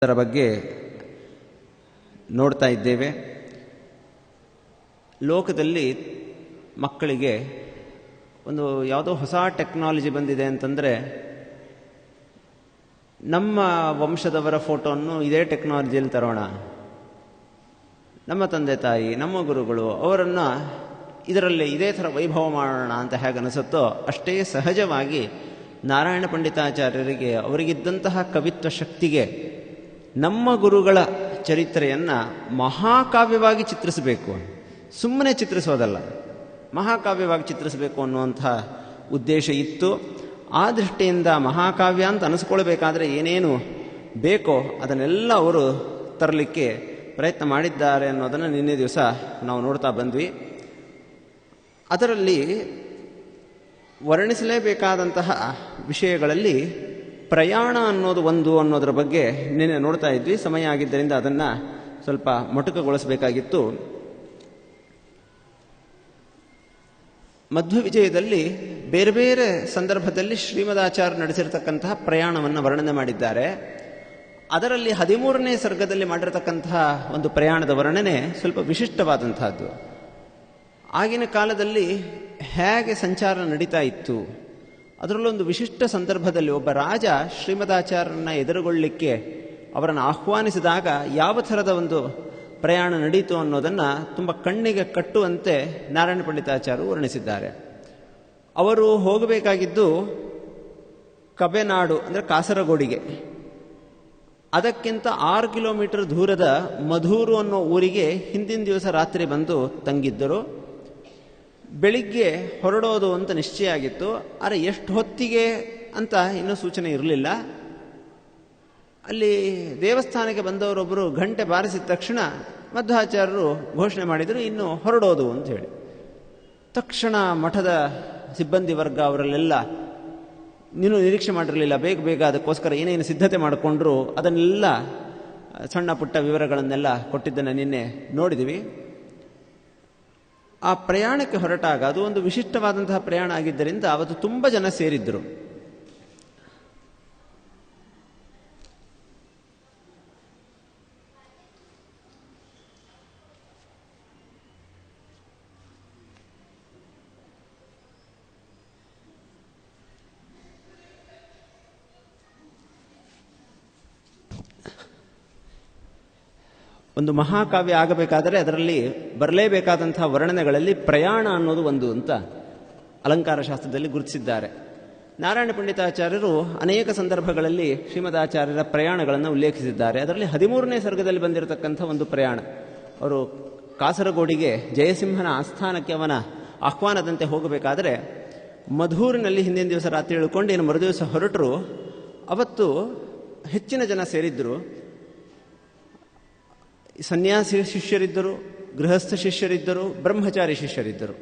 ಅದರ ಬಗ್ಗೆ ನೋಡ್ತಾ ಇದ್ದೇವೆ. ಲೋಕದಲ್ಲಿ ಮಕ್ಕಳಿಗೆ ಒಂದು ಯಾವುದೋ ಹೊಸ ಟೆಕ್ನಾಲಜಿ ಬಂದಿದೆ ಅಂತಂದರೆ ನಮ್ಮ ವಂಶದವರ ಫೋಟೋವನ್ನು ಇದೇ ಟೆಕ್ನಾಲಜಿಯಲ್ಲಿ ತರೋಣ, ನಮ್ಮ ತಂದೆ ತಾಯಿ ನಮ್ಮ ಗುರುಗಳು ಅವರನ್ನು ಇದರಲ್ಲಿ ಇದೇ ಥರ ವೈಭವ ಮಾಡೋಣ ಅಂತ ಹೇಗೆ ಅನಿಸುತ್ತೋ ಅಷ್ಟೇ ಸಹಜವಾಗಿ ನಾರಾಯಣ ಪಂಡಿತಾಚಾರ್ಯರಿಗೆ ಅವರಿಗಿದ್ದಂತಹ ಕವಿತ್ವ ಶಕ್ತಿಗೆ ನಮ್ಮ ಗುರುಗಳ ಚರಿತ್ರೆಯನ್ನು ಮಹಾಕಾವ್ಯವಾಗಿ ಚಿತ್ರಿಸಬೇಕು, ಸುಮ್ಮನೆ ಚಿತ್ರಿಸೋದಲ್ಲ, ಮಹಾಕಾವ್ಯವಾಗಿ ಚಿತ್ರಿಸಬೇಕು ಅನ್ನುವಂಥ ಉದ್ದೇಶ ಇತ್ತು. ಆ ದೃಷ್ಟಿಯಿಂದ ಮಹಾಕಾವ್ಯ ಅಂತ ಅನಿಸ್ಕೊಳ್ಬೇಕಾದ್ರೆ ಏನೇನು ಬೇಕೋ ಅದನ್ನೆಲ್ಲ ಅವರು ತರಲಿಕ್ಕೆ ಪ್ರಯತ್ನ ಮಾಡಿದ್ದಾರೆ ಅನ್ನೋದನ್ನು ನಿನ್ನೆ ದಿವಸ ನಾವು ನೋಡ್ತಾ ಬಂದ್ವಿ. ಅದರಲ್ಲಿ ವರ್ಣಿಸಲೇಬೇಕಾದಂತಹ ವಿಷಯಗಳಲ್ಲಿ ಪ್ರಯಾಣ ಅನ್ನೋದು ಒಂದು ಅನ್ನೋದರ ಬಗ್ಗೆ ನಿನ್ನೆ ನೋಡ್ತಾ ಇದ್ವಿ. ಸಮಯ ಆಗಿದ್ದರಿಂದ ಅದನ್ನು ಸ್ವಲ್ಪ ಮೊಟಕುಗೊಳಿಸಬೇಕಾಗಿತ್ತು. ಮಧ್ವ ವಿಜಯದಲ್ಲಿ ಬೇರೆ ಬೇರೆ ಸಂದರ್ಭದಲ್ಲಿ ಶ್ರೀಮದಾಚಾರ್ಯ ನಡೆಸಿರತಕ್ಕಂತಹ ಪ್ರಯಾಣವನ್ನು ವರ್ಣನೆ ಮಾಡಿದ್ದಾರೆ. ಅದರಲ್ಲಿ 13ನೇ ಸರ್ಗದಲ್ಲಿ ಮಾಡಿರತಕ್ಕಂತಹ ಒಂದು ಪ್ರಯಾಣದ ವರ್ಣನೆ ಸ್ವಲ್ಪ ವಿಶಿಷ್ಟವಾದಂತಹದ್ದು. ಆಗಿನ ಕಾಲದಲ್ಲಿ ಹೇಗೆ ಸಂಚಾರ ನಡೀತಾ ಇತ್ತು, ಅದರಲ್ಲೊಂದು ವಿಶಿಷ್ಟ ಸಂದರ್ಭದಲ್ಲಿ ಒಬ್ಬ ರಾಜ ಶ್ರೀಮದಾಚಾರ್ಯರನ್ನ ಎದುರುಗೊಳ್ಳಲಿಕ್ಕೆ ಅವರನ್ನು ಆಹ್ವಾನಿಸಿದಾಗ ಯಾವ ಥರದ ಒಂದು ಪ್ರಯಾಣ ನಡೀತು ಅನ್ನೋದನ್ನು ತುಂಬ ಕಣ್ಣಿಗೆ ಕಟ್ಟುವಂತೆ ನಾರಾಯಣ ಪಂಡಿತಾಚಾರ್ಯರು ವರ್ಣಿಸಿದ್ದಾರೆ. ಅವರು ಹೋಗಬೇಕಾಗಿದ್ದು ಕಬೆನಾಡು ಅಂದರೆ ಕಾಸರಗೋಡಿಗೆ, ಅದಕ್ಕಿಂತ 6 ಕಿಲೋಮೀಟರ್ ದೂರದ ಮಧೂರು ಅನ್ನೋ ಊರಿಗೆ ಹಿಂದಿನ ದಿವಸ ರಾತ್ರಿ ಬಂದು ತಂಗಿದ್ದರು. ಬೆಳಿಗ್ಗೆ ಹೊರಡೋದು ಅಂತ ನಿಶ್ಚಯ ಆಗಿತ್ತು. ಆದರೆ ಎಷ್ಟು ಹೊತ್ತಿಗೆ ಅಂತ ಇನ್ನೂ ಸೂಚನೆ ಇರಲಿಲ್ಲ. ಅಲ್ಲಿ ದೇವಸ್ಥಾನಕ್ಕೆ ಬಂದವರೊಬ್ಬರು ಗಂಟೆ ಬಾರಿಸಿದ ತಕ್ಷಣ ಮಧ್ವಾಚಾರ್ಯರು ಘೋಷಣೆ ಮಾಡಿದರು, ಇನ್ನು ಹೊರಡೋದು ಅಂತ ಹೇಳಿ. ತಕ್ಷಣ ಮಠದ ಸಿಬ್ಬಂದಿ ವರ್ಗ ಅವರಲ್ಲೆಲ್ಲ ನೀನು ನಿರೀಕ್ಷೆ ಮಾಡಿರಲಿಲ್ಲ, ಬೇಗ ಬೇಗ ಅದಕ್ಕೋಸ್ಕರ ಏನೇನು ಸಿದ್ಧತೆ ಮಾಡಿಕೊಂಡ್ರು ಅದನ್ನೆಲ್ಲ ಸಣ್ಣ ಪುಟ್ಟ ವಿವರಗಳನ್ನೆಲ್ಲ ಕೊಟ್ಟಿದ್ದನ್ನು ನಿನ್ನೆ ನೋಡಿದ್ವಿ. ಆ ಪ್ರಯಾಣಕ್ಕೆ ಹೊರಟಾಗ ಅದು ಒಂದು ವಿಶಿಷ್ಟವಾದಂತಹ ಪ್ರಯಾಣ ಆಗಿದ್ದರಿಂದ ಅವತ್ತು ತುಂಬ ಜನ ಸೇರಿದ್ದರು. ಒಂದು ಮಹಾಕಾವ್ಯ ಆಗಬೇಕಾದರೆ ಅದರಲ್ಲಿ ಬರಲೇಬೇಕಾದಂತಹ ವರ್ಣನೆಗಳಲ್ಲಿ ಪ್ರಯಾಣ ಅನ್ನೋದು ಒಂದು ಅಂತ ಅಲಂಕಾರ ಶಾಸ್ತ್ರದಲ್ಲಿ ಗುರುತಿಸಿದ್ದಾರೆ. ನಾರಾಯಣ ಪಂಡಿತಾಚಾರ್ಯರು ಅನೇಕ ಸಂದರ್ಭಗಳಲ್ಲಿ ಶ್ರೀಮದಾಚಾರ್ಯರ ಪ್ರಯಾಣಗಳನ್ನು ಉಲ್ಲೇಖಿಸಿದ್ದಾರೆ. ಅದರಲ್ಲಿ 13ನೇ ಸರ್ಗದಲ್ಲಿ ಬಂದಿರತಕ್ಕಂಥ ಒಂದು ಪ್ರಯಾಣ. ಅವರು ಕಾಸರಗೋಡಿಗೆ ಜಯಸಿಂಹನ ಆಸ್ಥಾನಕ್ಕೆ ಅವನ ಆಹ್ವಾನದಂತೆ ಹೋಗಬೇಕಾದರೆ ಮಧೂರಿನಲ್ಲಿ ಹಿಂದಿನ ದಿವಸ ರಾತ್ರಿ ಇಳ್ಕೊಂಡು ಇನ್ನು ಮರುದಿವಸ ಹೊರಟರು. ಅವತ್ತು ಹೆಚ್ಚಿನ ಜನ ಸೇರಿದ್ದರು. ಸನ್ಯಾಸಿ ಶಿಷ್ಯರಿದ್ದರು, ಗೃಹಸ್ಥ ಶಿಷ್ಯರಿದ್ದರು, ಬ್ರಹ್ಮಚಾರಿ ಶಿಷ್ಯರಿದ್ದರು.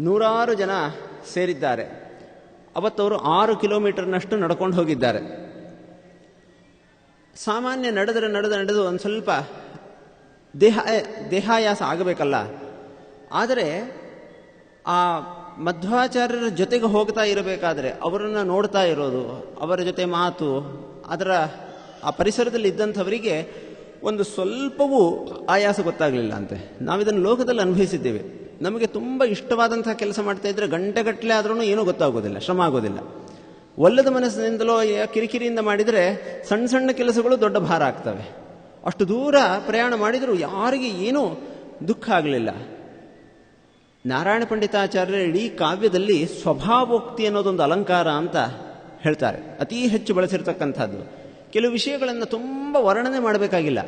100 ಜನ ಸೇರಿದ್ದಾರೆ. ಅವತ್ತವರು 6 ಕಿಲೋಮೀಟರ್ನಷ್ಟು ನಡ್ಕೊಂಡು ಹೋಗಿದ್ದಾರೆ. ಸಾಮಾನ್ಯ ನಡೆದು ಒಂದು ಸ್ವಲ್ಪ ದೇಹಾಯಾಸ ಆಗಬೇಕಲ್ಲ. ಆದರೆ ಆ ಮಧ್ವಾಚಾರ್ಯರ ಜೊತೆಗೆ ಹೋಗ್ತಾ ಇರಬೇಕಾದ್ರೆ ಅವರನ್ನು ನೋಡ್ತಾ ಇರೋದು, ಅವರ ಜೊತೆ ಮಾತು, ಅದರ ಆ ಪರಿಸರದಲ್ಲಿ ಇದ್ದಂಥವರಿಗೆ ಒಂದು ಸ್ವಲ್ಪವೂ ಆಯಾಸ ಗೊತ್ತಾಗಲಿಲ್ಲ ಅಂತೆ. ನಾವಿದನ್ನು ಲೋಕದಲ್ಲಿ ಅನುಭವಿಸಿದ್ದೇವೆ. ನಮಗೆ ತುಂಬ ಇಷ್ಟವಾದಂಥ ಕೆಲಸ ಮಾಡ್ತಾ ಇದ್ರೆ ಗಂಟೆಗಟ್ಟಲೆ ಆದ್ರೂ ಏನೂ ಗೊತ್ತಾಗೋದಿಲ್ಲ, ಶ್ರಮ ಆಗೋದಿಲ್ಲ. ಒಲ್ಲದ ಮನಸ್ಸಿನಿಂದಲೋ ಕಿರಿಕಿರಿಯಿಂದ ಮಾಡಿದರೆ ಸಣ್ಣ ಸಣ್ಣ ಕೆಲಸಗಳು ದೊಡ್ಡ ಭಾರ ಆಗ್ತವೆ. ಅಷ್ಟು ದೂರ ಪ್ರಯಾಣ ಮಾಡಿದರೂ ಯಾರಿಗೆ ಏನೂ ದುಃಖ ಆಗಲಿಲ್ಲ. ನಾರಾಯಣ ಪಂಡಿತಾಚಾರ್ಯರ ಇಡೀ ಕಾವ್ಯದಲ್ಲಿ ಸ್ವಭಾವೋಕ್ತಿ ಅನ್ನೋದೊಂದು ಅಲಂಕಾರ ಅಂತ ಹೇಳ್ತಾರೆ, ಅತೀ ಹೆಚ್ಚು ಬಳಸಿರ್ತಕ್ಕಂಥದ್ದು. ಕೆಲವು ವಿಷಯಗಳನ್ನು ತುಂಬ ವರ್ಣನೆ ಮಾಡಬೇಕಾಗಿಲ್ಲ,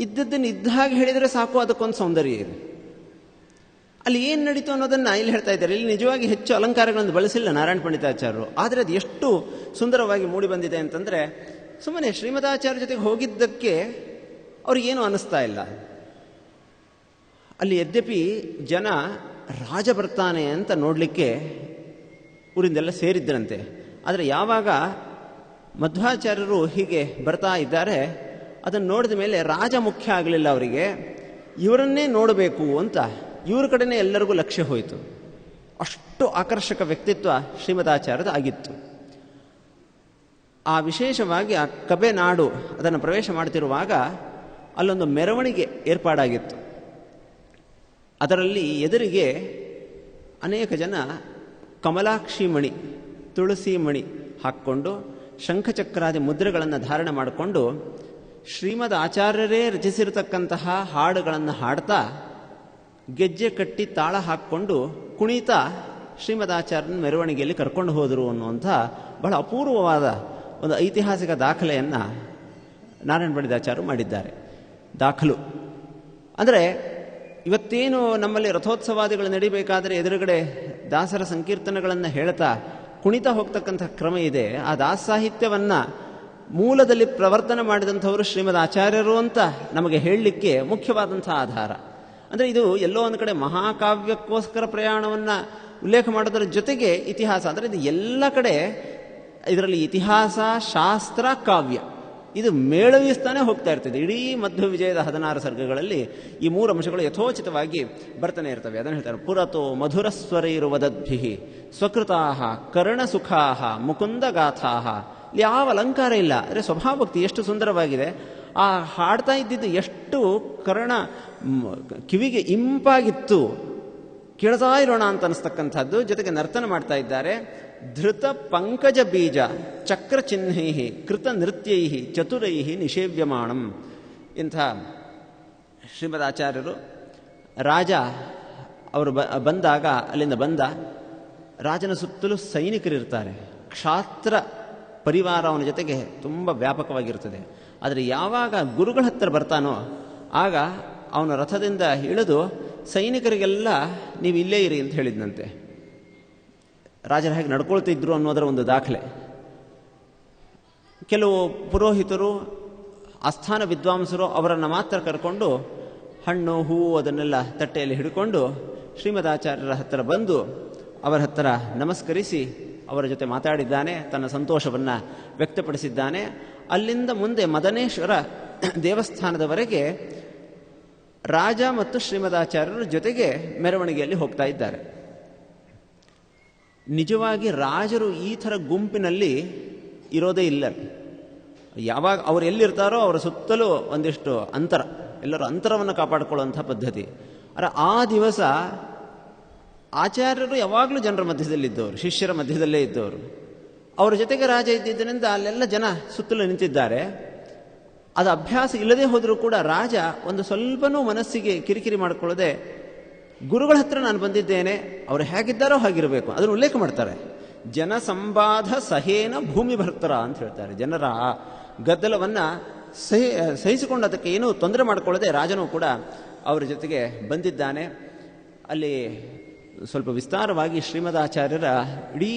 ಇದ್ದದ್ದನ್ನು ಇದ್ದ ಹಾಗೆ ಹೇಳಿದರೆ ಸಾಕು, ಅದಕ್ಕೊಂದು ಸೌಂದರ್ಯ ಇದೆ. ಅಲ್ಲಿ ಏನು ನಡೀತು ಅನ್ನೋದನ್ನು ಇಲ್ಲಿ ಹೇಳ್ತಾ ಇದ್ದಾರೆ. ಇಲ್ಲಿ ನಿಜವಾಗಿ ಹೆಚ್ಚು ಅಲಂಕಾರಗಳನ್ನು ಬಳಸಿಲ್ಲ ನಾರಾಯಣ ಪಂಡಿತಾಚಾರ್ಯರು. ಆದರೆ ಅದು ಎಷ್ಟು ಸುಂದರವಾಗಿ ಮೂಡಿ ಬಂದಿದೆ ಅಂತಂದರೆ, ಸುಮ್ಮನೆ ಶ್ರೀಮದಾಚಾರ್ಯ ಜೊತೆಗೆ ಹೋಗಿದ್ದಕ್ಕೆ ಅವ್ರಿಗೇನು ಅನ್ನಿಸ್ತಾ ಇಲ್ಲ. ಅಲ್ಲಿ ಯದ್ಯಪಿ ಜನ ರಾಜ ಬರ್ತಾನೆ ಅಂತ ನೋಡಲಿಕ್ಕೆ ಊರಿಂದೆಲ್ಲ ಸೇರಿದ್ರಂತೆ. ಆದರೆ ಯಾವಾಗ ಮಧ್ವಾಚಾರ್ಯರು ಹೀಗೆ ಬರ್ತಾ ಇದ್ದಾರೆ ಅದನ್ನು ನೋಡಿದ ಮೇಲೆ ರಾಜ ಮುಖ್ಯ ಆಗಲಿಲ್ಲ ಅವರಿಗೆ, ಇವರನ್ನೇ ನೋಡಬೇಕು ಅಂತ ಇವ್ರ ಕಡೆನೇ ಎಲ್ಲರಿಗೂ ಲಕ್ಷ್ಯ ಹೋಯಿತು. ಅಷ್ಟು ಆಕರ್ಷಕ ವ್ಯಕ್ತಿತ್ವ ಶ್ರೀಮದಾಚಾರ್ಯದ ಆಗಿತ್ತು. ಆ ವಿಶೇಷವಾಗಿ ಆ ಕಬೆ ನಾಡು ಅದನ್ನು ಪ್ರವೇಶ ಮಾಡ್ತಿರುವಾಗ ಅಲ್ಲೊಂದು ಮೆರವಣಿಗೆ ಏರ್ಪಾಡಾಗಿತ್ತು. ಅದರಲ್ಲಿ ಎದುರಿಗೆ ಅನೇಕ ಜನ ಕಮಲಾಕ್ಷಿ ಮಣಿ, ತುಳಸಿ ಮಣಿ ಹಾಕ್ಕೊಂಡು ಶಂಖಚಕ್ರಾದಿ ಮುದ್ರೆಗಳನ್ನು ಧಾರಣೆ ಮಾಡಿಕೊಂಡು ಶ್ರೀಮದ್ ಆಚಾರ್ಯರೇ ರಚಿಸಿರತಕ್ಕಂತಹ ಹಾಡುಗಳನ್ನು ಹಾಡ್ತಾ ಗೆಜ್ಜೆ ಕಟ್ಟಿ ತಾಳ ಹಾಕ್ಕೊಂಡು ಕುಣಿತಾ ಶ್ರೀಮದ್ ಆಚಾರ್ಯನ ಮೆರವಣಿಗೆಯಲ್ಲಿ ಕರ್ಕೊಂಡು ಹೋದರು ಅನ್ನುವಂಥ ಬಹಳ ಅಪೂರ್ವವಾದ ಒಂದು ಐತಿಹಾಸಿಕ ದಾಖಲೆಯನ್ನು ನಾರಾಯಣ ಪಂಡಿತಾಚಾರ್ಯರು ಮಾಡಿದ್ದಾರೆ. ದಾಖಲು ಅಂದರೆ ಇವತ್ತೇನು ನಮ್ಮಲ್ಲಿ ರಥೋತ್ಸವಾದಿಗಳು ನಡಿಬೇಕಾದರೆ ಎದುರುಗಡೆ ದಾಸರ ಸಂಕೀರ್ತನೆಗಳನ್ನು ಹೇಳ್ತಾ ಕುಣಿತಾ ಹೋಗ್ತಕ್ಕಂಥ ಕ್ರಮ ಇದೆ. ಆ ದಾಸ ಸಾಹಿತ್ಯವನ್ನು ಮೂಲದಲ್ಲಿ ಪ್ರವರ್ತನೆ ಮಾಡಿದಂಥವರು ಶ್ರೀಮದ್ ಆಚಾರ್ಯರು ಅಂತ ನಮಗೆ ಹೇಳಲಿಕ್ಕೆ ಮುಖ್ಯವಾದಂಥ ಆಧಾರ. ಅಂದರೆ ಇದು ಎಲ್ಲೋ ಒಂದು ಕಡೆ ಮಹಾಕಾವ್ಯಕ್ಕೋಸ್ಕರ ಪ್ರಯಾಣವನ್ನು ಉಲ್ಲೇಖ ಮಾಡೋದರ ಜೊತೆಗೆ ಇತಿಹಾಸ, ಅಂದರೆ ಇದು ಎಲ್ಲ ಕಡೆ ಇದರಲ್ಲಿ ಇತಿಹಾಸ, ಶಾಸ್ತ್ರ, ಕಾವ್ಯ ಇದು ಮೇಳವಿಸ್ತಾನೆ ಹೋಗ್ತಾ ಇರ್ತದೆ. ಇಡೀ ಮಧ್ವ ವಿಜಯದ 16 ಸರ್ಗಗಳಲ್ಲಿ ಈ 3 ಅಂಶಗಳು ಯಥೋಚಿತವಾಗಿ ಬರ್ತಾನೆ ಇರ್ತವೆ. ಅದನ್ನು ಹೇಳ್ತಾರೆ, ಪುರತೋ ಮಧುರಸ್ವರೈರುವದದ್ಭಿ ಸ್ವಕೃತಾಹ ಕರ್ಣಸುಖಾಹ ಮುಕುಂದಗಾಥಾಹ. ಯಾವ ಅಲಂಕಾರ ಇಲ್ಲ, ಅಂದರೆ ಸ್ವಭಾವಭಕ್ತಿ ಎಷ್ಟು ಸುಂದರವಾಗಿದೆ. ಆ ಹಾಡ್ತಾ ಇದ್ದಿದ್ದು ಎಷ್ಟು ಕಿವಿಗೆ ಇಂಪಾಗಿತ್ತು, ಕೇಳ್ತಾ ಇರೋಣ ಅಂತ ಅನಿಸ್ತಕ್ಕಂಥದ್ದು. ಜೊತೆಗೆ ನರ್ತನ ಮಾಡ್ತಾ ಇದ್ದಾರೆ. ಧೃತ ಪಂಕಜ ಬೀಜ ಚಕ್ರ ಚಿಹ್ನೈ ಕೃತ ನೃತ್ಯೈ ಚತುರೈ ನಿಷೇವ್ಯಮಾಣಂ. ಇಂಥ ಶ್ರೀಮದ್ ಆಚಾರ್ಯರು ರಾಜ ಅವರು ಬಂದಾಗ ಅಲ್ಲಿಂದ ಬಂದ ರಾಜನ ಸುತ್ತಲೂ ಸೈನಿಕರಿರ್ತಾರೆ. ಕ್ಷಾತ್ರ ಪರಿವಾರ ಅವನ ಜೊತೆಗೆ ತುಂಬ ವ್ಯಾಪಕವಾಗಿರ್ತದೆ. ಆದರೆ ಯಾವಾಗ ಗುರುಗಳ ಹತ್ತಿರ ಬರ್ತಾನೋ ಆಗ ಅವನ ರಥದಿಂದ ಇಳಿದು ಸೈನಿಕರಿಗೆಲ್ಲ ನೀವು ಇಲ್ಲೇ ಇರಿ ಅಂತ ಹೇಳಿದ್ನಂತೆ. ರಾಜರು ಹೇಗೆ ನಡ್ಕೊಳ್ತಿದ್ರು ಅನ್ನೋದರ ಒಂದು ದಾಖಲೆ. ಕೆಲವು ಪುರೋಹಿತರು, ಆಸ್ಥಾನ ವಿದ್ವಾಂಸರು ಅವರನ್ನು ಮಾತ್ರ ಕರ್ಕೊಂಡು ಹಣ್ಣು ಹೂವು ಅದನ್ನೆಲ್ಲ ತಟ್ಟೆಯಲ್ಲಿ ಹಿಡ್ಕೊಂಡು ಶ್ರೀಮದ್ ಆಚಾರ್ಯರ ಹತ್ತಿರ ಬಂದು ಅವರ ಹತ್ತಿರ ನಮಸ್ಕರಿಸಿ ಅವರ ಜೊತೆ ಮಾತಾಡಿದ್ದಾನೆ, ತನ್ನ ಸಂತೋಷವನ್ನು ವ್ಯಕ್ತಪಡಿಸಿದ್ದಾನೆ. ಅಲ್ಲಿಂದ ಮುಂದೆ ಮದನೇಶ್ವರ ದೇವಸ್ಥಾನದವರೆಗೆ ರಾಜ ಮತ್ತು ಶ್ರೀಮದಾಚಾರ್ಯರ ಜೊತೆಗೆ ಮೆರವಣಿಗೆಯಲ್ಲಿ ಹೋಗ್ತಾ ಇದ್ದಾರೆ. ನಿಜವಾಗಿ ರಾಜರು ಈ ಥರ ಗುಂಪಿನಲ್ಲಿ ಇರೋದೇ ಇಲ್ಲ. ಯಾವಾಗ ಅವರು ಎಲ್ಲಿರ್ತಾರೋ ಅವರ ಸುತ್ತಲೂ ಒಂದಿಷ್ಟು ಅಂತರ, ಎಲ್ಲರೂ ಅಂತರವನ್ನು ಕಾಪಾಡಿಕೊಳ್ಳುವಂಥ ಪದ್ಧತಿ. ಆದರೆ ಆ ದಿವಸ ಆಚಾರ್ಯರು ಯಾವಾಗಲೂ ಜನರ ಮಧ್ಯದಲ್ಲಿದ್ದವರು, ಶಿಷ್ಯರ ಮಧ್ಯದಲ್ಲೇ ಇದ್ದವರು. ಅವರ ಜೊತೆಗೆ ರಾಜ ಇದ್ದಿದ್ದರಿಂದ ಅಲ್ಲೆಲ್ಲ ಜನ ಸುತ್ತಲೂ ನಿಂತಿದ್ದಾರೆ. ಅದು ಅಭ್ಯಾಸ ಇಲ್ಲದೆ ಹೋದರೂ ಕೂಡ ರಾಜ ಒಂದು ಸ್ವಲ್ಪನೂ ಮನಸ್ಸಿಗೆ ಕಿರಿಕಿರಿ ಮಾಡಿಕೊಳ್ಳದೆ ಗುರುಗಳ ಹತ್ರ ನಾನು ಬಂದಿದ್ದೇನೆ, ಅವರು ಹೇಗಿದ್ದಾರೋ ಹಾಗಿರಬೇಕು ಅದನ್ನು ಉಲ್ಲೇಖ ಮಾಡ್ತಾರೆ. ಜನ ಸಂವಾದ ಸಹೇನ ಭೂಮಿ ಭರ್ತರ ಅಂತ ಹೇಳ್ತಾರೆ. ಜನರ ಗದ್ದಲವನ್ನು ಸಹಿಸಿಕೊಂಡು ಅದಕ್ಕೆ ಏನೂ ತೊಂದರೆ ಮಾಡಿಕೊಳ್ಳದೆ ರಾಜನೂ ಕೂಡ ಅವರ ಜೊತೆಗೆ ಬಂದಿದ್ದಾನೆ. ಅಲ್ಲಿ ಸ್ವಲ್ಪ ವಿಸ್ತಾರವಾಗಿ ಶ್ರೀಮದಾಚಾರ್ಯರ ಇಡೀ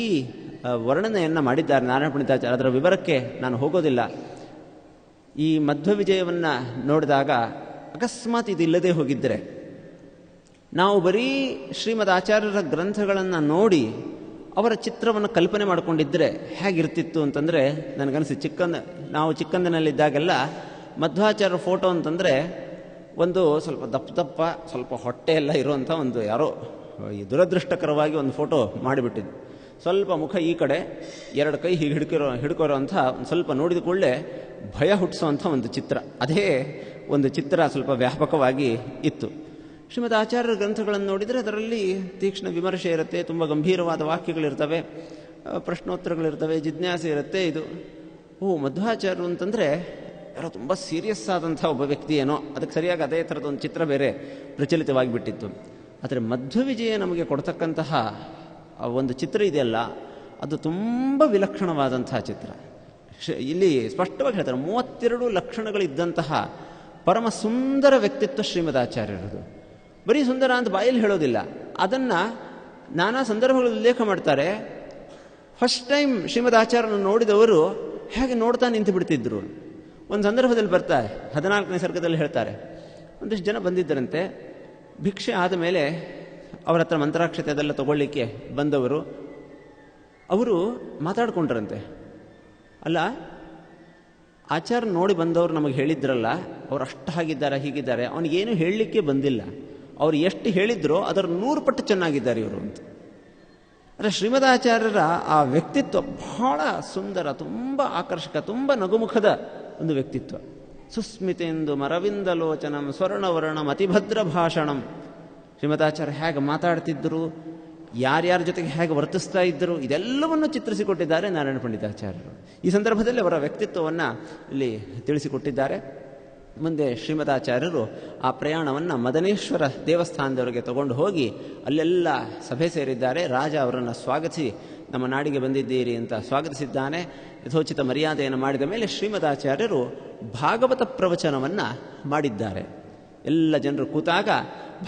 ವರ್ಣನೆಯನ್ನು ಮಾಡಿದ್ದಾರೆ ನಾರಾಯಣ ಪಂಡಿತಾಚಾರ್ಯ. ಅದರ ವಿವರಕ್ಕೆ ನಾನು ಹೋಗೋದಿಲ್ಲ. ಈ ಮಧ್ವ ವಿಜಯವನ್ನು ನೋಡಿದಾಗ ಅಕಸ್ಮಾತ್ ಇದಿಲ್ಲದೆ ಹೋಗಿದ್ದರೆ, ನಾವು ಬರೀ ಶ್ರೀಮದ್ ಆಚಾರ್ಯರ ಗ್ರಂಥಗಳನ್ನು ನೋಡಿ ಅವರ ಚಿತ್ರವನ್ನು ಕಲ್ಪನೆ ಮಾಡಿಕೊಂಡಿದ್ದರೆ ಹೇಗಿರ್ತಿತ್ತು ಅಂತಂದರೆ, ನನಗನ್ನಿಸಿ ನಾವು ಚಿಕ್ಕಂದಿನಲ್ಲಿದ್ದಾಗೆಲ್ಲ ಮಧ್ವಾಚಾರ್ಯರ ಫೋಟೋ ಅಂತಂದರೆ ಒಂದು ಸ್ವಲ್ಪ ದಪ್ಪ ಸ್ವಲ್ಪ ಹೊಟ್ಟೆ ಎಲ್ಲ ಇರುವಂಥ ಒಂದು ಯಾರೋ ದುರದೃಷ್ಟಕರವಾಗಿ ಒಂದು ಫೋಟೋ ಮಾಡಿಬಿಟ್ಟಿದ್ದು. ಸ್ವಲ್ಪ ಮುಖ ಈ ಕಡೆ, 2 ಕೈ ಹೀಗೆ ಹಿಡ್ಕೊರೋ ಅಂಥ ಒಂದು ಸ್ವಲ್ಪ ನೋಡಿದ ಕೂಡಲೇ ಭಯ ಹುಟ್ಟಿಸೋವಂಥ ಒಂದು ಚಿತ್ರ. ಅದೇ ಒಂದು ಚಿತ್ರ ಸ್ವಲ್ಪ ವ್ಯಾಪಕವಾಗಿ ಇತ್ತು. ಶ್ರೀಮದ್ ಆಚಾರ್ಯರ ಗ್ರಂಥಗಳನ್ನು ನೋಡಿದರೆ ಅದರಲ್ಲಿ ತೀಕ್ಷ್ಣ ವಿಮರ್ಶೆ ಇರುತ್ತೆ, ತುಂಬ ಗಂಭೀರವಾದ ವಾಕ್ಯಗಳಿರ್ತವೆ, ಪ್ರಶ್ನೋತ್ತರಗಳಿರ್ತವೆ, ಜಿಜ್ಞಾಸೆ ಇರುತ್ತೆ. ಇದು ಮಧ್ವಾಚಾರ್ಯರು ಅಂತಂದರೆ ಯಾರೋ ತುಂಬ ಸೀರಿಯಸ್ ಆದಂಥ ಒಬ್ಬ ವ್ಯಕ್ತಿ ಏನೋ, ಅದಕ್ಕೆ ಸರಿಯಾಗಿ ಅದೇ ಥರದೊಂದು ಚಿತ್ರ ಬೇರೆ ಪ್ರಚಲಿತವಾಗಿ ಬಿಟ್ಟಿತ್ತು. ಆದರೆ ಮಧ್ವ ವಿಜಯ ನಮಗೆ ಕೊಡ್ತಕ್ಕಂತಹ ಒಂದು ಚಿತ್ರ ಇದೆಯಲ್ಲ, ಅದು ತುಂಬ ವಿಲಕ್ಷಣವಾದಂತಹ ಚಿತ್ರ. ಇಲ್ಲಿ ಸ್ಪಷ್ಟವಾಗಿ ಹೇಳ್ತಾರೆ, 32 ಲಕ್ಷಣಗಳಿದ್ದಂತಹ ಪರಮ ಸುಂದರ ವ್ಯಕ್ತಿತ್ವ ಶ್ರೀಮದಾಚಾರ್ಯರದು. ಬರೀ ಸುಂದರ ಅಂತ ಬಾಯಲ್ಲಿ ಹೇಳೋದಿಲ್ಲ, ಅದನ್ನು ನಾನಾ ಸಂದರ್ಭಗಳಲ್ಲಿ ಉಲ್ಲೇಖ ಮಾಡ್ತಾರೆ. ಫಸ್ಟ್ ಟೈಮ್ ಶ್ರೀಮದಾಚಾರ್ಯರನ್ನು ನೋಡಿದವರು ಹೇಗೆ ನೋಡ್ತಾ ನಿಂತು ಬಿಡ್ತಿದ್ರು. ಒಂದು ಸಂದರ್ಭದಲ್ಲಿ ಬರ್ತಾರೆ, 14ನೇ ಸರ್ಗದಲ್ಲಿ ಹೇಳ್ತಾರೆ, ಒಂದಿಷ್ಟು ಜನ ಬಂದಿದ್ದರಂತೆ. ಭಿಕ್ಷೆ ಆದ ಮೇಲೆ ಅವರ ಹತ್ರ ಮಂತ್ರಾಕ್ಷತೆ ಅದೆಲ್ಲ ತಗೊಳ್ಳಿಕ್ಕೆ ಬಂದವರು. ಅವರು ಮಾತಾಡ್ಕೊಂಡ್ರಂತೆ, ಅಲ್ಲ ಆಚಾರ್ಯ ನೋಡಿ ಬಂದವರು ನಮಗೆ ಹೇಳಿದ್ರಲ್ಲ, ಅವ್ರು ಅಷ್ಟು ಹಾಗಿದ್ದಾರೆ ಹೀಗಿದ್ದಾರೆ, ಅವನಿಗೇನು ಹೇಳಲಿಕ್ಕೆ ಬಂದಿಲ್ಲ, ಅವ್ರು ಎಷ್ಟು ಹೇಳಿದ್ರೋ ಅದರ 100 ಪಟ್ಟು ಚೆನ್ನಾಗಿದ್ದಾರೆ ಇವರು ಅಂತ. ಅಂದರೆ ಶ್ರೀಮದಾಚಾರ್ಯರ ಆ ವ್ಯಕ್ತಿತ್ವ ಬಹಳ ಸುಂದರ, ತುಂಬ ಆಕರ್ಷಕ, ತುಂಬ ನಗುಮುಖದ ಒಂದು ವ್ಯಕ್ತಿತ್ವ. ಸುಸ್ಮಿತೆಂದು ಮರವಿಂದಲೋಚನಂ ಸ್ವರ್ಣವರ್ಣಂ ಅತಿಭದ್ರ ಭಾಷಣಂ. ಶ್ರೀಮದಾಚಾರ್ಯ ಹೇಗೆ ಮಾತಾಡ್ತಿದ್ದರು, ಯಾರ್ಯಾರ ಜೊತೆಗೆ ಹೇಗೆ ವರ್ತಿಸ್ತಾ ಇದ್ದರು, ಇದೆಲ್ಲವನ್ನು ಚಿತ್ರಿಸಿಕೊಟ್ಟಿದ್ದಾರೆ ನಾರಾಯಣ ಪಂಡಿತಾಚಾರ್ಯರು. ಈ ಸಂದರ್ಭದಲ್ಲಿ ಅವರ ವ್ಯಕ್ತಿತ್ವವನ್ನು ಇಲ್ಲಿ ತಿಳಿಸಿಕೊಟ್ಟಿದ್ದಾರೆ. ಮುಂದೆ ಶ್ರೀಮದಾಚಾರ್ಯರು ಆ ಪ್ರಯಾಣವನ್ನು ಮದನೇಶ್ವರ ದೇವಸ್ಥಾನದವರೆಗೆ ತಗೊಂಡು ಹೋಗಿ ಅಲ್ಲೆಲ್ಲ ಸಭೆ ಸೇರಿದ್ದಾರೆ. ರಾಜ ಅವರನ್ನು ಸ್ವಾಗತಿಸಿ ನಮ್ಮ ನಾಡಿಗೆ ಬಂದಿದ್ದೀರಿ ಅಂತ ಸ್ವಾಗತಿಸಿದ್ದಾನೆ. ಯಥೋಚಿತ ಮರ್ಯಾದೆಯನ್ನು ಮಾಡಿದ ಮೇಲೆ ಶ್ರೀಮದಾಚಾರ್ಯರು ಭಾಗವತ ಪ್ರವಚನವನ್ನು ಮಾಡಿದ್ದಾರೆ. ಎಲ್ಲ ಜನರು ಕೂತಾಗ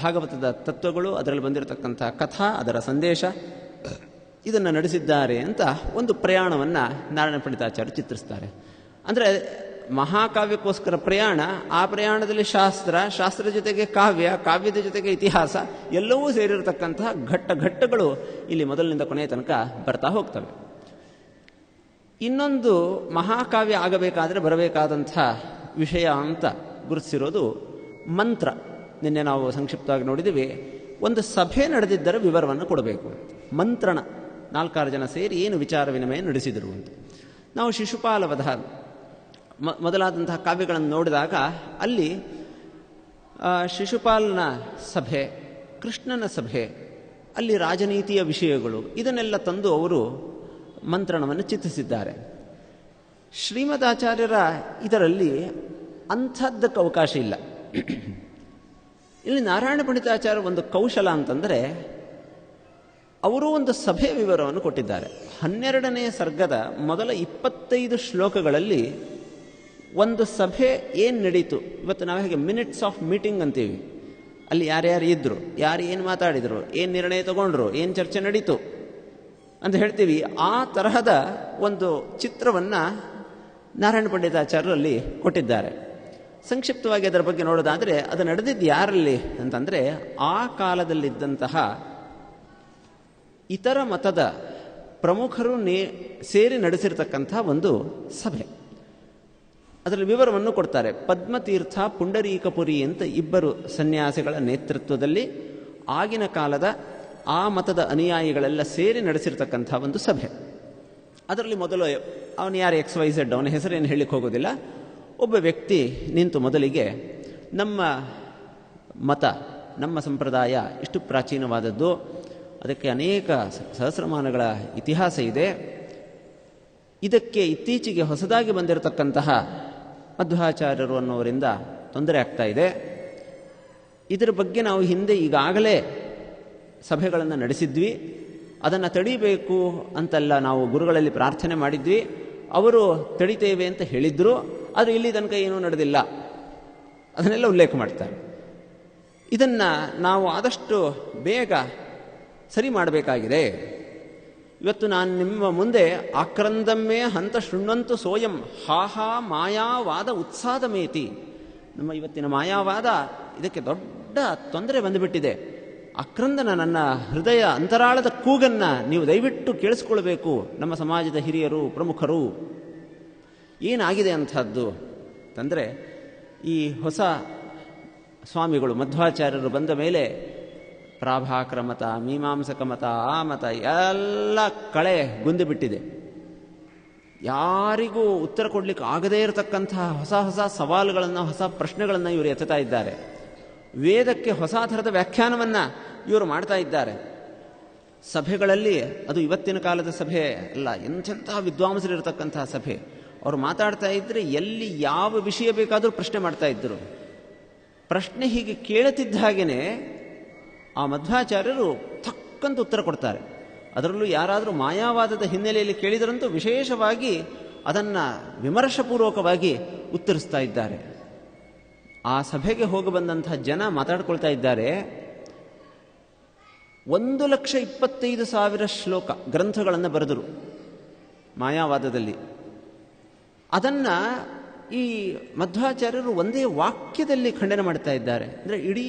ಭಾಗವತದ ತತ್ವಗಳು, ಅದರಲ್ಲಿ ಬಂದಿರತಕ್ಕಂಥ ಕಥಾ, ಅದರ ಸಂದೇಶ, ಇದನ್ನು ನಡೆಸಿದ್ದಾರೆ ಅಂತ ಒಂದು ಪ್ರಯಾಣವನ್ನು ನಾರಾಯಣ ಪಂಡಿತಾಚಾರ್ಯರು ಚಿತ್ರಿಸ್ತಾರೆ. ಅಂದರೆ ಮಹಾಕಾವ್ಯಕ್ಕೋಸ್ಕರ ಪ್ರಯಾಣ, ಆ ಪ್ರಯಾಣದಲ್ಲಿ ಶಾಸ್ತ್ರದ ಜೊತೆಗೆ ಕಾವ್ಯದ ಜೊತೆಗೆ ಇತಿಹಾಸ ಎಲ್ಲವೂ ಸೇರಿರತಕ್ಕಂತಹ ಘಟ್ಟಗಳು ಇಲ್ಲಿ ಮೊದಲಿನಿಂದ ಕೊನೆಯ ತನಕ ಬರ್ತಾ ಹೋಗ್ತವೆ. ಇನ್ನೊಂದು ಮಹಾಕಾವ್ಯ ಆಗಬೇಕಾದ್ರೆ ಬರಬೇಕಾದಂಥ ವಿಷಯ ಅಂತ ಗುರುತಿಸಿರೋದು ಮಂತ್ರ. ನಿನ್ನೆ ನಾವು ಸಂಕ್ಷಿಪ್ತವಾಗಿ ನೋಡಿದ್ದೀವಿ. ಒಂದು ಸಭೆ ನಡೆದಿದ್ದರೆ ವಿವರವನ್ನು ಕೊಡಬೇಕು. ಮಂತ್ರಣ, 4 ಜನ ಸೇರಿ ಏನು ವಿಚಾರ ವಿನಿಮಯ ನಡೆಸಿದರು ಅಂತ. ನಾವು ಶಿಶುಪಾಲ ವಧ ಮೊದಲಾದಂತಹ ಕಾವ್ಯಗಳನ್ನು ನೋಡಿದಾಗ ಅಲ್ಲಿ ಶಿಶುಪಾಲನ ಸಭೆ, ಕೃಷ್ಣನ ಸಭೆ, ಅಲ್ಲಿ ರಾಜನೀತಿಯ ವಿಷಯಗಳು, ಇದನ್ನೆಲ್ಲ ತಂದು ಅವರು ಮಂತ್ರಣವನ್ನು ಚಿತ್ರಿಸಿದ್ದಾರೆ. ಶ್ರೀಮದಾಚಾರ್ಯರ ಇದರಲ್ಲಿ ಅಂಥದ್ದಕ್ಕೆ ಅವಕಾಶ ಇಲ್ಲ. ಇಲ್ಲಿ ನಾರಾಯಣ ಪಂಡಿತಾಚಾರ್ಯ ಒಂದು ಕೌಶಲ ಅಂತಂದರೆ, ಅವರು ಒಂದು ಸಭೆಯ ವಿವರವನ್ನು ಕೊಟ್ಟಿದ್ದಾರೆ. 12ನೇ ಸರ್ಗದ ಮೊದಲ 25 ಶ್ಲೋಕಗಳಲ್ಲಿ ಒಂದು ಸಭೆ ಏನು ನಡೀತು, ಇವತ್ತು ನಾವು ಹೇಗೆ ಮಿನಿಟ್ಸ್ ಆಫ್ ಮೀಟಿಂಗ್ ಅಂತೀವಿ, ಅಲ್ಲಿ ಯಾರ್ಯಾರು ಇದ್ದರು, ಯಾರು ಏನು ಮಾತಾಡಿದರು, ಏನು ನಿರ್ಣಯ ತಗೊಂಡ್ರು, ಏನು ಚರ್ಚೆ ನಡೀತು ಅಂತ ಹೇಳ್ತೀವಿ. ಆ ತರಹದ ಒಂದು ಚಿತ್ರವನ್ನು ನಾರಾಯಣ ಪಂಡಿತಾಚಾರ್ಯರಲ್ಲಿ ಕೊಟ್ಟಿದ್ದಾರೆ. ಸಂಕ್ಷಿಪ್ತವಾಗಿ ಅದರ ಬಗ್ಗೆ ನೋಡೋದಾದರೆ, ಅದು ನಡೆದಿದ್ದು ಯಾರಲ್ಲಿ ಅಂತಂದರೆ, ಆ ಕಾಲದಲ್ಲಿದ್ದಂತಹ ಇತರ ಮತದ ಪ್ರಮುಖರು ಸೇರಿ ನಡೆಸಿರ್ತಕ್ಕಂಥ ಒಂದು ಸಭೆ. ಅದರಲ್ಲಿ ವಿವರವನ್ನು ಕೊಡ್ತಾರೆ. ಪದ್ಮತೀರ್ಥ, ಪುಂಡರೀಕಪುರಿ ಅಂತ 2 ಸನ್ಯಾಸಿಗಳ ನೇತೃತ್ವದಲ್ಲಿ ಆಗಿನ ಕಾಲದ ಆ ಮತದ ಅನುಯಾಯಿಗಳೆಲ್ಲ ಸೇರಿ ನಡೆಸಿರ್ತಕ್ಕಂಥ ಒಂದು ಸಭೆ. ಅದರಲ್ಲಿ ಮೊದಲು ಅವನು ಯಾರು XYZ, ಅವನ ಹೆಸರೇನು ಹೇಳಲಿಕ್ಕೆ ಹೋಗೋದಿಲ್ಲ, ಒಬ್ಬ ವ್ಯಕ್ತಿ ನಿಂತು ಮೊದಲಿಗೆ ನಮ್ಮ ಮತ, ನಮ್ಮ ಸಂಪ್ರದಾಯ ಇಷ್ಟು ಪ್ರಾಚೀನವಾದದ್ದು, ಅದಕ್ಕೆ ಅನೇಕ ಸಹಸ್ರಮಾನಗಳ ಇತಿಹಾಸ ಇದೆ, ಇದಕ್ಕೆ ಇತ್ತೀಚೆಗೆ ಹೊಸದಾಗಿ ಬಂದಿರತಕ್ಕಂತಹ ಮಧ್ವಾಚಾರ್ಯರು ಅನ್ನೋವರಿಂದ ತೊಂದರೆ ಆಗ್ತಾ ಇದೆ, ಇದರ ಬಗ್ಗೆ ನಾವು ಹಿಂದೆ ಈಗಾಗಲೇ ಸಭೆಗಳನ್ನು ನಡೆಸಿದ್ವಿ, ಅದನ್ನು ತಡಿಬೇಕು ಅಂತೆಲ್ಲ ನಾವು ಗುರುಗಳಲ್ಲಿ ಪ್ರಾರ್ಥನೆ ಮಾಡಿದ್ವಿ, ಅವರು ತಡಿತೇವೆ ಅಂತ ಹೇಳಿದ್ರು, ಆದರೆ ಇಲ್ಲಿ ತನಕ ಏನೂ ನಡೆದಿಲ್ಲ, ಅದನ್ನೆಲ್ಲ ಉಲ್ಲೇಖ ಮಾಡ್ತಾರೆ. ಇದನ್ನು ನಾವು ಆದಷ್ಟು ಬೇಗ ಸರಿ ಮಾಡಬೇಕಾಗಿದೆ. ಇವತ್ತು ನಾನು ನಿಮ್ಮ ಮುಂದೆ ಆಕ್ರಂದಮ್ಮೆ ಹಂತ ಶೃಣ್ವಂತು ಸೋಯಂ ಹಾಹಾ ಮಾಯಾವಾದ ಉತ್ಸಾದ ಮೇತಿ. ನಮ್ಮ ಇವತ್ತಿನ ಮಾಯಾವಾದ ಇದಕ್ಕೆ ದೊಡ್ಡ ತೊಂದರೆ ಬಂದುಬಿಟ್ಟಿದೆ. ಆಕ್ರಂದನ, ನನ್ನ ಹೃದಯ ಅಂತರಾಳದ ಕೂಗನ್ನು ನೀವು ದಯವಿಟ್ಟು ಕೇಳಿಸ್ಕೊಳ್ಬೇಕು. ನಮ್ಮ ಸಮಾಜದ ಹಿರಿಯರು, ಪ್ರಮುಖರು, ಏನಾಗಿದೆ ಅಂಥದ್ದು ಅಂತಂದರೆ, ಈ ಹೊಸ ಸ್ವಾಮಿಗಳು ಮಧ್ವಾಚಾರ್ಯರು ಬಂದ ಮೇಲೆ ಪ್ರಾಭಾಕರ ಮತ, ಮೀಮಾಂಸಕ ಮತ, ಆ ಮತ ಎಲ್ಲ ಕಳೆ ಗುಂದಿಬಿಟ್ಟಿದೆ. ಯಾರಿಗೂ ಉತ್ತರ ಕೊಡಲಿಕ್ಕೆ ಆಗದೇ ಇರತಕ್ಕಂತಹ ಹೊಸ ಸವಾಲುಗಳನ್ನು, ಹೊಸ ಪ್ರಶ್ನೆಗಳನ್ನು ಇವರು ಎತ್ತುತ್ತಾ ಇದ್ದಾರೆ. ವೇದಕ್ಕೆ ಹೊಸ ಥರದ ವ್ಯಾಖ್ಯಾನವನ್ನು ಇವರು ಮಾಡ್ತಾ ಇದ್ದಾರೆ. ಸಭೆಗಳಲ್ಲಿ, ಅದು ಇವತ್ತಿನ ಕಾಲದ ಸಭೆ ಅಲ್ಲ, ಎಂಥೆಂತಹ ವಿದ್ವಾಂಸರಿರತಕ್ಕಂತಹ ಸಭೆ. ಅವರು ಮಾತಾಡ್ತಾ ಇದ್ದರೆ ಎಲ್ಲಿ ಯಾವ ವಿಷಯ ಬೇಕಾದರೂ ಪ್ರಶ್ನೆ ಮಾಡ್ತಾ ಇದ್ದರು. ಪ್ರಶ್ನೆ ಹೀಗೆ ಕೇಳುತ್ತಿದ್ದ ಹಾಗೆಯೇ ಆ ಮಧ್ವಾಚಾರ್ಯರು ತಕ್ಕಂತ ಉತ್ತರ ಕೊಡ್ತಾರೆ. ಅದರಲ್ಲೂ ಯಾರಾದರೂ ಮಾಯಾವಾದದ ಹಿನ್ನೆಲೆಯಲ್ಲಿ ಕೇಳಿದರಂತೂ ವಿಶೇಷವಾಗಿ ಅದನ್ನು ವಿಮರ್ಶಪೂರ್ವಕವಾಗಿ ಉತ್ತರಿಸ್ತಾ ಇದ್ದಾರೆ. ಆ ಸಭೆಗೆ ಹೋಗಿ ಬಂದಂತಹ ಜನ ಮಾತಾಡ್ಕೊಳ್ತಾ ಇದ್ದಾರೆ. 1,25,000 ಶ್ಲೋಕ ಗ್ರಂಥಗಳನ್ನು ಬರೆದರು ಮಾಯಾವಾದದಲ್ಲಿ. ಅದನ್ನು ಈ ಮಧ್ವಾಚಾರ್ಯರು ಒಂದೇ ವಾಕ್ಯದಲ್ಲಿ ಖಂಡನೆ ಮಾಡ್ತಾ ಇದ್ದಾರೆ. ಅಂದರೆ ಇಡೀ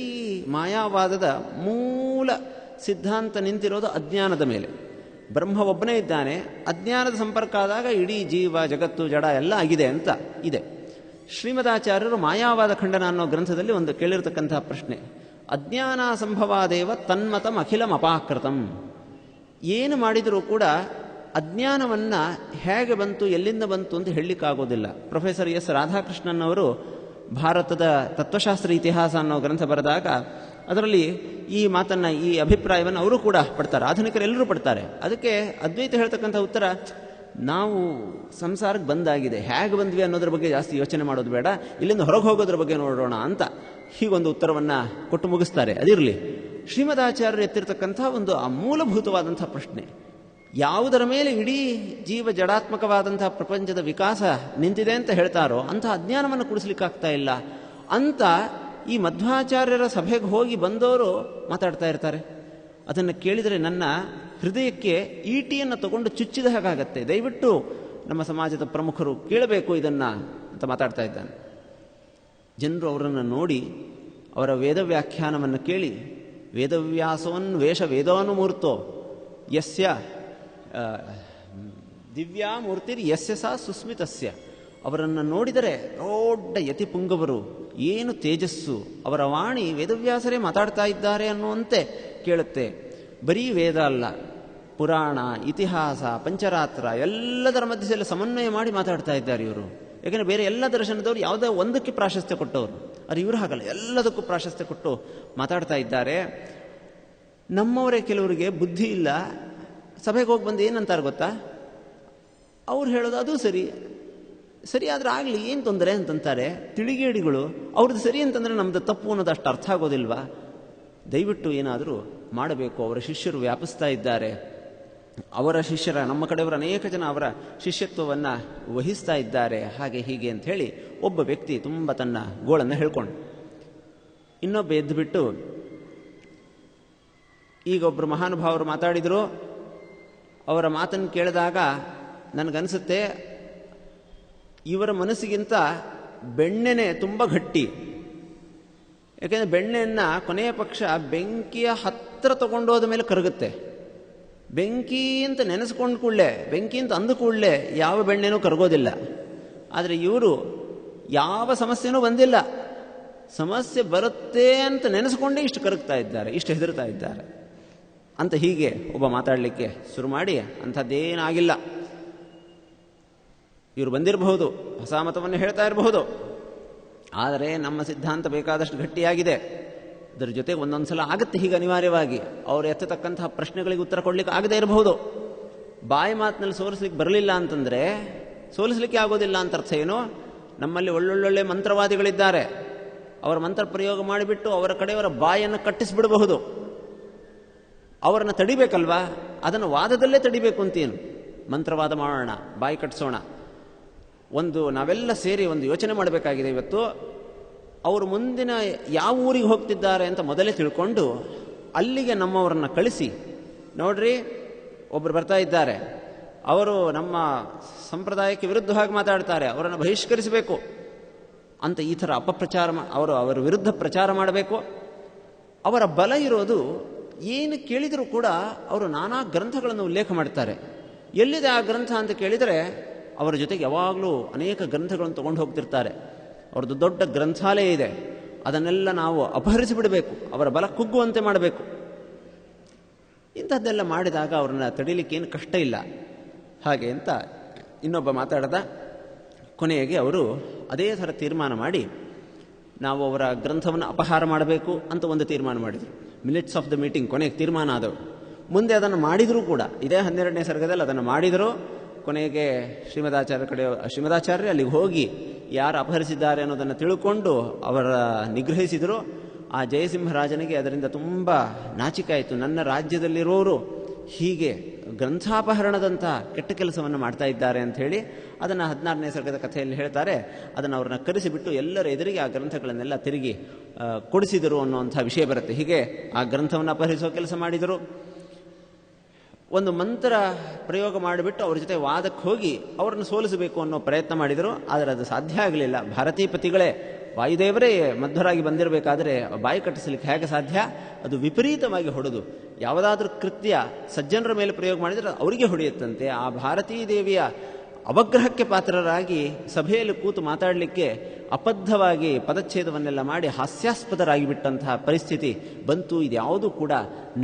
ಮಾಯಾವಾದದ ಮೂಲ ಸಿದ್ಧಾಂತ ನಿಂತಿರೋದು ಅಜ್ಞಾನದ ಮೇಲೆ. ಬ್ರಹ್ಮ ಒಬ್ಬನೇ ಇದ್ದಾನೆ, ಅಜ್ಞಾನದ ಸಂಪರ್ಕ ಆದಾಗ ಇಡೀ ಜೀವ, ಜಗತ್ತು, ಜಡ ಎಲ್ಲ ಆಗಿದೆ ಅಂತ ಇದೆ. ಶ್ರೀಮದಾಚಾರ್ಯರು ಮಾಯಾವಾದ ಖಂಡನ ಅನ್ನೋ ಗ್ರಂಥದಲ್ಲಿ ಒಂದು ಕೇಳಿರ್ತಕ್ಕಂತಹ ಪ್ರಶ್ನೆ, ಅಜ್ಞಾನ ಸಂಭವಾದೇವ ತನ್ಮತಂ ಅಖಿಲಂ ಅಪಾಕೃತಂ. ಏನು ಮಾಡಿದರೂ ಕೂಡ ಅಜ್ಞಾನವನ್ನು ಹೇಗೆ ಬಂತು, ಎಲ್ಲಿಂದ ಬಂತು ಅಂತ ಹೇಳಲಿಕ್ಕಾಗೋದಿಲ್ಲ. ಪ್ರೊಫೆಸರ್ ಎಸ್ ರಾಧಾಕೃಷ್ಣನ್ ಅವರು ಭಾರತದ ತತ್ವಶಾಸ್ತ್ರ ಇತಿಹಾಸ ಅನ್ನೋ ಗ್ರಂಥ ಬರೆದಾಗ ಅದರಲ್ಲಿ ಈ ಮಾತನ್ನು, ಈ ಅಭಿಪ್ರಾಯವನ್ನು ಅವರು ಕೂಡ ಪಡ್ತಾರೆ, ಆಧುನಿಕರೆಲ್ಲರೂ ಪಡ್ತಾರೆ. ಅದಕ್ಕೆ ಅದ್ವೈತ ಹೇಳ್ತಕ್ಕಂಥ ಉತ್ತರ, ನಾವು ಸಂಸಾರಕ್ಕೆ ಬಂದಾಗಿದೆ, ಹೇಗೆ ಬಂದ್ವಿ ಅನ್ನೋದ್ರ ಬಗ್ಗೆ ಜಾಸ್ತಿ ಯೋಚನೆ ಮಾಡೋದು ಬೇಡ, ಇಲ್ಲಿಂದ ಹೊರಗೆ ಹೋಗೋದ್ರ ಬಗ್ಗೆ ನೋಡೋಣ ಅಂತ ಹೀಗೊಂದು ಉತ್ತರವನ್ನು ಕೊಟ್ಟು ಮುಗಿಸ್ತಾರೆ. ಅದಿರಲಿ, ಶ್ರೀಮದಾಚಾರ್ಯರು ಎತ್ತಿರ್ತಕ್ಕಂಥ ಒಂದು ಮೂಲಭೂತವಾದಂಥ ಪ್ರಶ್ನೆ, ಯಾವುದರ ಮೇಲೆ ಇಡೀ ಜೀವ ಜಡಾತ್ಮಕವಾದಂತಹ ಪ್ರಪಂಚದ ವಿಕಾಸ ನಿಂತಿದೆ ಅಂತ ಹೇಳ್ತಾರೋ ಅಂಥ ಅಜ್ಞಾನವನ್ನು ಕುಡಿಸ್ಲಿಕ್ಕಾಗ್ತಾ ಇಲ್ಲ ಅಂತ ಈ ಮಧ್ವಾಚಾರ್ಯರ ಸಭೆಗೆ ಹೋಗಿ ಬಂದವರು ಮಾತಾಡ್ತಾ ಇರ್ತಾರೆ. ಅದನ್ನು ಕೇಳಿದರೆ ನನ್ನ ಹೃದಯಕ್ಕೆ ಈಟಿಯನ್ನು ತಗೊಂಡು ಚುಚ್ಚಿದ ಹಾಗಾಗತ್ತೆ. ದಯವಿಟ್ಟು ನಮ್ಮ ಸಮಾಜದ ಪ್ರಮುಖರು ಕೇಳಬೇಕು ಇದನ್ನು ಅಂತ ಮಾತಾಡ್ತಾ ಇದ್ದಾನೆ. ಜನರು ಅವರನ್ನು ನೋಡಿ ಅವರ ವೇದ ವ್ಯಾಖ್ಯಾನವನ್ನು ಕೇಳಿ, ವೇದವ್ಯಾಸೋನ್ ವೇಷ ವೇದಾನುಮೂರ್ತೋ ಯಸ್ಯ ದಿವ್ಯಾ ಮೂರ್ತಿರ್ ಯಸ್ಯ ಸಾ ಸುಸ್ಮಿತಸ್ಯ, ಅವರನ್ನು ನೋಡಿದರೆ ದೊಡ್ಡ ಯತಿಪುಂಗವರು, ಏನು ತೇಜಸ್ಸು, ಅವರ ವಾಣಿ ವೇದವ್ಯಾಸರೇ ಮಾತಾಡ್ತಾ ಇದ್ದಾರೆ ಅನ್ನುವಂತೆ ಕೇಳುತ್ತೆ. ಬರೀ ವೇದ ಅಲ್ಲ, ಪುರಾಣ, ಇತಿಹಾಸ, ಪಂಚರಾತ್ರ ಎಲ್ಲದರ ಮಧ್ಯದಲ್ಲಿ ಸಮನ್ವಯ ಮಾಡಿ ಮಾತಾಡ್ತಾ ಇದ್ದಾರೆ ಇವರು. ಯಾಕೆಂದರೆ ಬೇರೆ ಎಲ್ಲ ದರ್ಶನದವರು ಯಾವುದೋ ಒಂದಕ್ಕೆ ಪ್ರಾಶಸ್ತ್ಯ ಕೊಟ್ಟವರು, ಆದರೆ ಇವರು ಹಾಗಲ್ಲ, ಎಲ್ಲದಕ್ಕೂ ಪ್ರಾಶಸ್ತ್ಯ ಕೊಟ್ಟು ಮಾತಾಡ್ತಾ ಇದ್ದಾರೆ. ನಮ್ಮವರೇ ಕೆಲವರಿಗೆ ಬುದ್ಧಿ ಇಲ್ಲ, ಸಭೆಗೆ ಹೋಗಿ ಬಂದು ಏನಂತಾರೆ ಗೊತ್ತಾ, ಅವ್ರು ಹೇಳೋದು ಅದು ಸರಿ, ಸರಿ ಆದ್ರೆ ಆಗಲಿ, ಏನು ತೊಂದರೆ ಅಂತಂತಾರೆ. ತಿಳಿಗೇಡಿಗಳು, ಅವ್ರದ್ದು ಸರಿ ಅಂತಂದರೆ ನಮ್ಮದು ತಪ್ಪು ಅನ್ನೋದು ಅಷ್ಟು ಅರ್ಥ ಆಗೋದಿಲ್ವಾ? ದಯವಿಟ್ಟು ಏನಾದರೂ ಮಾಡಬೇಕು. ಅವರ ಶಿಷ್ಯರು ವ್ಯಾಪಿಸ್ತಾ ಇದ್ದಾರೆ, ಅವರ ಶಿಷ್ಯರ, ನಮ್ಮ ಕಡೆಯವರ ಅನೇಕ ಜನ ಅವರ ಶಿಷ್ಯತ್ವವನ್ನು ವಹಿಸ್ತಾ ಇದ್ದಾರೆ, ಹಾಗೆ ಹೀಗೆ ಅಂತ ಹೇಳಿ ಒಬ್ಬ ವ್ಯಕ್ತಿ ತುಂಬ ತನ್ನ ಗೋಳನ್ನು ಹೇಳ್ಕೊಂಡು, ಇನ್ನೊಬ್ಬ ಎದ್ದುಬಿಟ್ಟು, ಈಗ ಒಬ್ಬರು ಮಹಾನುಭಾವರು ಮಾತಾಡಿದರು, ಅವರ ಮಾತನ್ನು ಕೇಳಿದಾಗ ನನಗನ್ಸುತ್ತೆ ಇವರ ಮನಸ್ಸಿಗಿಂತ ಬೆಣ್ಣೆನೇ ತುಂಬ ಗಟ್ಟಿ. ಯಾಕೆಂದರೆ ಬೆಣ್ಣೆಯನ್ನು ಕೊನೆಯ ಪಕ್ಷ ಬೆಂಕಿಯ ಹತ್ತಿರ ತಗೊಂಡೋದ ಮೇಲೆ ಕರಗುತ್ತೆ. ಬೆಂಕಿ ಅಂತ ನೆನೆಸ್ಕೊಂಡು ಕೂಡಲೇ, ಬೆಂಕಿ ಅಂತ ಅಂದ ಕೂಡಲೇ ಯಾವ ಬೆಣ್ಣೆನೂ ಕರಗೋದಿಲ್ಲ. ಆದರೆ ಇವರು ಯಾವ ಸಮಸ್ಯೆನೂ ಬಂದಿಲ್ಲ, ಸಮಸ್ಯೆ ಬರುತ್ತೆ ಅಂತ ನೆನೆಸ್ಕೊಂಡೇ ಇಷ್ಟು ಕರಗ್ತಾ ಇದ್ದಾರೆ, ಇಷ್ಟು ಹೆದರ್ತಾ ಇದ್ದಾರೆ ಅಂತ ಹೀಗೆ ಒಬ್ಬ ಮಾತಾಡಲಿಕ್ಕೆ ಶುರು ಮಾಡಿ, ಅಂಥದ್ದೇನಾಗಿಲ್ಲ, ಇವರು ಬಂದಿರಬಹುದು, ಹೊಸ ಮತವನ್ನು ಹೇಳ್ತಾ ಇರಬಹುದು, ಆದರೆ ನಮ್ಮ ಸಿದ್ಧಾಂತ ಬೇಕಾದಷ್ಟು ಗಟ್ಟಿಯಾಗಿದೆ. ಅದರ ಜೊತೆಗೆ ಒಂದೊಂದು ಸಲ ಆಗುತ್ತೆ ಹೀಗೆ ಅನಿವಾರ್ಯವಾಗಿ, ಅವರು ಎತ್ತತಕ್ಕಂತಹ ಪ್ರಶ್ನೆಗಳಿಗೆ ಉತ್ತರ ಕೊಡಲಿಕ್ಕೆ ಆಗದೇ ಇರಬಹುದು. ಬಾಯಿ ಮಾತಿನಲ್ಲಿ ಸೋಲಿಸ್ಲಿಕ್ಕೆ ಬರಲಿಲ್ಲ ಅಂತಂದರೆ ಸೋಲಿಸ್ಲಿಕ್ಕೆ ಆಗೋದಿಲ್ಲ ಅಂತ ಅರ್ಥ ಏನು? ನಮ್ಮಲ್ಲಿ ಒಳ್ಳೊಳ್ಳೊಳ್ಳೆ ಮಂತ್ರವಾದಿಗಳಿದ್ದಾರೆ, ಅವರ ಮಂತ್ರ ಪ್ರಯೋಗ ಮಾಡಿಬಿಟ್ಟು ಅವರ ಕಡೆಯವರ ಬಾಯನ್ನು ಕಟ್ಟಿಸಿಬಿಡಬಹುದು. ಅವರನ್ನು ತಡಿಬೇಕಲ್ವಾ? ಅದನ್ನು ವಾದದಲ್ಲೇ ತಡಿಬೇಕು ಅಂತೇನು? ಮಂತ್ರವಾದ ಮಾಡೋಣ, ಬಾಯಿ ಕಟ್ಟಿಸೋಣ. ನಾವೆಲ್ಲ ಸೇರಿ ಒಂದು ಯೋಚನೆ ಮಾಡಬೇಕಾಗಿದೆ ಇವತ್ತು. ಅವರು ಮುಂದಿನ ಯಾವ ಊರಿಗೆ ಹೋಗ್ತಿದ್ದಾರೆ ಅಂತ ಮೊದಲೇ ತಿಳ್ಕೊಂಡು ಅಲ್ಲಿಗೆ ನಮ್ಮವರನ್ನು ಕಳಿಸಿ, ನೋಡ್ರಿ ಒಬ್ಬರು ಬರ್ತಾ ಇದ್ದಾರೆ, ಅವರು ನಮ್ಮ ಸಂಪ್ರದಾಯಕ್ಕೆ ವಿರುದ್ಧವಾಗಿ ಮಾತಾಡ್ತಾರೆ, ಅವರನ್ನು ಬಹಿಷ್ಕರಿಸಬೇಕು ಅಂತ ಈ ಥರ ಅಪಪ್ರಚಾರ, ಅವರ ವಿರುದ್ಧ ಪ್ರಚಾರ ಮಾಡಬೇಕು. ಅವರ ಬಲ ಇರೋದು ಏನು ಕೇಳಿದರೂ ಕೂಡ ಅವರು ನಾನಾ ಗ್ರಂಥಗಳನ್ನು ಉಲ್ಲೇಖ ಮಾಡ್ತಾರೆ. ಎಲ್ಲಿದೆ ಆ ಗ್ರಂಥ ಅಂತ ಕೇಳಿದರೆ ಅವರ ಜೊತೆಗೆ ಯಾವಾಗಲೂ ಅನೇಕ ಗ್ರಂಥಗಳನ್ನು ತೊಗೊಂಡು ಹೋಗ್ತಿರ್ತಾರೆ. ಅವ್ರದ್ದು ದೊಡ್ಡ ಗ್ರಂಥಾಲಯ ಇದೆ, ಅದನ್ನೆಲ್ಲ ನಾವು ಅಪಹರಿಸಿಬಿಡಬೇಕು, ಅವರ ಬಲ ಕುಗ್ಗುವಂತೆ ಮಾಡಬೇಕು. ಇಂಥದ್ದೆಲ್ಲ ಮಾಡಿದಾಗ ಅವ್ರನ್ನ ತಡೀಲಿಕ್ಕೇನು ಕಷ್ಟ ಇಲ್ಲ ಹಾಗೆ ಅಂತ ಇನ್ನೊಬ್ಬ ಮಾತಾಡದ. ಕೊನೆಗೆ ಅವರು ಅದೇ ಥರ ತೀರ್ಮಾನ ಮಾಡಿ, ನಾವು ಅವರ ಗ್ರಂಥವನ್ನು ಅಪಹಾರ ಮಾಡಬೇಕು ಅಂತ ಒಂದು ತೀರ್ಮಾನ ಮಾಡಿದರು. ಮಿನಿಟ್ಸ್ ಆಫ್ ದ ಮೀಟಿಂಗ್ ಕೊನೆಗೆ ತೀರ್ಮಾನ ಆದವು. ಮುಂದೆ ಅದನ್ನು ಮಾಡಿದರೂ ಕೂಡ ಇದೇ 12ನೇ ಸರ್ಗದಲ್ಲಿ ಅದನ್ನು ಮಾಡಿದರು. ಕೊನೆಗೆ ಶ್ರೀಮದಾಚಾರ್ಯರು ಅಲ್ಲಿಗೆ ಹೋಗಿ ಯಾರು ಅಪಹರಿಸಿದ್ದಾರೆ ಅನ್ನೋದನ್ನು ತಿಳ್ಕೊಂಡು ಅವರ ನಿಗ್ರಹಿಸಿದರು. ಆ ಜಯಸಿಂಹರಾಜನಿಗೆ ಅದರಿಂದ ತುಂಬ ನಾಚಿಕಾಯಿತು. ನನ್ನ ರಾಜ್ಯದಲ್ಲಿರೋರು ಹೀಗೆ ಗ್ರಂಥಾಪಹರಣದಂಥ ಕೆಟ್ಟ ಕೆಲಸವನ್ನು ಮಾಡ್ತಾ ಇದ್ದಾರೆ ಅಂತ ಹೇಳಿ ಅದನ್ನು 16ನೇ ಸರ್ಗದ ಕಥೆಯಲ್ಲಿ ಹೇಳ್ತಾರೆ. ಅದನ್ನು ಅವ್ರನ್ನ ಕರೆಸಿಬಿಟ್ಟು ಎಲ್ಲರ ಎದುರಿಗೆ ಆ ಗ್ರಂಥಗಳನ್ನೆಲ್ಲ ತಿರುಗಿ ಕೊಡಿಸಿದರು ಅನ್ನುವಂಥ ವಿಷಯ ಬರುತ್ತೆ. ಹೀಗೆ ಆ ಗ್ರಂಥವನ್ನು ಅಪಹರಿಸೋ ಕೆಲಸ ಮಾಡಿದರು. ಒಂದು ಮಂತ್ರ ಪ್ರಯೋಗ ಮಾಡಿಬಿಟ್ಟು ಅವ್ರ ಜೊತೆ ವಾದಕ್ಕೆ ಹೋಗಿ ಅವರನ್ನು ಸೋಲಿಸಬೇಕು ಅನ್ನೋ ಪ್ರಯತ್ನ ಮಾಡಿದರು. ಆದರೆ ಅದು ಸಾಧ್ಯ ಆಗಲಿಲ್ಲ. ಭಾರತೀಪತಿಗಳೇ, ವಾಯುದೇವರೇ ಮಧ್ವರಾಗಿ ಬಂದಿರಬೇಕಾದ್ರೆ ಬಾಯಿ ಕಟ್ಟಿಸಲಿಕ್ಕೆ ಹೇಗೆ ಸಾಧ್ಯ? ಅದು ವಿಪರೀತವಾಗಿ ಹೊಡೆದು, ಯಾವುದಾದ್ರೂ ಕೃತ್ಯ ಸಜ್ಜನರ ಮೇಲೆ ಪ್ರಯೋಗ ಮಾಡಿದರೆ ಅವರಿಗೆ ಹೊಡೆಯುತ್ತಂತೆ. ಆ ಭಾರತೀ ದೇವಿಯ ಅವಗ್ರಹಕ್ಕೆ ಪಾತ್ರರಾಗಿ ಸಭೆಯಲ್ಲಿ ಕೂತು ಮಾತಾಡಲಿಕ್ಕೆ ಅಬದ್ಧವಾಗಿ ಪದಚ್ಛೇದವನ್ನೆಲ್ಲ ಮಾಡಿ ಹಾಸ್ಯಾಸ್ಪದರಾಗಿ ಬಿಟ್ಟಂತಹ ಪರಿಸ್ಥಿತಿ ಬಂತು. ಇದ್ಯಾವುದೂ ಕೂಡ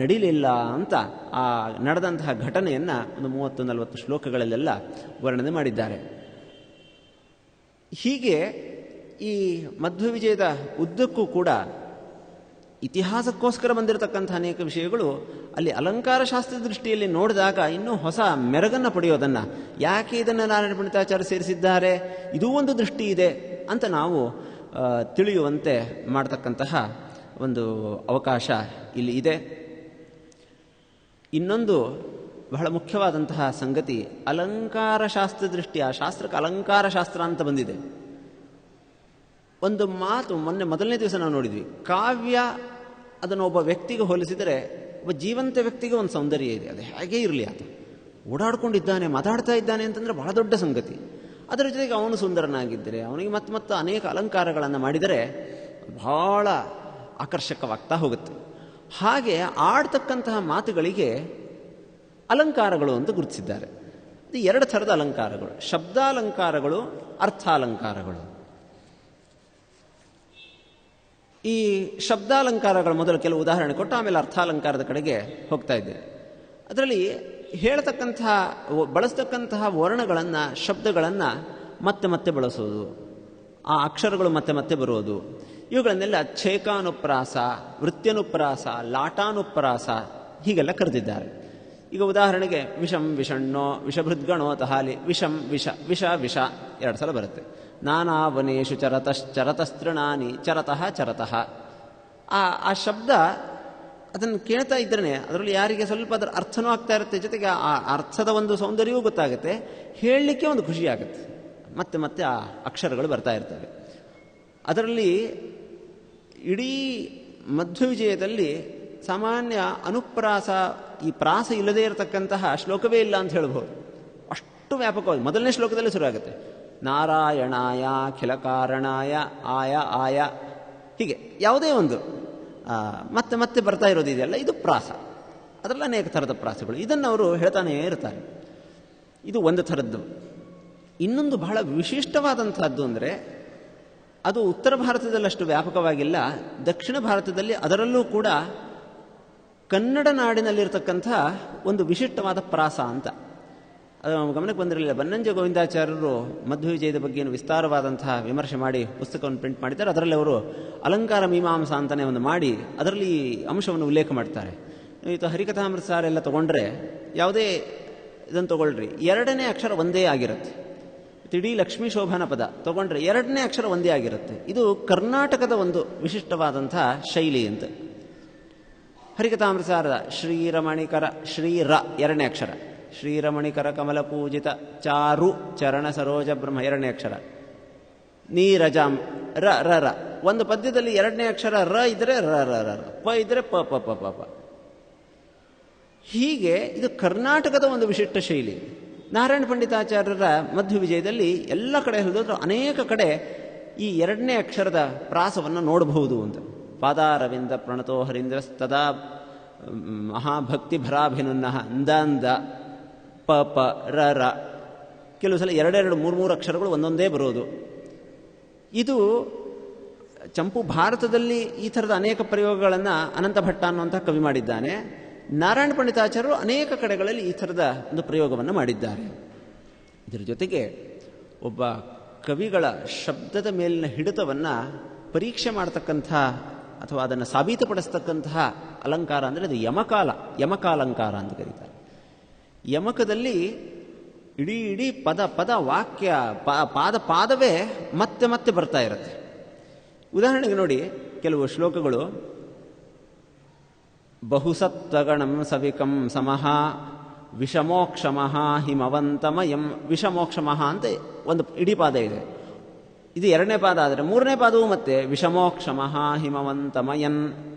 ನಡೀಲಿಲ್ಲ ಅಂತ ಆ ನಡೆದಂತಹ ಘಟನೆಯನ್ನು ಒಂದು 30-40 ಶ್ಲೋಕಗಳಲ್ಲೆಲ್ಲ ವರ್ಣನೆ ಮಾಡಿದ್ದಾರೆ. ಹೀಗೆ ಈ ಮಧ್ವ ವಿಜಯದ ಉದ್ದಕ್ಕೂ ಕೂಡ ಇತಿಹಾಸಕ್ಕೋಸ್ಕರ ಬಂದಿರತಕ್ಕಂಥ ಅನೇಕ ವಿಷಯಗಳು ಅಲ್ಲಿ ಅಲಂಕಾರ ಶಾಸ್ತ್ರದ ದೃಷ್ಟಿಯಲ್ಲಿ ನೋಡಿದಾಗ ಇನ್ನೂ ಹೊಸ ಮೆರಗನ್ನು ಪಡೆಯೋದನ್ನು, ಯಾಕೆ ಇದನ್ನು ನಾರಾಯಣ ಪಂಡಿತಾಚಾರ್ಯ ಸೇರಿಸಿದ್ದಾರೆ, ಇದೂ ಒಂದು ದೃಷ್ಟಿ ಇದೆ ಅಂತ ನಾವು ತಿಳಿಯುವಂತೆ ಮಾಡತಕ್ಕಂತಹ ಒಂದು ಅವಕಾಶ ಇಲ್ಲಿ ಇದೆ. ಇನ್ನೊಂದು ಬಹಳ ಮುಖ್ಯವಾದಂತಹ ಸಂಗತಿ, ಅಲಂಕಾರ ಶಾಸ್ತ್ರ ದೃಷ್ಟಿ. ಆ ಶಾಸ್ತ್ರಕ್ಕೆ ಅಲಂಕಾರ ಶಾಸ್ತ್ರ ಅಂತ ಬಂದಿದೆ. ಒಂದು ಮಾತು ಮೊದಲನೇ ದಿವಸ ನಾವು ನೋಡಿದ್ವಿ, ಕಾವ್ಯ ಅದನ್ನು ಒಬ್ಬ ವ್ಯಕ್ತಿಗೆ ಹೋಲಿಸಿದರೆ ಒಬ್ಬ ಜೀವಂತ ವ್ಯಕ್ತಿಗೆ ಒಂದು ಸೌಂದರ್ಯ ಇದೆ. ಅದು ಹೇಗೆ ಇರಲಿ, ಆತ ಓಡಾಡ್ಕೊಂಡಿದ್ದಾನೆ, ಮಾತಾಡ್ತಾ ಇದ್ದಾನೆ ಅಂತಂದರೆ ಬಹಳ ದೊಡ್ಡ ಸಂಗತಿ. ಅದರ ಜೊತೆಗೆ ಅವನು ಸುಂದರನಾಗಿದ್ದರೆ, ಅವನಿಗೆ ಮತ್ತೆ ಅನೇಕ ಅಲಂಕಾರಗಳನ್ನು ಮಾಡಿದರೆ ಬಹಳ ಆಕರ್ಷಕವಾಗ್ತಾ ಹೋಗುತ್ತೆ. ಹಾಗೆ ಆಡ್ತಕ್ಕಂತಹ ಮಾತುಗಳಿಗೆ ಅಲಂಕಾರಗಳು ಅಂತ ಗುರುತಿಸಿದ್ದಾರೆ. ಇದು 2 ಥರದ ಅಲಂಕಾರಗಳು, ಶಬ್ದಾಲಂಕಾರಗಳು, ಅರ್ಥಾಲಂಕಾರಗಳು. ಈ ಶಬ್ದಾಲಂಕಾರಗಳು ಮೊದಲು ಕೆಲವು ಉದಾಹರಣೆ ಕೊಟ್ಟು ಆಮೇಲೆ ಅರ್ಥಾಲಂಕಾರದ ಕಡೆಗೆ ಹೋಗ್ತಾ ಇದ್ದೇನೆ. ಅದರಲ್ಲಿ ಹೇಳ್ತಕ್ಕಂತಹ ಬಳಸ್ತಕ್ಕಂತಹ ವರ್ಣಗಳನ್ನು, ಶಬ್ದಗಳನ್ನು ಮತ್ತೆ ಮತ್ತೆ ಬಳಸೋದು, ಆ ಅಕ್ಷರಗಳು ಮತ್ತೆ ಮತ್ತೆ ಬರೋದು, ಇವುಗಳನ್ನೆಲ್ಲ ಛೇಕಾನುಪ್ರಾಸ, ವೃತ್ಯನುಪ್ರಾಸ, ಲಾಟಾನುಪ್ರಾಸ ಹೀಗೆಲ್ಲ ಕರೆದಿದ್ದಾರೆ. ಈಗ ಉದಾಹರಣೆಗೆ ವಿಷಂ ವಿಷಣ್ಣೋ ವಿಷಭೃದ್ಗಣೋ ತಹಾಲಿ, ವಿಷಂ ವಿಷ, ವಿಷ ವಿಷ 2 ಸಲ ಬರುತ್ತೆ. ನಾನಾ ವನೇಶು ಚರತಸ್ತೃಣಾನಿ, ಚರತಃ ಚರತಃ. ಆ ಶಬ್ದ ಅದನ್ನು ಕೇಳ್ತಾ ಇದ್ರೇ ಅದರಲ್ಲಿ ಯಾರಿಗೆ ಸ್ವಲ್ಪ ಅದರ ಅರ್ಥನೂ ಆಗ್ತಾ ಇರುತ್ತೆ, ಜೊತೆಗೆ ಆ ಅರ್ಥದ ಒಂದು ಸೌಂದರ್ಯವೂ ಗೊತ್ತಾಗುತ್ತೆ, ಹೇಳಲಿಕ್ಕೆ ಒಂದು ಖುಷಿ ಆಗುತ್ತೆ. ಮತ್ತೆ ಮತ್ತೆ ಆ ಅಕ್ಷರಗಳು ಬರ್ತಾ ಇರ್ತವೆ. ಅದರಲ್ಲಿ ಇಡೀ ಮಧ್ವ ವಿಜಯದಲ್ಲಿ ಸಾಮಾನ್ಯ ಅನುಪ್ರಾಸ, ಈ ಪ್ರಾಸ ಇಲ್ಲದೇ ಇರತಕ್ಕಂತಹ ಶ್ಲೋಕವೇ ಇಲ್ಲ ಅಂತ ಹೇಳ್ಬೋದು. ಅಷ್ಟು ವ್ಯಾಪಕವಾಗಿ ಮೊದಲನೇ ಶ್ಲೋಕದಲ್ಲಿ ಶುರುವಾಗುತ್ತೆ. ನಾರಾಯಣಾಯ ಖಿಲ ಕಾರಣಾಯ ಆಯ ಆಯ, ಹೀಗೆ ಯಾವುದೇ ಒಂದು ಮತ್ತೆ ಮತ್ತೆ ಬರ್ತಾ ಇರೋದಿದೆಯಲ್ಲ, ಇದು ಪ್ರಾಸ. ಅದರಲ್ಲಿ ಅನೇಕ ಥರದ ಪ್ರಾಸಗಳು, ಇದನ್ನು ಅವರು ಹೇಳ್ತಾನೇ ಇರ್ತಾರೆ. ಇದು ಒಂದು ಥರದ್ದು. ಇನ್ನೊಂದು ಬಹಳ ವಿಶಿಷ್ಟವಾದಂಥದ್ದು ಅಂದರೆ, ಅದು ಉತ್ತರ ಭಾರತದಲ್ಲಷ್ಟು ವ್ಯಾಪಕವಾಗಿಲ್ಲ, ದಕ್ಷಿಣ ಭಾರತದಲ್ಲಿ, ಅದರಲ್ಲೂ ಕೂಡ ಕನ್ನಡ ನಾಡಿನಲ್ಲಿರ್ತಕ್ಕಂಥ ಒಂದು ವಿಶಿಷ್ಟವಾದ ಪ್ರಾಸ ಅಂತ. ಅದು ಗಮನಕ್ಕೆ ಬಂದಿರಲಿಲ್ಲ. ಬನ್ನಂಜ ಗೋವಿಂದಾಚಾರ್ಯರು ಮಧ್ವ ವಿಜಯದ ಬಗ್ಗೆ ವಿಸ್ತಾರವಾದಂತಹ ವಿಮರ್ಶೆ ಮಾಡಿ ಪುಸ್ತಕವನ್ನು ಪ್ರಿಂಟ್ ಮಾಡಿದ್ದಾರೆ. ಅದರಲ್ಲಿ ಅವರು ಅಲಂಕಾರ ಮೀಮಾಂಸ ಅಂತಲೇ ಒಂದು ಮಾಡಿ ಅದರಲ್ಲಿ ಅಂಶವನ್ನು ಉಲ್ಲೇಖ ಮಾಡ್ತಾರೆ. ಇವತ್ತು ಹರಿಕಥಾಮೃತಸಾರ ಎಲ್ಲ ತೊಗೊಂಡ್ರೆ, ಯಾವುದೇ ಇದನ್ನು ತೊಗೊಳ್ರಿ, 2ನೇ ಅಕ್ಷರ ಒಂದೇ ಆಗಿರುತ್ತೆ. ಇಡೀ ಲಕ್ಷ್ಮೀ ಶೋಭಾನ ಪದ ತೊಗೊಂಡ್ರೆ 2ನೇ ಅಕ್ಷರ ಒಂದೇ ಆಗಿರುತ್ತೆ. ಇದು ಕರ್ನಾಟಕದ ಒಂದು ವಿಶಿಷ್ಟವಾದಂತಹ ಶೈಲಿ ಅಂತ. ಹರಿಕಥಾಮೃತಸಾರದ ಶ್ರೀರಮಣಿಕರ, ಶ್ರೀರ 2ನೇ ಅಕ್ಷರ, ಶ್ರೀರಮಣಿಕರ ಕಮಲ ಪೂಜಿತ ಚಾರು ಚರಣ ಸರೋಜ ಬ್ರಹ್ಮ 2ನೇ ಅಕ್ಷರ, ನೀರಜಾಂ ರ ರ ರ. ಒಂದು ಪದ್ಯದಲ್ಲಿ 2ನೇ ಅಕ್ಷರ ರ ಇದ್ರೆ ರ ರ ರ, ಪ ಇದ್ರೆ ಪ ಪ ಪ ಪ ಪ. ಹೀಗೆ ಇದು ಕರ್ನಾಟಕದ ಒಂದು ವಿಶಿಷ್ಟ ಶೈಲಿ. ನಾರಾಯಣ ಪಂಡಿತಾಚಾರ್ಯರ ಮಧ್ವ ವಿಜಯದಲ್ಲಿ ಎಲ್ಲ ಕಡೆ ಹೇಳಿದ್ರು, ಅನೇಕ ಕಡೆ ಈ 2ನೇ ಅಕ್ಷರದ ಪ್ರಾಸವನ್ನು ನೋಡಬಹುದು ಅಂತ. ಪಾದಾರವಿಂದ ಪ್ರಣತೋ ಹರೀಂದ್ರಸ್ತದಾ ಮಹಾಭಕ್ತಿ ಭರಾಭಿನುನ್ನಃ ಅಂದ ಪ ಪ ರ ರ. ಕೆಲವು ಸಲ 2-3 ಅಕ್ಷರಗಳು ಒಂದೊಂದೇ ಬರೋದು. ಇದು ಚಂಪು ಭಾರತದಲ್ಲಿ ಈ ಥರದ ಅನೇಕ ಪ್ರಯೋಗಗಳನ್ನು ಅನಂತ ಭಟ್ಟ ಅನ್ನುವಂಥ ಕವಿ ಮಾಡಿದ್ದಾನೆ. ನಾರಾಯಣ ಪಂಡಿತಾಚಾರ್ಯರು ಅನೇಕ ಕಡೆಗಳಲ್ಲಿ ಈ ಥರದ ಒಂದು ಪ್ರಯೋಗವನ್ನು ಮಾಡಿದ್ದಾರೆ. ಇದರ ಜೊತೆಗೆ ಒಬ್ಬ ಕವಿಗಳ ಶಬ್ದದ ಮೇಲಿನ ಹಿಡಿತವನ್ನು ಪರೀಕ್ಷೆ ಮಾಡತಕ್ಕಂಥ ಅಥವಾ ಅದನ್ನು ಸಾಬೀತುಪಡಿಸ್ತಕ್ಕಂತಹ ಅಲಂಕಾರ ಅಂದರೆ ಅದು ಯಮಕಾಲಂಕಾರ ಅಂತ ಕರೀತಾರೆ. ಯಮಕದಲ್ಲಿ ಇಡೀ ಪದ ವಾಕ್ಯ ಪಾದವೇ ಮತ್ತೆ ಮತ್ತೆ ಬರ್ತಾ ಇರುತ್ತೆ. ಉದಾಹರಣೆಗೆ ನೋಡಿ, ಕೆಲವು ಶ್ಲೋಕಗಳು ಬಹುಸತ್ವಗಣಂ ಸವಿಕಂ ಸಮಃ ವಿಷಮೋಕ್ಷಮಃ ಹಿಮವಂತಮಯಂ. ವಿಷಮೋಕ್ಷಮಃ ಅಂತ ಒಂದು ಇಡೀ ಪಾದ ಇದೆ. ಇದು 2ನೇ ಪಾದ. ಆದರೆ 3ನೇ ಪಾದವು ಮತ್ತೆ ವಿಷಮೋಕ್ಷಮಃ ಹಿಮವಂತಮಯನ್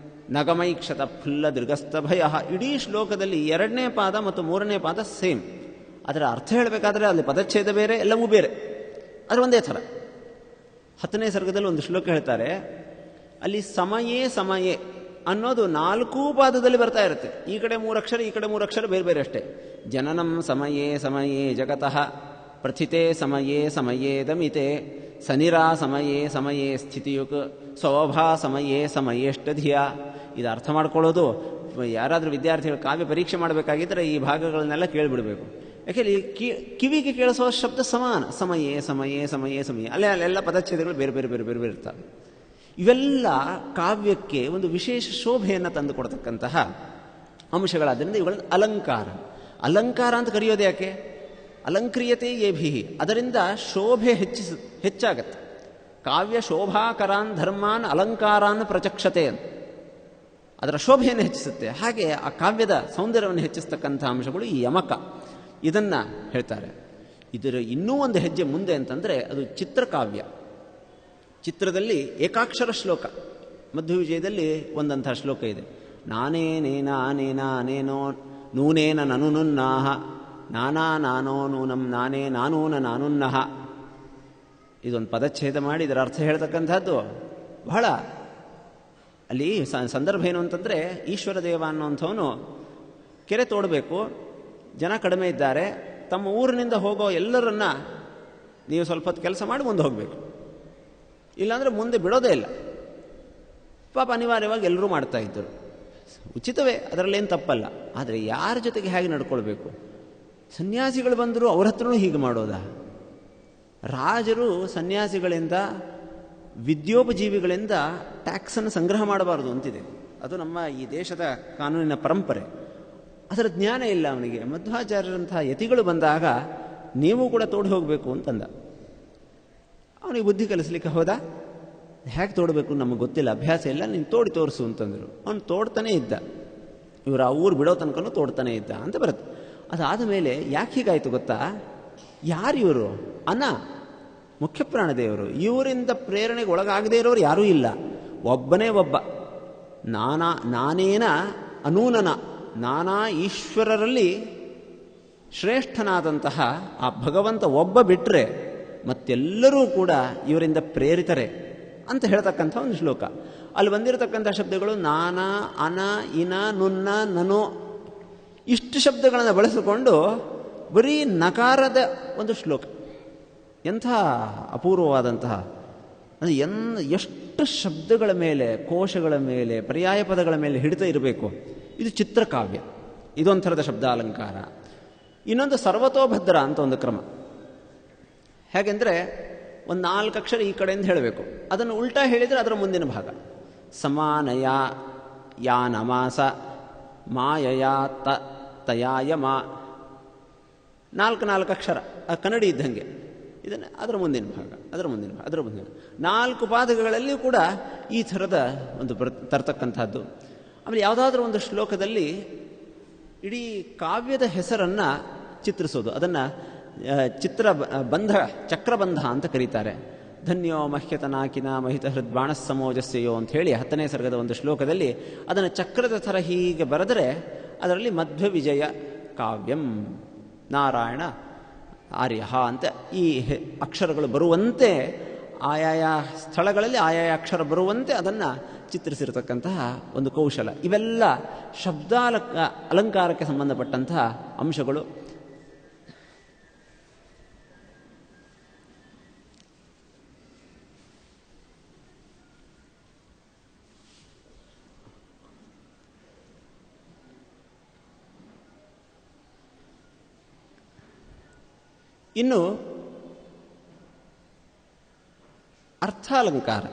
ನಗಮೈಕ್ಷತ ಫುಲ್ಲ ದೃಗಸ್ಥ ಭಯ. ಇಡೀ ಶ್ಲೋಕದಲ್ಲಿ 2ನೇ ಪಾದ ಮತ್ತು 3ನೇ ಪಾದ ಸೇಮ್. ಅದರ ಅರ್ಥ ಹೇಳಬೇಕಾದ್ರೆ ಅಲ್ಲಿ ಪದಚ್ಛೇದ ಬೇರೆ, ಎಲ್ಲವೂ ಬೇರೆ, ಆದರೆ ಒಂದೇ ಥರ. 10ನೇ ಸರ್ಗದಲ್ಲಿ ಒಂದು ಶ್ಲೋಕ ಹೇಳ್ತಾರೆ, ಅಲ್ಲಿ ಸಮಯೇ ಅನ್ನೋದು 4 ಪಾದದಲ್ಲಿ ಬರ್ತಾ ಇರುತ್ತೆ. ಈ ಕಡೆ 3 ಅಕ್ಷರ, ಈ ಕಡೆ 3 ಅಕ್ಷರ ಬೇರೆ ಬೇರೆ ಅಷ್ಟೇ. ಜನನಂ ಸಮಯೇ ಜಗತಃ ಪ್ರಥಿತೆ ಸಮಯೇ ಸಮಯೇದಮಿತೆ ಸನಿರಾ ಸಮಯೇ ಸಮಯೇ ಸ್ಥಿತಿಯುಕ್ ಸ್ವಭಾ ಸಮಯೇ ಸಮಯೇಷ್ಟಧಿಯ. ಇದು ಅರ್ಥ ಮಾಡ್ಕೊಳ್ಳೋದು ಯಾರಾದರೂ ವಿದ್ಯಾರ್ಥಿಗಳು ಕಾವ್ಯ ಪರೀಕ್ಷೆ ಮಾಡಬೇಕಾಗಿದ್ದರೆ ಈ ಭಾಗಗಳನ್ನೆಲ್ಲ ಕೇಳಿಬಿಡಬೇಕು. ಯಾಕೆಂದರೆ ಕಿವಿಗೆ ಕೇಳಿಸುವ ಶಬ್ದ ಸಮಾನ, ಸಮಯೇ ಸಮಯೇ ಸಮಯೇ ಸಮಯ, ಅಲ್ಲೆಲ್ಲ ಪದಚ್ಛೇದಗಳು ಬೇರೆ ಬೇರೆ ಬೇರೆ ಬೇರೆ ಬೇರೆ ಇರ್ತವೆ. ಇವೆಲ್ಲ ಕಾವ್ಯಕ್ಕೆ ಒಂದು ವಿಶೇಷ ಶೋಭೆಯನ್ನು ತಂದು ಕೊಡ್ತಕ್ಕಂತಹ ಅಂಶಗಳಾದ್ದರಿಂದ ಇವುಗಳನ್ನು ಅಲಂಕಾರ. ಅಲಂಕಾರ ಅಂತ ಕರೆಯೋದು ಯಾಕೆ? ಅಲಂಕ್ರಿಯತೆ ಯೇಭಿ, ಅದರಿಂದ ಶೋಭೆ ಹೆಚ್ಚಾಗತ್ತೆ. ಕಾವ್ಯ ಶೋಭಾಕರಾನ್ ಧರ್ಮಾನ್ ಅಲಂಕಾರಾನ್ ಪ್ರಚಕ್ಷತೆ ಅಂತ ಅದರ ಶೋಭೆಯನ್ನು ಹೆಚ್ಚಿಸುತ್ತೆ. ಹಾಗೆ ಆ ಕಾವ್ಯದ ಸೌಂದರ್ಯವನ್ನು ಹೆಚ್ಚಿಸ್ತಕ್ಕಂಥ ಅಂಶಗಳು ಈ ಯಮಕ. ಇದನ್ನು ಹೇಳ್ತಾರೆ. ಇದರ ಇನ್ನೂ ಒಂದು ಹೆಜ್ಜೆ ಮುಂದೆ ಅಂತಂದರೆ ಅದು ಚಿತ್ರಕಾವ್ಯ. ಚಿತ್ರದಲ್ಲಿ ಏಕಾಕ್ಷರ ಶ್ಲೋಕ. ಮಧ್ವವಿಜಯದಲ್ಲಿ ಒಂದಂಥ ಶ್ಲೋಕ ಇದೆ. ನಾನೇನೇನೇನೇನೇನೋ ನೂನೇನ ನನುನುನ್ನಾಹ ನಾನಾ ನಾನೋ ನೂನಂ ನಾನೇ ನಾನೂನ ನಾನುನ್ನಹ. ಇದೊಂದು ಪದಚ್ಛೇದ ಮಾಡಿ ಇದರ ಅರ್ಥ ಹೇಳ್ತಕ್ಕಂಥದ್ದು ಬಹಳ. ಅಲ್ಲಿ ಸಂದರ್ಭ ಏನು ಅಂತಂದರೆ, ಈಶ್ವರ ದೇವ ಅನ್ನೋಂಥವನು ಕೆರೆ ತೋಡಬೇಕು, ಜನ ಕಡಿಮೆ ಇದ್ದಾರೆ, ತಮ್ಮ ಊರಿನಿಂದ ಹೋಗೋ ಎಲ್ಲರನ್ನ ನೀವು ಸ್ವಲ್ಪ ಹೊತ್ತು ಕೆಲಸ ಮಾಡಿ ಮುಂದೆ ಹೋಗಬೇಕು, ಇಲ್ಲಾಂದರೆ ಮುಂದೆ ಬಿಡೋದೇ ಇಲ್ಲ. ಪಾಪ ಅನಿವಾರ್ಯವಾಗಿ ಎಲ್ಲರೂ ಮಾಡ್ತಾ ಇದ್ದರು. ಉಚಿತವೇ, ಅದರಲ್ಲೇನು ತಪ್ಪಲ್ಲ. ಆದರೆ ಯಾರ ಜೊತೆಗೆ ಹೇಗೆ ನಡ್ಕೊಳ್ಬೇಕು? ಸನ್ಯಾಸಿಗಳು ಬಂದರೂ ಅವ್ರ ಹತ್ರನೂ ಹೀಗೆ ಮಾಡೋದಾ? ರಾಜರು ಸನ್ಯಾಸಿಗಳಿಂದ ವಿದ್ಯೋಪಜೀವಿಗಳಿಂದ ಟ್ಯಾಕ್ಸನ್ನು ಸಂಗ್ರಹ ಮಾಡಬಾರದು ಅಂತಿದೆ. ಅದು ನಮ್ಮ ಈ ದೇಶದ ಕಾನೂನಿನ ಪರಂಪರೆ. ಅದರ ಜ್ಞಾನ ಇಲ್ಲ ಅವನಿಗೆ. ಮಧ್ವಾಚಾರ್ಯರಂತಹ ಯತಿಗಳು ಬಂದಾಗ ನೀವು ಕೂಡ ತೋಡಿ ಹೋಗಬೇಕು ಅಂತಂದ. ಅವನಿಗೆ ಬುದ್ಧಿ ಕಲಿಸ್ಲಿಕ್ಕೆ ಹೋದ. ಹೇಗೆ ತೋಡಬೇಕು ನಮಗೆ ಗೊತ್ತಿಲ್ಲ, ಅಭ್ಯಾಸ ಇಲ್ಲ, ನೀನು ತೋಡಿ ತೋರಿಸು ಅಂತಂದರು. ಅವನು ತೋಡ್ತಾನೇ ಇದ್ದ. ಇವರು ಆ ಊರು ಬಿಡೋ ತನಕನೂ ತೋಡ್ತಾನೇ ಇದ್ದ ಅಂತ ಬರುತ್ತೆ. ಅದಾದ ಮೇಲೆ ಯಾಕೆ ಹೀಗಾಯಿತು ಗೊತ್ತಾ? ಯಾರು ಇವರು? ಮುಖ್ಯ ಪ್ರಾಣದೇವರು. ಇವರಿಂದ ಪ್ರೇರಣೆಗೆ ಒಳಗಾಗದೇ ಇರೋರು ಯಾರೂ ಇಲ್ಲ. ಒಬ್ಬನೇ ಒಬ್ಬ. ನಾನೇನ ಅನೂನನ, ನಾನಾ ಈಶ್ವರರಲ್ಲಿ ಶ್ರೇಷ್ಠನಾದಂತಹ ಆ ಭಗವಂತ ಒಬ್ಬ ಬಿಟ್ಟರೆ ಮತ್ತೆಲ್ಲರೂ ಕೂಡ ಇವರಿಂದ ಪ್ರೇರಿತರೆ ಅಂತ ಹೇಳ್ತಕ್ಕಂಥ ಒಂದು ಶ್ಲೋಕ. ಅಲ್ಲಿ ಬಂದಿರತಕ್ಕಂಥ ಶಬ್ದಗಳು ನಾನಾ, ಅನ, ಇನ, ನುನ್ನ, ನನೋ, ಇಷ್ಟು ಶಬ್ದಗಳನ್ನು ಬಳಸಿಕೊಂಡು ಬರೀ ನಕಾರದ ಒಂದು ಶ್ಲೋಕ. ಎಂಥ ಅಪೂರ್ವವಾದಂತಹ, ಅಂದರೆ ಎಷ್ಟು ಶಬ್ದಗಳ ಮೇಲೆ, ಕೋಶಗಳ ಮೇಲೆ, ಪರ್ಯಾಯ ಪದಗಳ ಮೇಲೆ ಹಿಡಿತ ಇರಬೇಕು. ಇದು ಚಿತ್ರಕಾವ್ಯ. ಇದೊಂಥರದ ಶಬ್ದ ಅಲಂಕಾರ. ಇನ್ನೊಂದು ಸರ್ವತೋಭದ್ರ ಅಂತ ಒಂದು ಕ್ರಮ. ಹೇಗೆಂದರೆ ಒಂದು 4 ಅಕ್ಷರ ಈ ಕಡೆಯಿಂದ ಹೇಳಬೇಕು, ಅದನ್ನು ಉಲ್ಟಾ ಹೇಳಿದರೆ ಅದರ ಮುಂದಿನ ಭಾಗ. ಸಮಾನಯ ಯಾ ನಮಾಸ ಮಾಯಯ ತಯಾಯ ಮಾ. 4 ಅಕ್ಷರ, ಕನ್ನಡಿ ಇದ್ದಂಗೆ. ಇದನ್ನು ಅದರ ಮುಂದಿನ ಭಾಗ, ಅದರ ಮುಂದಿನ ಭಾಗ, ಅದರ ಮುಂದಿನ 4 ಪಾದಗಳಲ್ಲಿ ಕೂಡ ಈ ಥರದ ಒಂದು ತರ್ತಕ್ಕಂಥದ್ದು. ಆಮೇಲೆ ಯಾವುದಾದ್ರೂ ಒಂದು ಶ್ಲೋಕದಲ್ಲಿ ಇಡೀ ಕಾವ್ಯದ ಹೆಸರನ್ನು ಚಿತ್ರಿಸೋದು, ಅದನ್ನು ಚಕ್ರಬಂಧ ಅಂತ ಕರೀತಾರೆ. ಧನ್ಯೋ ಮಹ್ಯತನಾಕಿನ ಮಹಿತ ಹೃದ್ಬಾಣ ಸಮೋಜಸ್ಯೋ ಅಂತ ಹೇಳಿ 10ನೇ ಸರ್ಗದ ಒಂದು ಶ್ಲೋಕದಲ್ಲಿ ಅದನ್ನು ಚಕ್ರದ ಥರ ಹೀಗೆ ಬರೆದರೆ ಅದರಲ್ಲಿ ಮಧ್ವವಿಜಯ ಕಾವ್ಯಂ ನಾರಾಯಣ ಆರ್ಯ ಅಂತ ಈ ಅಕ್ಷರಗಳು ಬರುವಂತೆ, ಆಯಾಯ ಸ್ಥಳಗಳಲ್ಲಿ ಆಯಾಯ ಅಕ್ಷರ ಬರುವಂತೆ ಅದನ್ನು ಚಿತ್ರಿಸಿರತಕ್ಕಂತಹ ಒಂದು ಕೌಶಲ. ಇವೆಲ್ಲ ಅಲಂಕಾರಕ್ಕೆ ಸಂಬಂಧಪಟ್ಟಂತಹ ಅಂಶಗಳು. ಇನ್ನು ಅರ್ಥಾಲಂಕಾರ.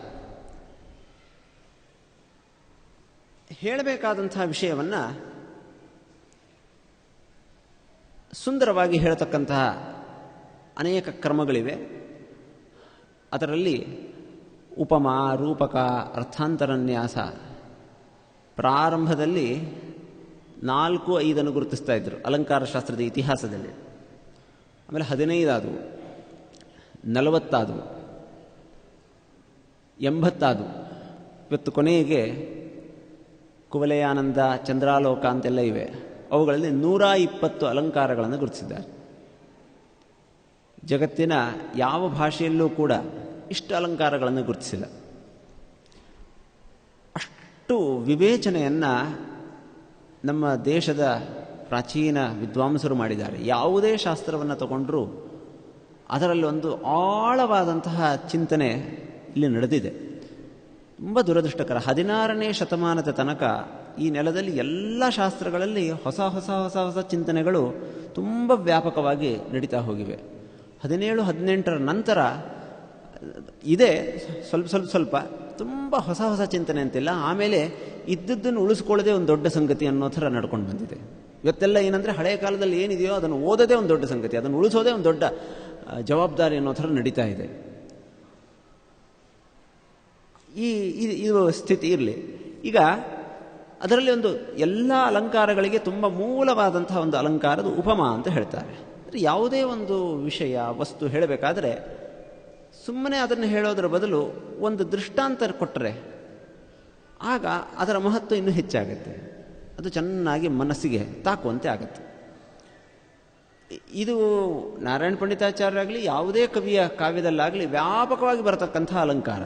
ಹೇಳಬೇಕಾದಂತಹ ವಿಷಯವನ್ನು ಸುಂದರವಾಗಿ ಹೇಳತಕ್ಕಂತಹ ಅನೇಕ ಕ್ರಮಗಳಿವೆ. ಅದರಲ್ಲಿ ಉಪಮಾ, ರೂಪಕ, ಅರ್ಥಾಂತರನ್ಯಾಸ ಪ್ರಾರಂಭದಲ್ಲಿ 4-5 ಗುರುತಿಸ್ತಾ ಇದ್ದರು ಅಲಂಕಾರ ಶಾಸ್ತ್ರದ ಇತಿಹಾಸದಲ್ಲಿ. ಆಮೇಲೆ 15 ಆದವು, 40 ಆದವು, 80 ಆದವು. ಇವತ್ತು ಕೊನೆಗೆ ಕುವಲಯಾನಂದ, ಚಂದ್ರಾಲೋಕ ಅಂತೆಲ್ಲ ಇವೆ. ಅವುಗಳಲ್ಲಿ 120 ಅಲಂಕಾರಗಳನ್ನು ಗುರುತಿಸಿದ್ದಾರೆ. ಜಗತ್ತಿನ ಯಾವ ಭಾಷೆಯಲ್ಲೂ ಕೂಡ ಇಷ್ಟು ಅಲಂಕಾರಗಳನ್ನು ಗುರುತಿಸಿಲ್ಲ. ಅಷ್ಟು ವಿವೇಚನೆಯನ್ನು ನಮ್ಮ ದೇಶದ ಪ್ರಾಚೀನ ವಿದ್ವಾಂಸರು ಮಾಡಿದ್ದಾರೆ. ಯಾವುದೇ ಶಾಸ್ತ್ರವನ್ನು ತಗೊಂಡ್ರೂ ಅದರಲ್ಲಿ ಒಂದು ಆಳವಾದಂತಹ ಚಿಂತನೆ ಇಲ್ಲಿ ನಡೆದಿದೆ. ತುಂಬ ದುರದೃಷ್ಟಕರ. 16ನೇ ಶತಮಾನದ ತನಕ ಈ ನೆಲದಲ್ಲಿ ಎಲ್ಲ ಶಾಸ್ತ್ರಗಳಲ್ಲಿ ಹೊಸ ಹೊಸ ಹೊಸ ಹೊಸ ಚಿಂತನೆಗಳು ತುಂಬ ವ್ಯಾಪಕವಾಗಿ ನಡೀತಾ ಹೋಗಿವೆ. 17-18ರ ನಂತರ ಇದೆ ಸ್ವಲ್ಪ ತುಂಬ ಹೊಸ ಹೊಸ ಚಿಂತನೆ ಅಂತಿಲ್ಲ. ಆಮೇಲೆ ಇದ್ದದ್ದನ್ನು ಉಳಿಸ್ಕೊಳ್ಳೋದೇ ಒಂದು ದೊಡ್ಡ ಸಂಗತಿ ಅನ್ನೋ ಥರ ನಡ್ಕೊಂಡು ಬಂದಿದೆ. ಇವತ್ತೆಲ್ಲ ಏನಂದರೆ ಹಳೆಯ ಕಾಲದಲ್ಲಿ ಏನಿದೆಯೋ ಅದನ್ನು ಓದೋದೇ ಒಂದು ದೊಡ್ಡ ಸಂಗತಿ, ಅದನ್ನು ಉಳಿಸೋದೇ ಒಂದು ದೊಡ್ಡ ಜವಾಬ್ದಾರಿ ಅನ್ನೋ ಥರ ನಡೀತಾ ಇದೆ. ಇದು ಸ್ಥಿತಿ ಇರಲಿ. ಈಗ ಅದರಲ್ಲಿ ಒಂದು ಎಲ್ಲ ಅಲಂಕಾರಗಳಿಗೆ ತುಂಬ ಮೂಲವಾದಂತಹ ಒಂದು ಅಲಂಕಾರದ ಉಪಮಾ ಅಂತ ಹೇಳ್ತಾರೆ. ಅಂದರೆ ಯಾವುದೇ ಒಂದು ವಿಷಯ ವಸ್ತು ಹೇಳಬೇಕಾದ್ರೆ ಸುಮ್ಮನೆ ಅದನ್ನು ಹೇಳೋದರ ಬದಲು ಒಂದು ದೃಷ್ಟಾಂತ ಕೊಟ್ಟರೆ ಆಗ ಅದರ ಮಹತ್ವ ಇನ್ನೂ ಹೆಚ್ಚಾಗುತ್ತೆ. ಅದು ಚೆನ್ನಾಗಿ ಮನಸ್ಸಿಗೆ ತಾಕುವಂತೆ ಆಗುತ್ತೆ. ಇದು ನಾರಾಯಣ ಪಂಡಿತಾಚಾರ್ಯರಾಗಲಿ ಯಾವುದೇ ಕವಿಯ ಕಾವ್ಯದಲ್ಲಾಗಲಿ ವ್ಯಾಪಕವಾಗಿ ಬರತಕ್ಕಂಥ ಅಲಂಕಾರ.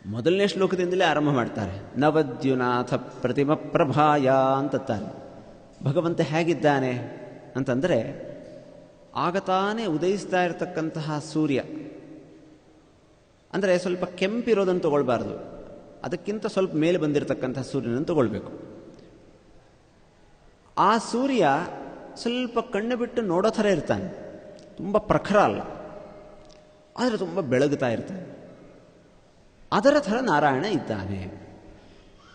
ಮೊದಲನೇ ಶ್ಲೋಕದಿಂದಲೇ ಆರಂಭ ಮಾಡ್ತಾರೆ. ನವದ್ಯುನಾಥ ಪ್ರತಿಮ ಪ್ರಭಾಯ ಅಂತಾರೆ. ಭಗವಂತ ಹೇಗಿದ್ದಾನೆ ಅಂತಂದರೆ, ಆಗ ತಾನೇ ಉದಯಿಸ್ತಾ ಇರತಕ್ಕಂತಹ ಸೂರ್ಯ ಅಂದರೆ ಸ್ವಲ್ಪ ಕೆಂಪಿರೋದನ್ನು ತಗೊಳ್ಬಾರ್ದು, ಅದಕ್ಕಿಂತ ಸ್ವಲ್ಪ ಮೇಲೆ ಬಂದಿರತಕ್ಕಂತಹ ಸೂರ್ಯನನ್ನು ತಗೊಳ್ಬೇಕು. ಆ ಸೂರ್ಯ ಸ್ವಲ್ಪ ಕಣ್ಣು ಬಿಟ್ಟು ನೋಡೋ ಥರ ಇರ್ತಾನೆ, ತುಂಬ ಪ್ರಖರ ಅಲ್ಲ, ಆದರೆ ತುಂಬ ಬೆಳಗುತ್ತಾ ಇರ್ತಾನೆ. ಅದರ ಥರ ನಾರಾಯಣ ಇದ್ದಾನೆ.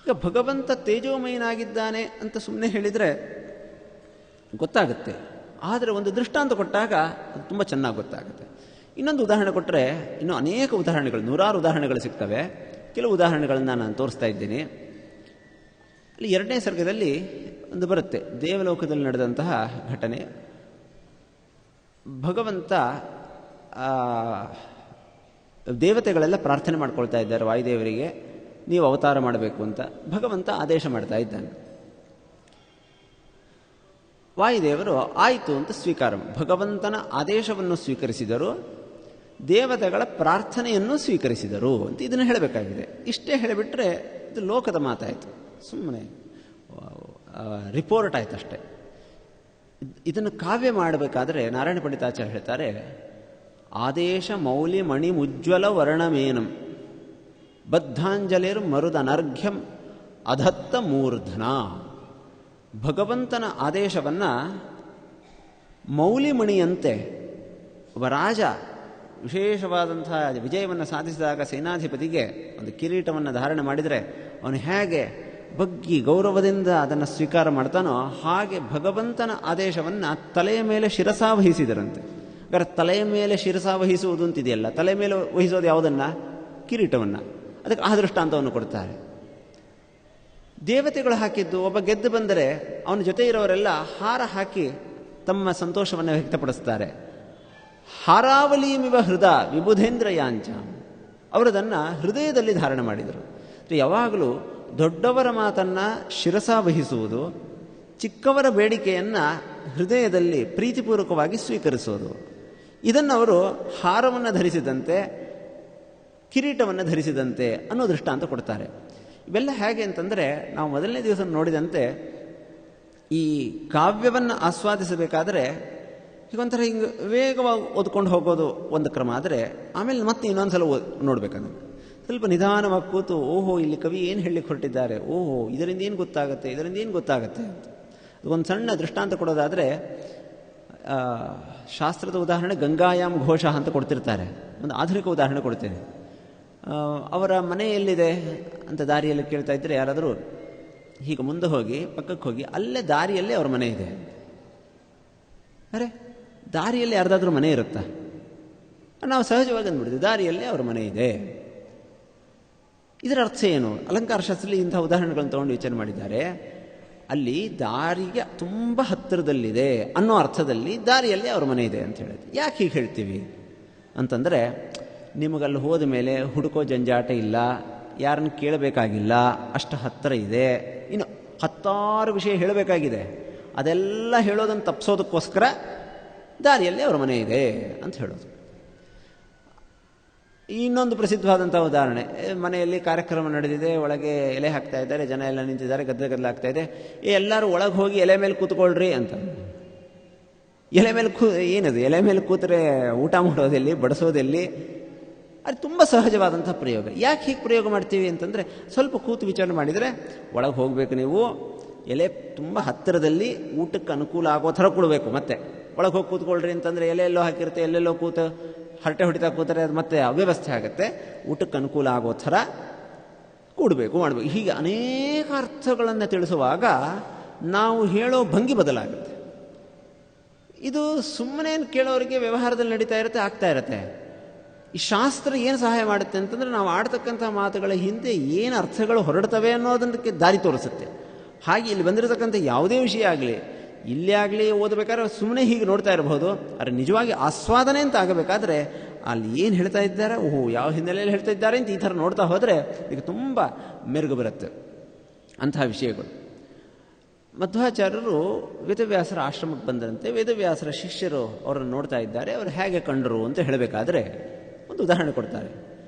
ಈಗ ಭಗವಂತ ತೇಜೋಮಯನಾಗಿದ್ದಾನೆ ಅಂತ ಸುಮ್ಮನೆ ಹೇಳಿದರೆ ಗೊತ್ತಾಗುತ್ತೆ, ಆದರೆ ಒಂದು ದೃಷ್ಟಾಂತ ಕೊಟ್ಟಾಗ ಅದು ತುಂಬ ಚೆನ್ನಾಗಿ ಗೊತ್ತಾಗುತ್ತೆ. ಇನ್ನೊಂದು ಉದಾಹರಣೆ ಕೊಟ್ಟರೆ ಇನ್ನೂ ಅನೇಕ ಉದಾಹರಣೆಗಳು, 100 ಉದಾಹರಣೆಗಳು ಸಿಗ್ತವೆ. ಕೆಲವು ಉದಾಹರಣೆಗಳನ್ನು ನಾನು ತೋರಿಸ್ತಾ ಇದ್ದೀನಿ. ಅಲ್ಲಿ 2ನೇ ಸರ್ಗದಲ್ಲಿ ಒಂದು ಬರುತ್ತೆ, ದೇವಲೋಕದಲ್ಲಿ ನಡೆದಂತಹ ಘಟನೆ. ಭಗವಂತ ದೇವತೆಗಳೆಲ್ಲ ಪ್ರಾರ್ಥನೆ ಮಾಡ್ಕೊಳ್ತಾ ಇದ್ದಾರೆ ವಾಯುದೇವರಿಗೆ, ನೀವು ಅವತಾರ ಮಾಡಬೇಕು ಅಂತ. ಭಗವಂತ ಆದೇಶ ಮಾಡ್ತಾ ಇದ್ದಾನೆ. ವಾಯುದೇವರು ಆಯಿತು ಅಂತ ಸ್ವೀಕಾರ, ಭಗವಂತನ ಆದೇಶವನ್ನು ಸ್ವೀಕರಿಸಿದರು, ದೇವತೆಗಳ ಪ್ರಾರ್ಥನೆಯನ್ನು ಸ್ವೀಕರಿಸಿದರು ಅಂತ ಇದನ್ನು ಹೇಳಬೇಕಾಗಿದೆ. ಇಷ್ಟೇ ಹೇಳಿಬಿಟ್ರೆ ಇದು ಲೋಕದ ಮಾತಾಯಿತು, ಸುಮ್ಮನೆ ರಿಪೋರ್ಟ್ ಆಯ್ತು ಅಷ್ಟೆ. ಇದನ್ನು ಕಾವ್ಯ ಮಾಡಬೇಕಾದ್ರೆ ನಾರಾಯಣ ಪಂಡಿತಾಚಾರ್ಯ ಹೇಳ್ತಾರೆ, ಆದೇಶ ಮೌಲಿ ಮಣಿ ಮುಜ್ವಲ ವರ್ಣಮೇನಂ ಬದ್ಧಾಂಜಲಿರ್ ಮರುದನರ್ಘ್ಯಂ ಅಧತ್ತ ಮೂರ್ಧನ. ಭಗವಂತನ ಆದೇಶವನ್ನು ಮೌಲಿಮಣಿಯಂತೆ ಒಬ್ಬ ರಾಜ ವಿಶೇಷವಾದಂತಹ ವಿಜಯವನ್ನು ಸಾಧಿಸಿದಾಗ ಸೇನಾಧಿಪತಿಗೆ ಒಂದು ಕಿರೀಟವನ್ನು ಧಾರಣೆ ಮಾಡಿದರೆ ಅವನು ಹೇಗೆ ಬಗ್ಗಿ ಗೌರವದಿಂದ ಅದನ್ನು ಸ್ವೀಕಾರ ಮಾಡ್ತಾನೋ ಹಾಗೆ ಭಗವಂತನ ಆದೇಶವನ್ನು ತಲೆಯ ಮೇಲೆ ಶಿರಸಾವಹಿಸಿದರಂತೆ. ಹಾಗಾದ್ರೆ ತಲೆಯ ಮೇಲೆ ಶಿರಸಾವಹಿಸುವುದು ಅಂತಿದೆಯಲ್ಲ, ತಲೆ ಮೇಲೆ ವಹಿಸೋದು ಯಾವುದನ್ನು? ಕಿರೀಟವನ್ನು. ಅದಕ್ಕೆ ಆ ದೃಷ್ಟಾಂತವನ್ನು ಕೊಡ್ತಾರೆ. ದೇವತೆಗಳು ಹಾಕಿದ್ದು, ಒಬ್ಬ ಗೆದ್ದು ಬಂದರೆ ಅವನ ಜೊತೆ ಇರೋರೆಲ್ಲ ಹಾರ ಹಾಕಿ ತಮ್ಮ ಸಂತೋಷವನ್ನು ವ್ಯಕ್ತಪಡಿಸ್ತಾರೆ. ಹಾರಾವಲಿಯಮಿವ ಹೃದ ವಿಬುಧೇಂದ್ರ ಯಾಂಚ, ಅವರದನ್ನು ಹೃದಯದಲ್ಲಿ ಧಾರಣೆ ಮಾಡಿದರು. ಯಾವಾಗಲೂ ದೊಡ್ಡವರ ಮಾತನ್ನು ಶಿರಸಾವಹಿಸುವುದು, ಚಿಕ್ಕವರ ಬೇಡಿಕೆಯನ್ನು ಹೃದಯದಲ್ಲಿ ಪ್ರೀತಿಪೂರ್ವಕವಾಗಿ ಸ್ವೀಕರಿಸೋದು, ಇದನ್ನು ಅವರು ಹಾರವನ್ನು ಧರಿಸಿದಂತೆ ಕಿರೀಟವನ್ನು ಧರಿಸಿದಂತೆ ಅನ್ನೋ ದೃಷ್ಟಾಂತ ಕೊಡ್ತಾರೆ. ಇವೆಲ್ಲ ಹೇಗೆ ಅಂತಂದರೆ, ನಾವು ಮೊದಲನೇ ದಿವಸ ನೋಡಿದಂತೆ ಈ ಕಾವ್ಯವನ್ನು ಆಸ್ವಾದಿಸಬೇಕಾದರೆ ಹೀಗೊಂಥರ ಹಿಂಗೆ ವೇಗವಾಗಿ ಓದ್ಕೊಂಡು ಹೋಗೋದು ಒಂದು ಕ್ರಮ. ಆದರೆ ಆಮೇಲೆ ಮತ್ತೆ ಇನ್ನೊಂದು ಸಲ ನೋಡ್ಬೇಕಂದ್ರೆ ಸ್ವಲ್ಪ ನಿಧಾನವಾಗಿ ಕೂತು, ಓಹೋ ಇಲ್ಲಿ ಕವಿ ಏನು ಹೇಳಲಿಕ್ಕೆ ಹೊರಟಿದ್ದಾರೆ, ಓಹೋ ಇದರಿಂದ ಏನು ಗೊತ್ತಾಗುತ್ತೆ, ಇದರಿಂದ ಏನು ಗೊತ್ತಾಗುತ್ತೆ ಅಂತ ಒಂದು ಸಣ್ಣ ದೃಷ್ಟಾಂತ ಕೊಡೋದಾದರೆ, ಶಾಸ್ತ್ರದ ಉದಾಹರಣೆ ಗಂಗಾಯಾಮ್ ಘೋಷ ಅಂತ ಕೊಡ್ತಿರ್ತಾರೆ. ಒಂದು ಆಧುನಿಕ ಉದಾಹರಣೆ ಕೊಡ್ತೇನೆ. ಅವರ ಮನೆ ಎಲ್ಲಿದೆ ಅಂತ ದಾರಿಯಲ್ಲಿ ಕೇಳ್ತಾ ಇದ್ದರೆ ಯಾರಾದರೂ ಹೀಗೆ ಮುಂದೆ ಹೋಗಿ ಪಕ್ಕಕ್ಕೆ ಹೋಗಿ ಅಲ್ಲೇ ದಾರಿಯಲ್ಲೇ ಅವ್ರ ಮನೆ ಇದೆ. ಅರೆ, ದಾರಿಯಲ್ಲಿ ಯಾರ್ದಾದ್ರೂ ಮನೆ ಇರುತ್ತಾ? ನಾವು ಸಹಜವಾಗಿ ಅಂದ್ಬಿಡ್ತೀವಿ ದಾರಿಯಲ್ಲೇ ಅವ್ರ ಮನೆ ಇದೆ. ಇದರ ಅರ್ಥ ಏನು? ಅಲಂಕಾರ ಶಾಸ್ತ್ರದಲ್ಲಿ ಇಂಥ ಉದಾಹರಣೆಗಳನ್ನು ತಗೊಂಡು ವಿಚಾರ ಮಾಡಿದ್ದಾರೆ. ಅಲ್ಲಿ ದಾರಿಗೆ ತುಂಬ ಹತ್ತಿರದಲ್ಲಿದೆ ಅನ್ನೋ ಅರ್ಥದಲ್ಲಿ ದಾರಿಯಲ್ಲಿ ಅವ್ರ ಮನೆ ಇದೆ ಅಂತ ಹೇಳಿದೆ. ಯಾಕೆ ಹೀಗೆ ಹೇಳ್ತೀವಿ ಅಂತಂದರೆ, ನಿಮಗಲ್ಲಿ ಹೋದ ಮೇಲೆ ಹುಡುಕೋ ಜಂಜಾಟ ಇಲ್ಲ, ಯಾರನ್ನು ಕೇಳಬೇಕಾಗಿಲ್ಲ, ಅಷ್ಟು ಹತ್ತಿರ ಇದೆ. ಇನ್ನು 10 ವಿಷಯ ಹೇಳಬೇಕಾಗಿದೆ, ಅದೆಲ್ಲ ಹೇಳೋದನ್ನು ತಪ್ಪಿಸೋದಕ್ಕೋಸ್ಕರ ದಾರಿಯಲ್ಲಿ ಅವ್ರ ಮನೆ ಇದೆ ಅಂತ ಹೇಳೋದು. ಇನ್ನೊಂದು ಪ್ರಸಿದ್ಧವಾದಂಥ ಉದಾಹರಣೆ, ಮನೆಯಲ್ಲಿ ಕಾರ್ಯಕ್ರಮ ನಡೆದಿದೆ, ಒಳಗೆ ಎಲೆ ಹಾಕ್ತಾ ಇದ್ದಾರೆ, ಜನ ಎಲ್ಲ ನಿಂತಿದ್ದಾರೆ, ಗದ್ದಲ ಆಗ್ತಾ ಇದೆ, ಎಲ್ಲರೂ ಒಳಗೆ ಹೋಗಿ ಎಲೆ ಮೇಲೆ ಕೂತ್ಕೊಳ್ರಿ ಅಂತ. ಎಲೆ ಮೇಲೆ ಏನದು, ಎಲೆ ಮೇಲೆ ಕೂತರೆ ಊಟ ಮಾಡೋದೆಲ್ಲಿ, ಬಡಿಸೋದೆಲ್ಲಿ? ಅದು ತುಂಬ ಸಹಜವಾದಂಥ ಪ್ರಯೋಗ. ಯಾಕೆ ಹೀಗೆ ಪ್ರಯೋಗ ಮಾಡ್ತೀವಿ ಅಂತಂದರೆ, ಸ್ವಲ್ಪ ಕೂತು ವಿಚಾರಣೆ ಮಾಡಿದರೆ, ಒಳಗೆ ಹೋಗಬೇಕು ನೀವು, ಎಲೆ ತುಂಬ ಹತ್ತಿರದಲ್ಲಿ ಊಟಕ್ಕೆ ಅನುಕೂಲ ಆಗೋ ಥರ ಕೊಡಬೇಕು. ಮತ್ತೆ ಒಳಗೆ ಹೋಗಿ ಕೂತ್ಕೊಳ್ರಿ ಅಂತಂದರೆ ಎಲ್ಲೆಲ್ಲೋ ಹಾಕಿರುತ್ತೆ, ಎಲ್ಲೆಲ್ಲೋ ಕೂತು ಹರಟೆ ಹೊಡಿತಾ ಕೂತರೆ ಅದು ಮತ್ತೆ ಅವ್ಯವಸ್ಥೆ ಆಗುತ್ತೆ. ಊಟಕ್ಕೆ ಅನುಕೂಲ ಆಗೋ ಥರ ಕೂಡಬೇಕು, ಮಾಡಬೇಕು. ಹೀಗೆ ಅನೇಕ ಅರ್ಥಗಳನ್ನು ತಿಳಿಸುವಾಗ ನಾವು ಹೇಳೋ ಭಂಗಿ ಬದಲಾಗುತ್ತೆ. ಇದು ಸುಮ್ಮನೆ ಕೇಳೋರಿಗೆ ವ್ಯವಹಾರದಲ್ಲಿ ನಡೀತಾ ಇರುತ್ತೆ, ಆಗ್ತಾ ಇರುತ್ತೆ. ಈ ಶಾಸ್ತ್ರ ಏನು ಸಹಾಯ ಮಾಡುತ್ತೆ ಅಂತಂದರೆ, ನಾವು ಆಡ್ತಕ್ಕಂಥ ಮಾತುಗಳ ಹಿಂದೆ ಏನು ಅರ್ಥಗಳು ಹೊರಡ್ತವೆ ಅನ್ನೋದಕ್ಕೆ ದಾರಿ ತೋರಿಸುತ್ತೆ. ಹಾಗೆ ಇಲ್ಲಿ ಬಂದಿರತಕ್ಕಂಥ ಯಾವುದೇ ವಿಷಯ ಆಗಲಿ, ಇಲ್ಲೇ ಆಗಲಿ ಓದಬೇಕಾದ್ರೆ ಸುಮ್ಮನೆ ಹೀಗೆ ನೋಡ್ತಾ ಇರಬಹುದು. ಆದರೆ ನಿಜವಾಗಿ ಆಸ್ವಾದನೆ ಅಂತ ಆಗಬೇಕಾದ್ರೆ ಅಲ್ಲಿ ಏನು ಹೇಳ್ತಾ ಇದ್ದಾರೆ, ಓಹೋ ಯಾವ ಹಿನ್ನೆಲೆಯಲ್ಲಿ ಹೇಳ್ತಾ ಇದ್ದಾರೆ ಅಂತ ಈ ಥರ ನೋಡ್ತಾ ಹೋದರೆ ಈಗ ತುಂಬ ಮೆರುಗು ಬರುತ್ತೆ ಅಂತಹ ವಿಷಯಗಳು. ಮಧ್ವಾಚಾರ್ಯರು ವೇದವ್ಯಾಸರ ಆಶ್ರಮಕ್ಕೆ ಬಂದಂತೆ ವೇದವ್ಯಾಸರ ಶಿಷ್ಯರು ಅವರನ್ನು ನೋಡ್ತಾ ಇದ್ದಾರೆ. ಅವರು ಹೇಗೆ ಕಂಡರು ಅಂತ ಹೇಳಬೇಕಾದ್ರೆ ಒಂದು ಉದಾಹರಣೆ ಕೊಡ್ತಾರೆ.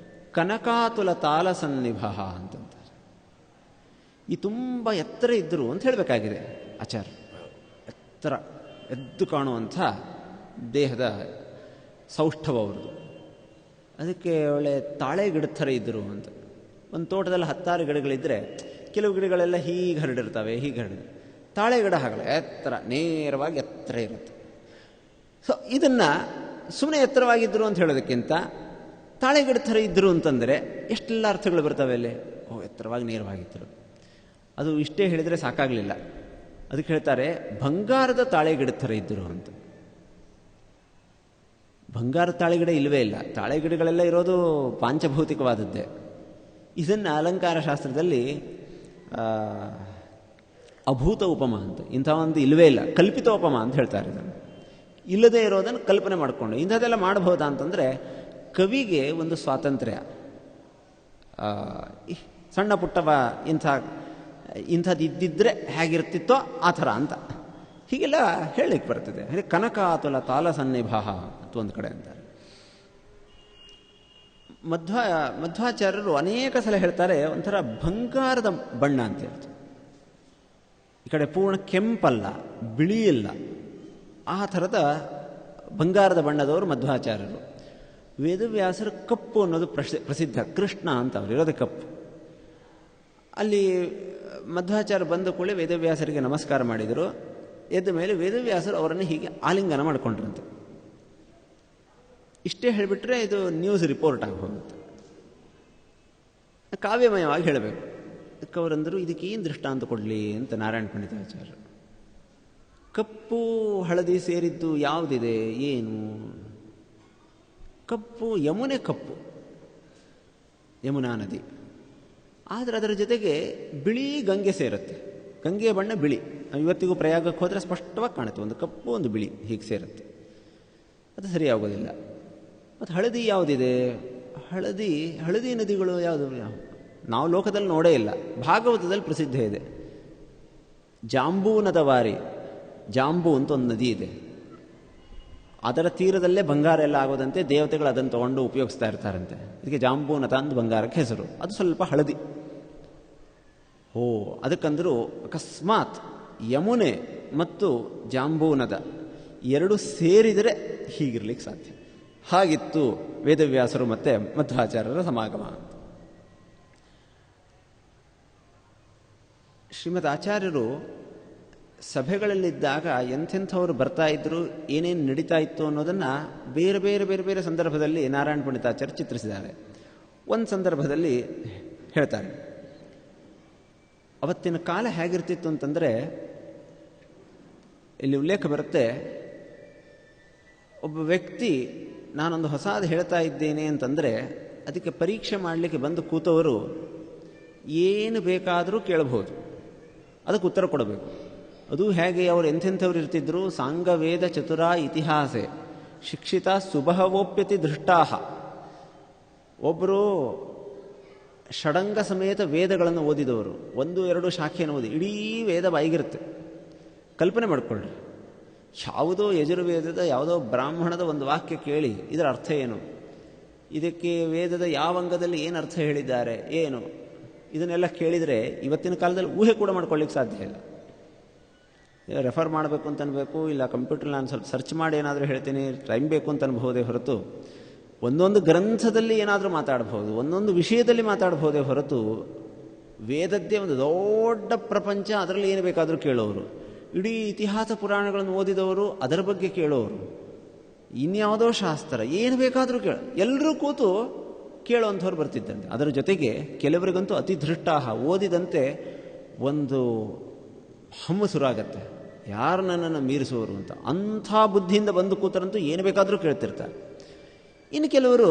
ಕನಕಾತುಲ ತಾಲ ಸನ್ನಿಭ ಅಂತಂತಾರೆ. ಈ ತುಂಬ ಎತ್ತರ ಇದ್ದರು ಅಂತ ಹೇಳಬೇಕಾಗಿದೆ ಆಚಾರ್ಯ. ಎತ್ತರ ಎದ್ದು ಕಾಣುವಂಥ ದೇಹದ ಸೌಷ್ಠವ ಅವ್ರದ್ದು. ಅದಕ್ಕೆ ಒಳ್ಳೆ ತಾಳೆ ಗಿಡದ ಥರ ಇದ್ದರು ಅಂತ. ಒಂದು ತೋಟದಲ್ಲಿ 10 ಗಿಡಗಳಿದ್ದರೆ ಕೆಲವು ಗಿಡಗಳೆಲ್ಲ ಹೀಗೆ ಹರಡಿರ್ತವೆ, ಹೀಗೆ ಹರಡಿದೆ. ತಾಳೆ ಗಿಡ ಆಗಲ್ಲ, ಎತ್ತರ ನೇರವಾಗಿ ಎತ್ತರ ಇರುತ್ತೆ. ಸೊ ಇದನ್ನು ಸುಮ್ಮನೆ ಎತ್ತರವಾಗಿದ್ದರು ಅಂತ ಹೇಳೋದಕ್ಕಿಂತ ತಾಳೆ ಗಿಡ ಥರ ಇದ್ದರು ಅಂತಂದರೆ ಎಷ್ಟೆಲ್ಲ ಅರ್ಥಗಳು ಬರ್ತವೆ ಅಲ್ಲಿ. ಓ ಎತ್ತರವಾಗಿ ನೇರವಾಗಿದ್ದರು. ಅದು ಇಷ್ಟೇ ಹೇಳಿದರೆ ಸಾಕಾಗಲಿಲ್ಲ. ಅದಕ್ಕೆ ಹೇಳ್ತಾರೆ ಬಂಗಾರದ ತಾಳೆ ಗಿಡದ ಥರ ಇದ್ದರು ಅಂತ. ಬಂಗಾರದ ತಾಳೆಗಿಡ ಇಲ್ಲವೇ ಇಲ್ಲ. ತಾಳೆಗಿಡಗಳೆಲ್ಲ ಇರೋದು ಪಾಂಚಭೌತಿಕವಾದದ್ದೇ. ಇದನ್ನು ಅಲಂಕಾರ ಶಾಸ್ತ್ರದಲ್ಲಿ ಅಭೂತ ಉಪಮ ಅಂತ, ಇಂಥ ಒಂದು ಇಲ್ಲವೇ ಇಲ್ಲ, ಕಲ್ಪಿತ ಉಪಮ ಅಂತ ಹೇಳ್ತಾರೆ. ಇದನ್ನು ಇಲ್ಲದೇ ಇರೋದನ್ನು ಕಲ್ಪನೆ ಮಾಡಿಕೊಂಡು ಇಂಥದ್ದೆಲ್ಲ ಮಾಡಬಹುದಾ ಅಂತಂದರೆ, ಕವಿಗೆ ಒಂದು ಸ್ವಾತಂತ್ರ್ಯ. ಸಣ್ಣ ಪುಟ್ಟವ ಇಂಥದ್ದು ಇದ್ದಿದ್ರೆ ಹೇಗಿರ್ತಿತ್ತೋ ಆ ಥರ ಅಂತ ಹೀಗೆಲ್ಲ ಹೇಳಲಿಕ್ಕೆ ಬರ್ತದೆ. ಕನಕಾತುಲ ತಾಲ ಸನ್ನಿಭ ಅಂತ ಒಂದು ಕಡೆ ಅಂತಾರೆ. ಮಧ್ವಾಚಾರ್ಯರು ಅನೇಕ ಸಲ ಹೇಳ್ತಾರೆ ಒಂಥರ ಬಂಗಾರದ ಬಣ್ಣ ಅಂತ ಹೇಳ್ತಾರೆ. ಈ ಕಡೆ ಪೂರ್ಣ ಕೆಂಪಲ್ಲ, ಬಿಳಿ ಇಲ್ಲ, ಆ ಥರದ ಬಂಗಾರದ ಬಣ್ಣದವರು ಮಧ್ವಾಚಾರ್ಯರು. ವೇದವ್ಯಾಸರು ಕಪ್ಪು ಅನ್ನೋದು ಪ್ರಸಿದ್ಧ. ಕೃಷ್ಣ ಅಂತ ಅವರು ಇರೋದೇ ಕಪ್ಪು. ಅಲ್ಲಿ ಮಧ್ವಾಚಾರ್ಯ ಬಂದ ಕೂಡಲೇ ವೇದವ್ಯಾಸರಿಗೆ ನಮಸ್ಕಾರ ಮಾಡಿದರು. ಎದ್ದ ಮೇಲೆ ವೇದವ್ಯಾಸರು ಅವರನ್ನು ಹೀಗೆ ಆಲಿಂಗನ ಮಾಡಿಕೊಂಡ್ರಂತೆ. ಇಷ್ಟೇ ಹೇಳಿಬಿಟ್ರೆ ಇದು ನ್ಯೂಸ್ ರಿಪೋರ್ಟ್ ಆಗಿ ಹೋಗುತ್ತೆ, ಕಾವ್ಯಮಯವಾಗಿ ಹೇಳಬೇಕು. ಅದಕ್ಕೆ ಅವರಂದರು ಇದಕ್ಕೇನು ದೃಷ್ಟಾಂತ ಕೊಡಲಿ ಅಂತ ನಾರಾಯಣ ಪಂಡಿತಾಚಾರ್ಯರು. ಕಪ್ಪು ಹಳದಿ ಸೇರಿದ್ದು ಯಾವುದಿದೆ, ಏನು? ಕಪ್ಪು ಯಮುನೆ, ಕಪ್ಪು ಯಮುನಾ ನದಿ. ಆದರೆ ಅದರ ಜೊತೆಗೆ ಬಿಳಿ ಗಂಗೆ ಸೇರುತ್ತೆ. ಗಂಗೆಯ ಬಣ್ಣ ಬಿಳಿ. ಇವತ್ತಿಗೂ ಪ್ರಯಾಗಕ್ಕೆ ಹೋದರೆ ಸ್ಪಷ್ಟವಾಗಿ ಕಾಣುತ್ತೆ, ಒಂದು ಕಪ್ಪು ಒಂದು ಬಿಳಿ ಹೀಗೆ ಸೇರುತ್ತೆ. ಅದು ಸರಿಯಾಗೋದಿಲ್ಲ. ಮತ್ತು ಹಳದಿ ಯಾವುದಿದೆ? ಹಳದಿ ನದಿಗಳು ಯಾವುದು ನಾವು ಲೋಕದಲ್ಲಿ ನೋಡೇ ಇಲ್ಲ. ಭಾಗವತದಲ್ಲಿ ಪ್ರಸಿದ್ಧ ಇದೆ. ಜಾಂಬೂ ನದವಾರಿ, ಜಾಂಬೂ ಅಂತ ಒಂದು ನದಿ ಇದೆ. ಅದರ ತೀರದಲ್ಲೇ ಬಂಗಾರ ಎಲ್ಲ ಆಗೋದಂತೆ ದೇವತೆಗಳು ಅದನ್ನು ತಗೊಂಡು ಉಪಯೋಗಿಸ್ತಾ ಇರ್ತಾರಂತೆ. ಇದಕ್ಕೆ ಜಾಂಬೂನದ ಅಂತ ಬಂಗಾರಕ್ಕೆ ಹೆಸರು. ಅದು ಸ್ವಲ್ಪ ಹಳದಿ. ಅದಕ್ಕಂದರೂ ಅಕಸ್ಮಾತ್ ಯಮುನೆ ಮತ್ತು ಜಾಂಬೂನದ ಎರಡು ಸೇರಿದರೆ ಹೀಗಿರ್ಲಿಕ್ಕೆ ಸಾಧ್ಯ. ಹಾಗಿತ್ತು ವೇದವ್ಯಾಸರು ಮತ್ತು ಮಧ್ವಾಚಾರ್ಯರ ಸಮಾಗಮ. ಶ್ರೀಮದ್ ಆಚಾರ್ಯರು ಸಭೆಗಳಲ್ಲಿದ್ದಾಗ ಎಂಥೆಂಥವರು ಬರ್ತಾ ಇದ್ರು, ಏನೇನು ನಡೀತಾ ಇತ್ತು ಅನ್ನೋದನ್ನು ಬೇರೆ ಬೇರೆ ಬೇರೆ ಬೇರೆ ಸಂದರ್ಭದಲ್ಲಿ ನಾರಾಯಣ ಪಂಡಿತಾಚಾರ್ಯ ಚಿತ್ರಿಸಿದ್ದಾರೆ. ಒಂದು ಸಂದರ್ಭದಲ್ಲಿ ಹೇಳ್ತಾರೆ, ಅವತ್ತಿನ ಕಾಲ ಹೇಗಿರ್ತಿತ್ತು ಅಂತಂದರೆ, ಇಲ್ಲಿ ಉಲ್ಲೇಖ ಬರುತ್ತೆ, ಒಬ್ಬ ವ್ಯಕ್ತಿ ನಾನೊಂದು ಹೊಸದು ಹೇಳ್ತಾ ಇದ್ದೇನೆ ಅಂತಂದರೆ ಅದಕ್ಕೆ ಪರೀಕ್ಷೆ ಮಾಡಲಿಕ್ಕೆ ಬಂದು ಕೂತವರು ಏನು ಬೇಕಾದರೂ ಕೇಳಬಹುದು, ಅದಕ್ಕೆ ಉತ್ತರ ಕೊಡಬೇಕು. ಅದು ಹೇಗೆ ಅವರು ಎಂಥೆಂಥವ್ರು ಇರ್ತಿದ್ರು. ಸಾಂಗವೇದ ಚತುರ ಇತಿಹಾಸೆ ಶಿಕ್ಷಿತ ಸುಬಹವೋಪ್ಯತಿ ದೃಷ್ಟಾಹ. ಒಬ್ಬರು ಷಡಂಗ ಸಮೇತ ವೇದಗಳನ್ನು ಓದಿದವರು, 1-2 ಶಾಖೆಯನ್ನು ಓದಿ ಇಡೀ ವೇದ ಬಾಯಿಗಿರುತ್ತೆ. ಕಲ್ಪನೆ ಮಾಡಿಕೊಳ್ಳ್ರಿ, ಯಾವುದೋ ಯಜುರ್ವೇದದ ಯಾವುದೋ ಬ್ರಾಹ್ಮಣದ ಒಂದು ವಾಕ್ಯ ಕೇಳಿ ಇದರ ಅರ್ಥ ಏನು, ಇದಕ್ಕೆ ವೇದದ ಯಾವ ಅಂಗದಲ್ಲಿ ಏನು ಅರ್ಥ ಹೇಳಿದ್ದಾರೆ ಏನು, ಇದನ್ನೆಲ್ಲ ಕೇಳಿದರೆ ಇವತ್ತಿನ ಕಾಲದಲ್ಲಿ ಊಹೆ ಕೂಡ ಮಾಡ್ಕೊಳ್ಳಿಕ್ಕೆ ಸಾಧ್ಯ ಇಲ್ಲ. ರೆಫರ್ ಮಾಡಬೇಕು ಅಂತ ಅನ್ಬೇಕು, ಇಲ್ಲ ಕಂಪ್ಯೂಟರ್ ನಾನು ಸ್ವಲ್ಪ ಸರ್ಚ್ ಮಾಡಿ ಏನಾದರೂ ಹೇಳ್ತೀನಿ, ಟೈಮ್ ಬೇಕು ಅಂತ ಅನ್ಬಹುದೇ ಹೊರತು ಒಂದೊಂದು ಗ್ರಂಥದಲ್ಲಿ ಏನಾದರೂ ಮಾತಾಡಬಹುದು, ಒಂದೊಂದು ವಿಷಯದಲ್ಲಿ ಮಾತಾಡಬಹುದೇ ಹೊರತು ವೇದದ್ದೇ ಒಂದು ದೊಡ್ಡ ಪ್ರಪಂಚ, ಅದರಲ್ಲಿ ಏನು ಬೇಕಾದರೂ ಕೇಳೋರು, ಇಡೀ ಇತಿಹಾಸ ಪುರಾಣಗಳನ್ನು ಓದಿದವರು ಅದರ ಬಗ್ಗೆ ಕೇಳೋರು, ಇನ್ಯಾವುದೋ ಶಾಸ್ತ್ರ ಏನು ಬೇಕಾದರೂ ಎಲ್ಲರೂ ಕೂತು ಕೇಳೋವಂಥವ್ರು ಬರ್ತಿದ್ದಂತೆ. ಅದರ ಜೊತೆಗೆ ಕೆಲವರಿಗಂತೂ ಅತಿ ದೃಷ್ಟಾಹ, ಓದಿದಂತೆ ಒಂದು ಹಮ್ಮು ಸುರಾಗತ್ತೆ, ಯಾರು ನನ್ನನ್ನು ಮೀರಿಸುವರು ಅಂತ, ಅಂಥ ಬುದ್ಧಿಯಿಂದ ಬಂದು ಕೂತರಂತೂ ಏನು ಬೇಕಾದರೂ ಕೇಳ್ತಿರ್ತಾರೆ. ಇನ್ನು ಕೆಲವರು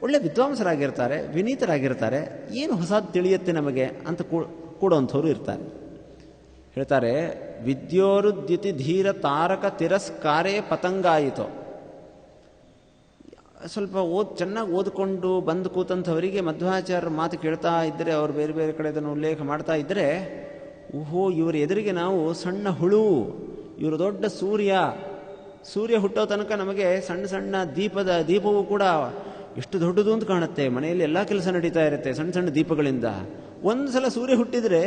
ಒಳ್ಳೆ ವಿದ್ವಾಂಸರಾಗಿರ್ತಾರೆ, ವಿನೀತರಾಗಿರ್ತಾರೆ, ಏನು ಹೊಸದು ತಿಳಿಯುತ್ತೆ ನಮಗೆ ಅಂತ ಕೂಡೋವಂಥವ್ರು ಇರ್ತಾರೆ. ಹೇಳ್ತಾರೆ, ವಿದ್ಯೋರುದ್ಯುತಿ ಧೀರ ತಾರಕ ತಿರಸ್ಕಾರೇ ಪತಂಗಾಯಿತೋ. ಸ್ವಲ್ಪ ಚೆನ್ನಾಗಿ ಓದಿಕೊಂಡು ಬಂದು ಕೂತಂಥವರಿಗೆ ಮಧ್ವಾಚಾರ್ಯರ ಮಾತು ಕೇಳ್ತಾ ಇದ್ದರೆ, ಅವರು ಬೇರೆ ಬೇರೆ ಕಡೆ ಅದನ್ನು ಉಲ್ಲೇಖ ಮಾಡ್ತಾ ಇದ್ದರೆ, ಓಹೋ ಇವರ ಎದುರಿಗೆ ನಾವು ಸಣ್ಣ ಹುಳು, ಇವರು ದೊಡ್ಡ ಸೂರ್ಯ ಹುಟ್ಟೋ ತನಕ ನಮಗೆ ಸಣ್ಣ ಸಣ್ಣ ದೀಪವೂ ಕೂಡ ಎಷ್ಟು ದೊಡ್ಡದು ಅಂತ ಕಾಣುತ್ತೆ, ಮನೆಯಲ್ಲಿ ಎಲ್ಲ ಕೆಲಸ ನಡೀತಾ ಇರುತ್ತೆ ಸಣ್ಣ ಸಣ್ಣ ದೀಪಗಳಿಂದ. ಒಂದು ಸಲ ಸೂರ್ಯ ಹುಟ್ಟಿದರೆ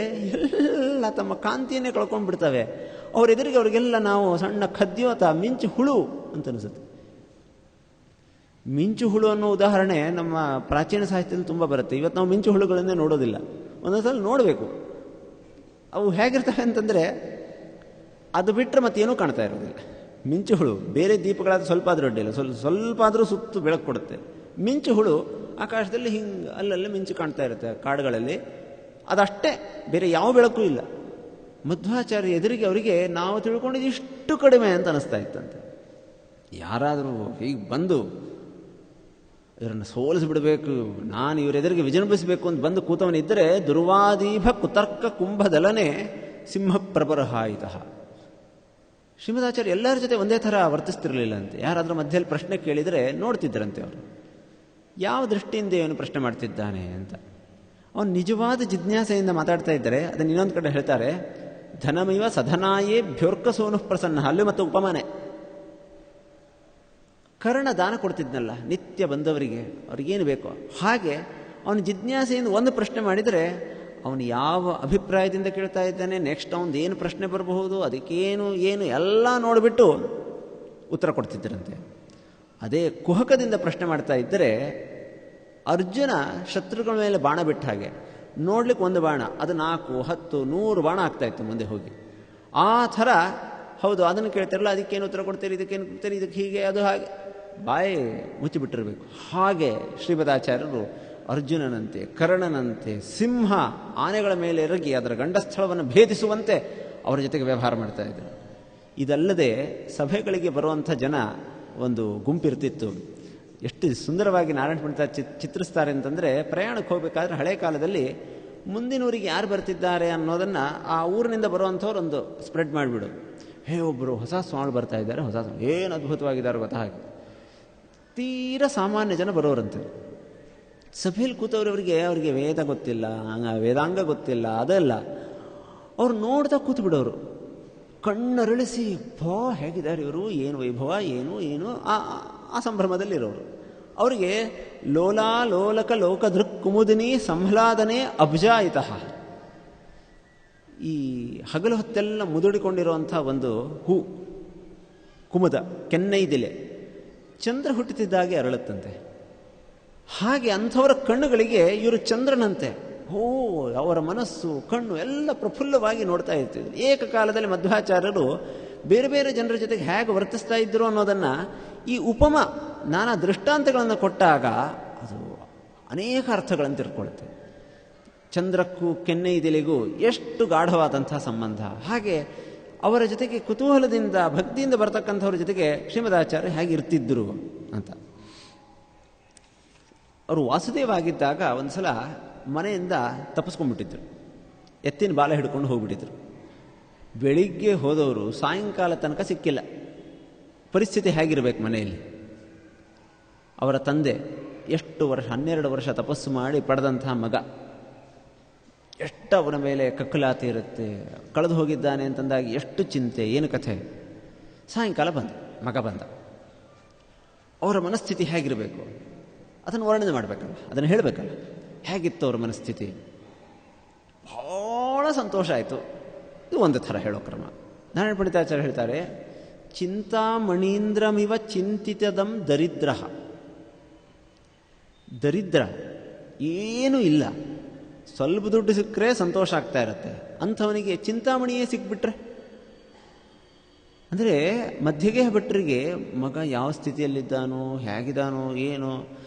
ಎಲ್ಲ ತಮ್ಮ ಕಾಂತಿಯನ್ನೇ ಕಳ್ಕೊಂಡು ಬಿಡ್ತವೆ. ಅವ್ರ ಎದುರಿಗೆ ಅವ್ರಿಗೆಲ್ಲ ನಾವು ಸಣ್ಣ ಖದ್ಯ ಅಥವಾ ಮಿಂಚು ಹುಳು ಅಂತ ಅನಿಸುತ್ತೆ. ಮಿಂಚು ಹುಳು ಅನ್ನೋ ಉದಾಹರಣೆ ನಮ್ಮ ಪ್ರಾಚೀನ ಸಾಹಿತ್ಯದಲ್ಲಿ ತುಂಬ ಬರುತ್ತೆ. ಇವತ್ತು ನಾವು ಮಿಂಚು ಹುಳುಗಳನ್ನೇ ನೋಡೋದಿಲ್ಲ, ಒಂದೊಂದ್ಸಲ ನೋಡಬೇಕು. ಅವು ಹೇಗಿರ್ತವೆ ಅಂತಂದರೆ, ಅದು ಬಿಟ್ಟರೆ ಮತ್ತೇನೂ ಕಾಣ್ತಾ ಇರೋದಿಲ್ಲ. ಮಿಂಚು ಹುಳು ಬೇರೆ ದೀಪಗಳಾದ ಸ್ವಲ್ಪ ಆದರೂ ಅಡ್ಡಿಲ್ಲ, ಸ್ವಲ್ಪ ಆದರೂ ಸುತ್ತು ಬೆಳಕು ಕೊಡುತ್ತೆ. ಮಿಂಚು ಹುಳು ಆಕಾಶದಲ್ಲಿ ಹಿಂಗೆ ಅಲ್ಲಲ್ಲಿ ಮಿಂಚು ಕಾಣ್ತಾ ಇರುತ್ತೆ ಕಾಡುಗಳಲ್ಲಿ, ಅದಷ್ಟೇ, ಬೇರೆ ಯಾವ ಬೆಳಕು ಇಲ್ಲ. ಮಧ್ವಾಚಾರ್ಯ ಎದುರಿಗೆ ಅವರಿಗೆ ನಾವು ತಿಳ್ಕೊಂಡಿದ್ದು ಇಷ್ಟು ಕಡಿಮೆ ಅಂತ ಅನಿಸ್ತಾ ಇತ್ತಂತೆ. ಯಾರಾದರೂ ಹೀಗೆ ಬಂದು ಇವರನ್ನು ಸೋಲಿಸಿಬಿಡಬೇಕು, ನಾನು ಇವರೆದುರಿಗೆ ವಿಜೃಂಭಿಸಬೇಕು ಅಂತ ಬಂದು ಕೂತವನಿದ್ದರೆ, ದುರ್ವಾದೀಭ ಕುತರ್ಕ ಕುಂಭದಲನೆ ಸಿಂಹ ಪ್ರಬರಹಾಯಿತ. ಶ್ರೀಮದಾಚಾರ್ಯ ಎಲ್ಲರ ಜೊತೆ ಒಂದೇ ಥರ ವರ್ತಿಸ್ತಿರಲಿಲ್ಲ ಅಂತೆ. ಯಾರಾದರೂ ಮಧ್ಯದಲ್ಲಿ ಪ್ರಶ್ನೆ ಕೇಳಿದರೆ ನೋಡ್ತಿದ್ದರಂತೆ ಅವರು, ಯಾವ ದೃಷ್ಟಿಯಿಂದ ಇವನು ಪ್ರಶ್ನೆ ಮಾಡ್ತಿದ್ದಾನೆ ಅಂತ. ಅವನು ನಿಜವಾದ ಜಿಜ್ಞಾಸೆಯಿಂದ ಮಾತಾಡ್ತಾ ಇದ್ದರೆ ಅದನ್ನು ಇನ್ನೊಂದು ಕಡೆ ಹೇಳ್ತಾರೆ, ಧನಮಿವ ಸಧನಾಯೇ ಭ್ಯೋರ್ಕ ಸೋನು ಪ್ರಸನ್ನ. ಅಲ್ಲಿ ಮತ್ತು ಉಪಮಾನೆ, ಕರ್ಣ ದಾನ ಕೊಡ್ತಿದ್ನಲ್ಲ ನಿತ್ಯ ಬಂದವರಿಗೆ, ಅವ್ರಿಗೇನು ಬೇಕೋ ಹಾಗೆ ಅವನು ಜಿಜ್ಞಾಸೆಯಿಂದ ಒಂದು ಪ್ರಶ್ನೆ ಮಾಡಿದರೆ ಅವನು ಯಾವ ಅಭಿಪ್ರಾಯದಿಂದ ಕೇಳ್ತಾ ಇದ್ದಾನೆ, ನೆಕ್ಸ್ಟ್ ಅವನದು ಏನು ಪ್ರಶ್ನೆ ಬರಬಹುದು, ಅದಕ್ಕೇನು ಏನು ಎಲ್ಲ ನೋಡಿಬಿಟ್ಟು ಉತ್ತರ ಕೊಡ್ತಿದ್ದರಂತೆ. ಅದೇ ಕುಹಕದಿಂದ ಪ್ರಶ್ನೆ ಮಾಡ್ತಾ ಇದ್ದರೆ ಅರ್ಜುನ ಶತ್ರುಗಳ ಮೇಲೆ ಬಾಣ ಬಿಟ್ಟ ಹಾಗೆ, ನೋಡ್ಲಿಕ್ಕೆ ಒಂದು ಬಾಣ ಅದು 4, 10, 100 ಬಾಣ ಆಗ್ತಾ ಇತ್ತು ಮುಂದೆ ಹೋಗಿ. ಆ ಥರ ಹೌದು ಅದನ್ನು ಕೇಳ್ತಾರಲ್ಲ, ಅದಕ್ಕೇನು ಉತ್ತರ ಕೊಡ್ತೀರಿ, ಇದಕ್ಕೇನು ಕೊಡ್ತೀರಿ, ಇದಕ್ಕೆ ಹೀಗೆ ಅದು ಹಾಗೆ, ಬಾಯಿ ಮುಚ್ಚಿಬಿಟ್ಟಿರಬೇಕು. ಹಾಗೆ ಶ್ರೀಮದಾಚಾರ್ಯರು ಅರ್ಜುನನಂತೆ, ಕರ್ಣನಂತೆ, ಸಿಂಹ ಆನೆಗಳ ಮೇಲೆ ಎರಗಿ ಅದರ ಗಂಡಸ್ಥಳವನ್ನು ಭೇದಿಸುವಂತೆ ಅವರ ಜೊತೆಗೆ ವ್ಯವಹಾರ ಮಾಡ್ತಾ ಇದ್ದರು. ಇದಲ್ಲದೆ ಸಭೆಗಳಿಗೆ ಬರುವಂಥ ಜನ ಒಂದು ಗುಂಪಿರ್ತಿತ್ತು. ಎಷ್ಟು ಸುಂದರವಾಗಿ ನಾರಾಯಣ ಪಂಡಿತ ಚಿತ್ರಿಸ್ತಾರೆ ಅಂತಂದರೆ, ಪ್ರಯಾಣಕ್ಕೆ ಹೋಗಬೇಕಾದ್ರೆ ಹಳೆ ಕಾಲದಲ್ಲಿ ಮುಂದಿನೂರಿಗೆ ಯಾರು ಬರ್ತಿದ್ದಾರೆ ಅನ್ನೋದನ್ನು ಆ ಊರಿನಿಂದ ಬರುವಂಥವ್ರು ಒಂದು ಸ್ಪ್ರೆಡ್ ಮಾಡಿಬಿಡು. ಒಬ್ಬರು ಹೊಸ ಸ್ವಾಮಿ ಬರ್ತಾ ಇದ್ದಾರೆ, ಏನು ಅದ್ಭುತವಾಗಿದ್ದಾರೆ ಗೊತ್ತಾ. ಹಾಗೆ ತೀರ ಸಾಮಾನ್ಯ ಜನ ಬರೋರಂತೆ. ಸಭೆಯಲ್ಲಿ ಕೂತವ್ರವರಿಗೆ ಅವ್ರಿಗೆ ವೇದ ಗೊತ್ತಿಲ್ಲ, ವೇದಾಂಗ ಗೊತ್ತಿಲ್ಲ, ಅದೆಲ್ಲ ಅವ್ರು ನೋಡ್ತಾ ಕೂತು ಬಿಡೋರು, ಕಣ್ಣರಳಿಸಿ ಹೇಗಿದ್ದಾರೆ ಇವರು, ಏನು ವೈಭವ, ಏನು ಆ ಸಂಭ್ರಮದಲ್ಲಿರೋರು. ಅವರಿಗೆ ಲೋಲಾಲೋಲಕ ಲೋಕದೃಕ್ ಕುಮುದಿನಿ ಸಂಹ್ಲಾದನೆ ಅಬ್ಜಾಯಿತಃ. ಈ ಹಗಲು ಹೊತ್ತೆಲ್ಲ ಮುದುಡಿಕೊಂಡಿರುವಂಥ ಒಂದು ಹೂ, ಕುಮುದ, ಕೆನ್ನೈದಿಲೆ, ಚಂದ್ರ ಹುಟ್ಟುತ್ತಿದ್ದಾಗೆ ಅರಳುತ್ತಂತೆ. ಹಾಗೆ ಅಂಥವರ ಕಣ್ಣುಗಳಿಗೆ ಇವರು ಚಂದ್ರನಂತೆ. ಅವರ ಮನಸ್ಸು, ಕಣ್ಣು ಎಲ್ಲ ಪ್ರಫುಲ್ಲವಾಗಿ ನೋಡ್ತಾ ಇರ್ತಿದ್ರು. ಏಕಕಾಲದಲ್ಲಿ ಮಧ್ವಾಚಾರ್ಯರು ಬೇರೆ ಬೇರೆ ಜನರ ಜೊತೆಗೆ ಹೇಗೆ ವರ್ತಿಸ್ತಾ ಇದ್ರು ಅನ್ನೋದನ್ನು ಈ ಉಪಮ ನಾನಾ ದೃಷ್ಟಾಂತಗಳನ್ನು ಕೊಟ್ಟಾಗ ಅದು ಅನೇಕ ಅರ್ಥಗಳನ್ನು ತಿಳ್ಕೊಳ್ಳುತ್ತೆ. ಚಂದ್ರಕ್ಕೂ ಕೆನ್ನೈದಿಲೆಗೂ ಎಷ್ಟು ಗಾಢವಾದಂಥ ಸಂಬಂಧ. ಹಾಗೆ ಅವರ ಜೊತೆಗೆ ಕುತೂಹಲದಿಂದ ಭಕ್ತಿಯಿಂದ ಬರ್ತಕ್ಕಂಥವ್ರ ಜೊತೆಗೆ ಶ್ರೀಮದಾಚಾರ್ಯ ಹೇಗೆ ಇರ್ತಿದ್ರು ಅಂತ. ಅವರು ವಾಸುದೇವ ಆಗಿದ್ದಾಗ ಒಂದು ಸಲ ಮನೆಯಿಂದ ತಪ್ಪಿಸ್ಕೊಂಡ್ಬಿಟ್ಟಿದ್ರು, ಎತ್ತಿನ ಬಾಲ ಹಿಡ್ಕೊಂಡು ಹೋಗ್ಬಿಟ್ಟಿದ್ರು. ಬೆಳಿಗ್ಗೆ ಹೋದವರು ಸಾಯಂಕಾಲ ತನಕ ಸಿಕ್ಕಿಲ್ಲ. ಪರಿಸ್ಥಿತಿ ಹೇಗಿರಬೇಕು ಮನೆಯಲ್ಲಿ? ಅವರ ತಂದೆ ಎಷ್ಟು ವರ್ಷ, 12 ವರ್ಷ ತಪಸ್ಸು ಮಾಡಿ ಪಡೆದಂತಹ ಮಗ, ಎಷ್ಟು ಅವನ ಮೇಲೆ ಕಕ್ಕಲಾತಿ ಇರುತ್ತೆ. ಕಳೆದು ಹೋಗಿದ್ದಾನೆ ಅಂತಂದಾಗ ಎಷ್ಟು ಚಿಂತೆ, ಏನು ಕಥೆ. ಸಾಯಂಕಾಲ ಮಗ ಬಂದ. ಅವರ ಮನಸ್ಥಿತಿ ಹೇಗಿರಬೇಕು ಅದನ್ನು ವರ್ಣನೆ ಮಾಡಬೇಕಲ್ಲ, ಅದನ್ನು ಹೇಳಬೇಕಲ್ಲ. ಹೇಗಿತ್ತು ಅವರ ಮನಸ್ಥಿತಿ? ಭಾಳ ಸಂತೋಷ ಆಯಿತು. ಇದು ಒಂದು ಥರ ಹೇಳೋ ಕ್ರಮ. ನಾರಾಯಣ ಪಂಡಿತಾಚಾರ್ಯ ಹೇಳ್ತಾರೆ, ಚಿಂತಾಮಣೀಂದ್ರಮಿವ ಚಿಂತಿತದಂ ದರಿದ್ರ. ದರಿದ್ರ ಏನೂ ಇಲ್ಲ, ಸ್ವಲ್ಪ ದುಡ್ಡು ಸಿಕ್ಕರೆ ಸಂತೋಷ ಆಗ್ತಾ ಇರತ್ತೆ. ಅಂಥವನಿಗೆ ಚಿಂತಾಮಣಿಯೇ ಸಿಕ್ಬಿಟ್ರೆ, ಅಂದರೆ ಮಧ್ಯಗೇಹ ಭಟ್ಟರಿಗೆ ಮಗ ಯಾವ ಸ್ಥಿತಿಯಲ್ಲಿದ್ದಾನೋ, ಹೇಗಿದ್ದಾನೋ ಏನೋ,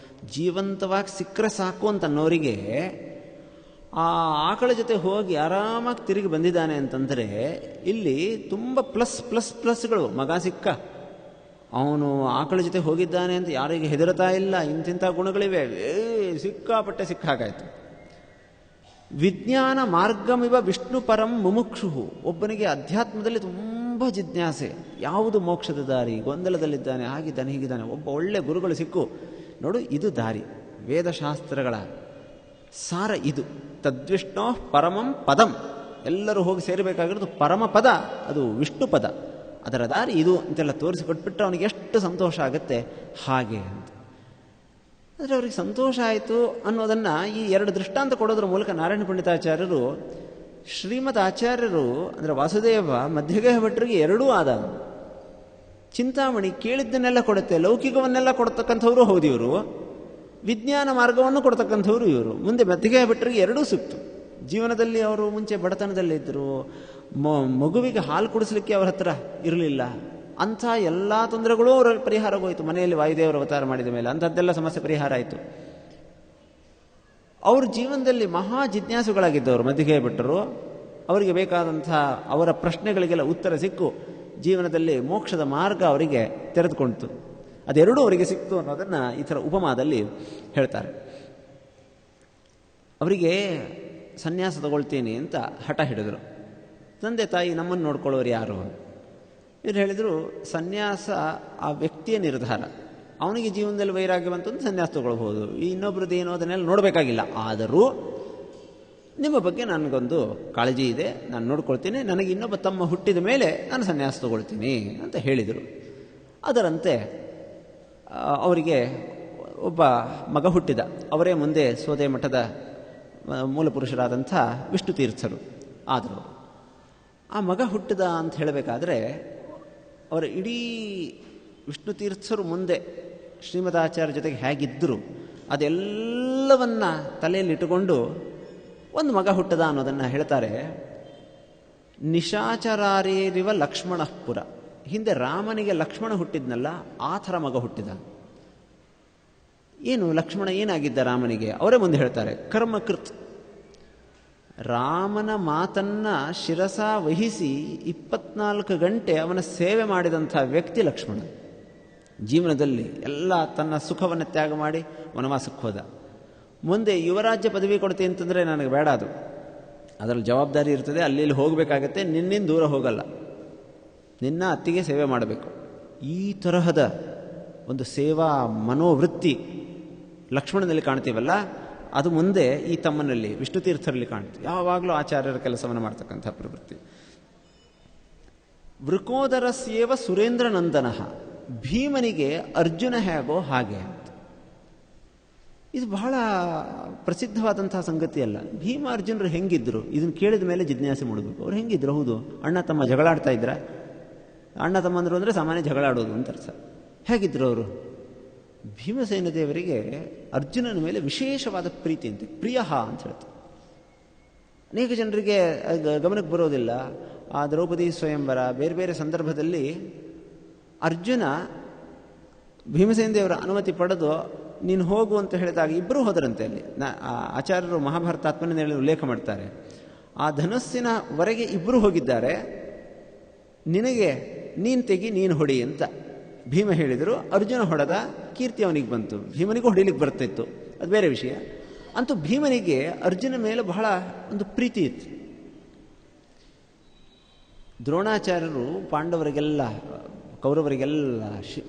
ಜೀವಂತವಾಗಿ ಸಿಕ್ಕರೆ ಸಾಕು ಅಂತನ್ನೋರಿಗೆ ಆ ಆಕಳ ಜೊತೆ ಹೋಗಿ ಆರಾಮಾಗಿ ತಿರುಗಿ ಬಂದಿದ್ದಾನೆ ಅಂತಂದರೆ ಇಲ್ಲಿ ತುಂಬ ಪ್ಲಸ್ಗಳು. ಮಗ ಸಿಕ್ಕ, ಅವನು ಆಕಳ ಜೊತೆ ಹೋಗಿದ್ದಾನೆ ಅಂತ ಯಾರಿಗೆ ಹೆದರ್ತಾ ಇಲ್ಲ, ಇಂತಿಂಥ ಗುಣಗಳಿವೆ, ಸಿಕ್ಕಾಪಟ್ಟೆ ಸಿಕ್ಕಾಗಾಯ್ತು. ವಿಜ್ಞಾನ ಮಾರ್ಗಮಿವ ವಿಷ್ಣು ಪರಂ ಮುಮುಕ್ಷು. ಒಬ್ಬನಿಗೆ ಅಧ್ಯಾತ್ಮದಲ್ಲಿ ತುಂಬ ಜಿಜ್ಞಾಸೆ, ಯಾವುದು ಮೋಕ್ಷದ ದಾರಿ, ಗೊಂದಲದಲ್ಲಿದ್ದಾನೆ, ಹಾಗಿದ್ದಾನೆ ಹೀಗಿದ್ದಾನೆ. ಒಬ್ಬ ಒಳ್ಳೆ ಗುರುಗಳು ಸಿಕ್ಕು, ನೋಡು ಇದು ದಾರಿ, ವೇದಶಾಸ್ತ್ರಗಳ ಸಾರ ಇದು, ತದ್ವಿಷ್ಣೋ ಪರಮಂ ಪದಂ. ಎಲ್ಲರೂ ಹೋಗಿ ಸೇರಬೇಕಾಗಿರೋದು ಪರಮ ಪದ, ಅದು ವಿಷ್ಣು ಪದ, ಅದರ ದಾರಿ ಇದು ಅಂತೆಲ್ಲ ತೋರಿಸಿಕೊಟ್ಬಿಟ್ರೆ ಅವನಿಗೆ ಎಷ್ಟು ಸಂತೋಷ ಆಗುತ್ತೆ ಹಾಗೆ ಅಂತ. ಆದರೆ ಅವ್ರಿಗೆ ಸಂತೋಷ ಆಯಿತು ಅನ್ನೋದನ್ನು ಈ ಎರಡು ದೃಷ್ಟಾಂತ ಕೊಡೋದ್ರ ಮೂಲಕ ನಾರಾಯಣ ಪಂಡಿತಾಚಾರ್ಯರು, ಶ್ರೀಮದ್ ಆಚಾರ್ಯರು ಅಂದರೆ ವಾಸುದೇವ ಮಧ್ಯಗೇಹ ಭಟ್ಟರಿಗೆ ಎರಡೂ ಆದ. ಚಿಂತಾಮಣಿ ಕೇಳಿದ್ದನ್ನೆಲ್ಲ ಕೊಡುತ್ತೆ, ಲೌಕಿಕವನ್ನೆಲ್ಲ ಕೊಡ್ತಕ್ಕಂಥವ್ರು ಹೌದು ಇವರು, ವಿಜ್ಞಾನ ಮಾರ್ಗವನ್ನು ಕೊಡ್ತಕ್ಕಂಥವ್ರು ಇವರು. ಮುಂದೆ ಮಧ್ಯಗೇಹ ಭಟ್ಟರಿಗೆ ಎರಡೂ ಸಿಕ್ತು. ಜೀವನದಲ್ಲಿ ಅವರು ಮುಂಚೆ ಬಡತನದಲ್ಲಿದ್ದರು, ಮಗುವಿಗೆ ಹಾಲು ಕುಡಿಸ್ಲಿಕ್ಕೆ ಅವರ ಹತ್ರ ಇರಲಿಲ್ಲ, ಅಂಥ ಎಲ್ಲ ತೊಂದರೆಗಳೂ ಅವರ ಪರಿಹಾರಗೋಯಿತು. ಮನೆಯಲ್ಲಿ ವಾಯುದೇವರು ಅವತಾರ ಮಾಡಿದ ಮೇಲೆ ಅಂಥದ್ದೆಲ್ಲ ಸಮಸ್ಯೆ ಪರಿಹಾರ ಆಯಿತು. ಅವ್ರ ಜೀವನದಲ್ಲಿ ಮಹಾ ಜಿಜ್ಞಾಸುಗಳಾಗಿದ್ದವರು ಮಧ್ಯಗೇಹ ಭಟ್ಟರು. ಅವರಿಗೆ ಬೇಕಾದಂಥ ಅವರ ಪ್ರಶ್ನೆಗಳಿಗೆಲ್ಲ ಉತ್ತರ ಸಿಕ್ಕು, ಜೀವನದಲ್ಲಿ ಮೋಕ್ಷದ ಮಾರ್ಗ ಅವರಿಗೆ ತೆರೆದುಕೊಂಡಿತು. ಅದೆರಡೂ ಅವರಿಗೆ ಸಿಕ್ತು ಅನ್ನೋದನ್ನು ಈ ಥರ ಉಪಮಾದಲ್ಲಿ ಹೇಳ್ತಾರೆ. ಅವರಿಗೆ ಸನ್ಯಾಸ ತಗೊಳ್ತೀನಿ ಅಂತ ಹಠ ಹಿಡಿದ್ರು. ತಂದೆ ತಾಯಿ ನಮ್ಮನ್ನು ನೋಡ್ಕೊಳ್ಳೋರು ಯಾರು? ಇವ್ರು ಹೇಳಿದರು, ಸನ್ಯಾಸ ಆ ವ್ಯಕ್ತಿಯ ನಿರ್ಧಾರ, ಅವನಿಗೆ ಜೀವನದಲ್ಲಿ ವೈರಾಗ್ಯ ಬಂತು ಅಂತ ಸನ್ಯಾಸ ತಗೊಳ್ಬೋದು, ಇನ್ನೊಬ್ರದ್ದು ಏನೋ ಅದನ್ನೆಲ್ಲ ನೋಡಬೇಕಾಗಿಲ್ಲ. ಆದರೂ ನಿಮ್ಮ ಬಗ್ಗೆ ನನಗೊಂದು ಕಾಳಜಿ ಇದೆ, ನಾನು ನೋಡ್ಕೊಳ್ತೀನಿ, ನನಗೆ ಇನ್ನೊಬ್ಬ ತಮ್ಮ ಹುಟ್ಟಿದ ಮೇಲೆ ನಾನು ಸನ್ಯಾಸ ತಗೊಳ್ತೀನಿ ಅಂತ ಹೇಳಿದರು. ಅದರಂತೆ ಅವರಿಗೆ ಒಬ್ಬ ಮಗ ಹುಟ್ಟಿದ. ಅವರೇ ಮುಂದೆ ಸೋದೆ ಮಠದ ಮೂಲಪುರುಷರಾದಂಥ ವಿಷ್ಣು ತೀರ್ಥರು ಆದರು. ಆ ಮಗ ಹುಟ್ಟಿದ ಅಂತ ಹೇಳಬೇಕಾದ್ರೆ ಅವರ ಇಡೀ ವಿಷ್ಣು ತೀರ್ಥರು ಮುಂದೆ ಶ್ರೀಮದಾಚಾರ್ಯ ಜೊತೆಗೆ ಹೇಗಿದ್ದರು ಅದೆಲ್ಲವನ್ನ ತಲೆಯಲ್ಲಿಟ್ಟುಕೊಂಡು ಒಂದು ಮಗ ಹುಟ್ಟದ ಅನ್ನೋದನ್ನು ಹೇಳ್ತಾರೆ. ನಿಶಾಚರಾರೇರಿವ ಲಕ್ಷ್ಮಣಪುರ. ಹಿಂದೆ ರಾಮನಿಗೆ ಲಕ್ಷ್ಮಣ ಹುಟ್ಟಿದ್ನಲ್ಲ, ಆ ಥರ ಮಗ ಹುಟ್ಟಿದ. ಏನು ಲಕ್ಷ್ಮಣ ಏನಾಗಿದ್ದ ರಾಮನಿಗೆ? ಅವರೇ ಮುಂದೆ ಹೇಳ್ತಾರೆ, ಕರ್ಮಕೃತ್. ರಾಮನ ಮಾತನ್ನ ಶಿರಸ ವಹಿಸಿ 24 ಗಂಟೆ ಅವನ ಸೇವೆ ಮಾಡಿದಂಥ ವ್ಯಕ್ತಿ ಲಕ್ಷ್ಮಣ. ಜೀವನದಲ್ಲಿ ಎಲ್ಲ ತನ್ನ ಸುಖವನ್ನು ತ್ಯಾಗ ಮಾಡಿ ವನವಾಸಕ್ಕೆ ಹೋದ. ಮುಂದೆ ಯುವರಾಜ್ಯ ಪದವಿ ಕೊಡ್ತೀನಿ ಅಂತಂದರೆ ನನಗೆ ಬೇಡ, ಅದು ಅದರಲ್ಲಿ ಜವಾಬ್ದಾರಿ ಇರ್ತದೆ, ಅಲ್ಲಿ ಹೋಗಬೇಕಾಗತ್ತೆ, ನಿನ್ನಿಂದ ದೂರ ಹೋಗಲ್ಲ, ನಿನ್ನ ಅತ್ತಿಗೆ ಸೇವೆ ಮಾಡಬೇಕು. ಈ ತರಹದ ಒಂದು ಸೇವಾ ಮನೋವೃತ್ತಿ ಲಕ್ಷ್ಮಣನಲ್ಲಿ ಕಾಣ್ತೀವಲ್ಲ, ಅದು ಮುಂದೆ ಈ ತಮ್ಮನಲ್ಲಿ ವಿಷ್ಣು ತೀರ್ಥರಲ್ಲಿ ಕಾಣ್ತೀವಿ. ಯಾವಾಗಲೂ ಆಚಾರ್ಯರ ಕೆಲಸವನ್ನು ಮಾಡ್ತಕ್ಕಂಥ ಪ್ರವೃತ್ತಿ. ವೃಕೋದರಸ್ಯೇವ ಸುರೇಂದ್ರ ನಂದನಃ. ಭೀಮನಿಗೆ ಅರ್ಜುನ ಹೇಗೋ ಹಾಗೆ ಅಂತ. ಇದು ಬಹಳ ಪ್ರಸಿದ್ಧವಾದಂತಹ ಸಂಗತಿ ಅಲ್ಲ. ಭೀಮ ಅರ್ಜುನರು ಹೆಂಗಿದ್ರು ಇದನ್ನು ಕೇಳಿದ ಮೇಲೆ ಜಿಜ್ಞಾಸೆ ಮಾಡಬೇಕು. ಅವ್ರು ಹೆಂಗಿದ್ರು? ಹೌದು, ಅಣ್ಣ ತಮ್ಮ ಜಗಳಾಡ್ತಾ ಇದ್ರ? ಅಣ್ಣ ತಮ್ಮಂದರು ಅಂದರೆ ಸಾಮಾನ್ಯ ಜಗಳಾಡೋದು ಅಂತ ಅರ್ಥ. ಹೇಗಿದ್ರು ಅವರು? ಭೀಮಸೇನ ದೇವರಿಗೆ ಅರ್ಜುನನ ಮೇಲೆ ವಿಶೇಷವಾದ ಪ್ರೀತಿ ಅಂತೆ, ಪ್ರಿಯ ಅಂತ ಹೇಳ್ತಾರೆ. ಅನೇಕ ಜನರಿಗೆ ಗಮನಕ್ಕೆ ಬರೋದಿಲ್ಲ. ಆ ದ್ರೌಪದಿ ಸ್ವಯಂವರ ಬೇರೆ ಬೇರೆ ಸಂದರ್ಭದಲ್ಲಿ ಅರ್ಜುನ ಭೀಮಸೇನ ದೇವರ ಅನುಮತಿ ಪಡೆದು ನೀನು ಹೋಗು ಅಂತ ಹೇಳಿದಾಗ ಇಬ್ಬರೂ ಹೋದರಂತೆ. ಅಲ್ಲಿ ಆಚಾರ್ಯರು ಮಹಾಭಾರತ ಆತ್ಮನಲ್ಲಿ ಉಲ್ಲೇಖ ಮಾಡ್ತಾರೆ. ಆ ಧನಸ್ಸಿನವರೆಗೆ ಇಬ್ಬರು ಹೋಗಿದ್ದಾರೆ, ನಿನಗೆ ನೀನು ತೆಗಿ, ನೀನು ಹೊಡಿ ಅಂತ ಭೀಮ ಹೇಳಿದರು. ಅರ್ಜುನ ಹೊಡೆದ, ಕೀರ್ತಿ ಅವನಿಗೆ ಬಂತು. ಭೀಮನಿಗೂ ಹೊಡಿಲಿಕ್ಕೆ ಬರ್ತಿತ್ತು, ಅದು ಬೇರೆ ವಿಷಯ. ಅಂತೂ ಭೀಮನಿಗೆ ಅರ್ಜುನ ಮೇಲೆ ಬಹಳ ಒಂದು ಪ್ರೀತಿ ಇತ್ತು. ದ್ರೋಣಾಚಾರ್ಯರು ಪಾಂಡವರಿಗೆಲ್ಲ ಕೌರವರಿಗೆಲ್ಲ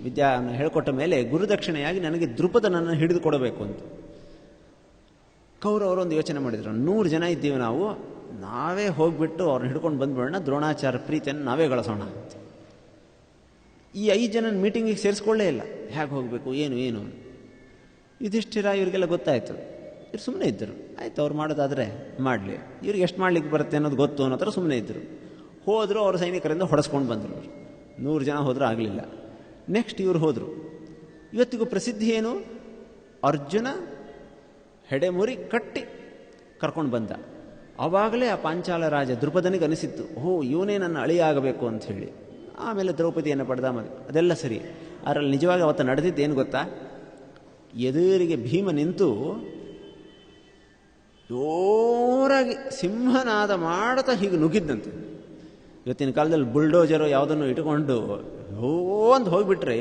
ವಿದ್ಯಾನ ಹೇಳ್ಕೊಟ್ಟ ಮೇಲೆ ಗುರುದಕ್ಷಿಣೆಯಾಗಿ ನನಗೆ ದೃಪದನನ್ನು ಹಿಡಿದು ಕೊಡಬೇಕು ಅಂತ ಕೌರವರು ಒಂದು ಯೋಚನೆ ಮಾಡಿದರು. 100 ಜನ ಇದ್ದೀವಿ ನಾವು, ನಾವೇ ಹೋಗ್ಬಿಟ್ಟು ಅವ್ರನ್ನ ಹಿಡ್ಕೊಂಡು ಬಂದ್ಬಿಡೋಣ, ದ್ರೋಣಾಚಾರ್ಯ ಪ್ರೀತಿಯನ್ನು ನಾವೇ ಗಳಿಸೋಣ ಅಂತ. ಈ 5 ಜನ ಮೀಟಿಂಗಿಗೆ ಸೇರಿಸ್ಕೊಳ್ಳೇ ಇಲ್ಲ. ಹೇಗೆ ಹೋಗಬೇಕು, ಏನು ಯುಧಿಷ್ಠಿರ ಇವರಿಗೆಲ್ಲ ಗೊತ್ತಾಯಿತು. ಇವ್ರು ಸುಮ್ಮನೆ ಇದ್ದರು. ಆಯ್ತು, ಅವ್ರು ಮಾಡೋದಾದರೆ ಮಾಡಲಿ, ಇವ್ರಿಗೆ ಎಷ್ಟು ಮಾಡ್ಲಿಕ್ಕೆ ಬರುತ್ತೆ ಅನ್ನೋದು ಗೊತ್ತು ಅನ್ನೋ ಥರ ಸುಮ್ಮನೆ ಇದ್ದರು. ಹೋದರು, ಅವ್ರ ಸೈನಿಕರಿಂದ ಹೊಡೆಸ್ಕೊಂಡು ಬಂದರು. 100 ಜನ ಹೋದರೂ ಆಗಲಿಲ್ಲ. ನೆಕ್ಸ್ಟ್ ಇವರು ಹೋದರು. ಇವತ್ತಿಗೂ ಪ್ರಸಿದ್ಧಿ ಏನು? ಅರ್ಜುನ ಹೆಡೆಮುರಿ ಕಟ್ಟಿ ಕರ್ಕೊಂಡು ಬಂದ. ಆವಾಗಲೇ ಆ ಪಾಂಚಾಲ ರಾಜ ದ್ರುಪದನಿಗೆ ಅನಿಸಿತ್ತು, ಇವನೇ ನನ್ನ ಅಳಿಯಾಗಬೇಕು ಅಂತ ಹೇಳಿ. ಆಮೇಲೆ ದ್ರೌಪದಿಯನ್ನು ಪಡೆದ. ಅದೆಲ್ಲ ಸರಿ. ಅದರಲ್ಲಿ ನಿಜವಾಗಿ ಅವತ್ತು ನಡೆದಿದ್ದೇನು ಗೊತ್ತಾ? ಎದುರಿಗೆ ಭೀಮ ನಿಂತು ಜೋರಾಗಿ ಸಿಂಹನಾದ ಮಾಡ್ತಾ ಹೀಗೆ ನುಗ್ಗಿದ್ದಂತೆ. ಇವತ್ತಿನ ಕಾಲದಲ್ಲಿ ಬುಲ್ಡೋಜರು ಯಾವುದನ್ನು ಇಟ್ಕೊಂಡು ಅಂತ ಹೋಗಿಬಿಟ್ರೆ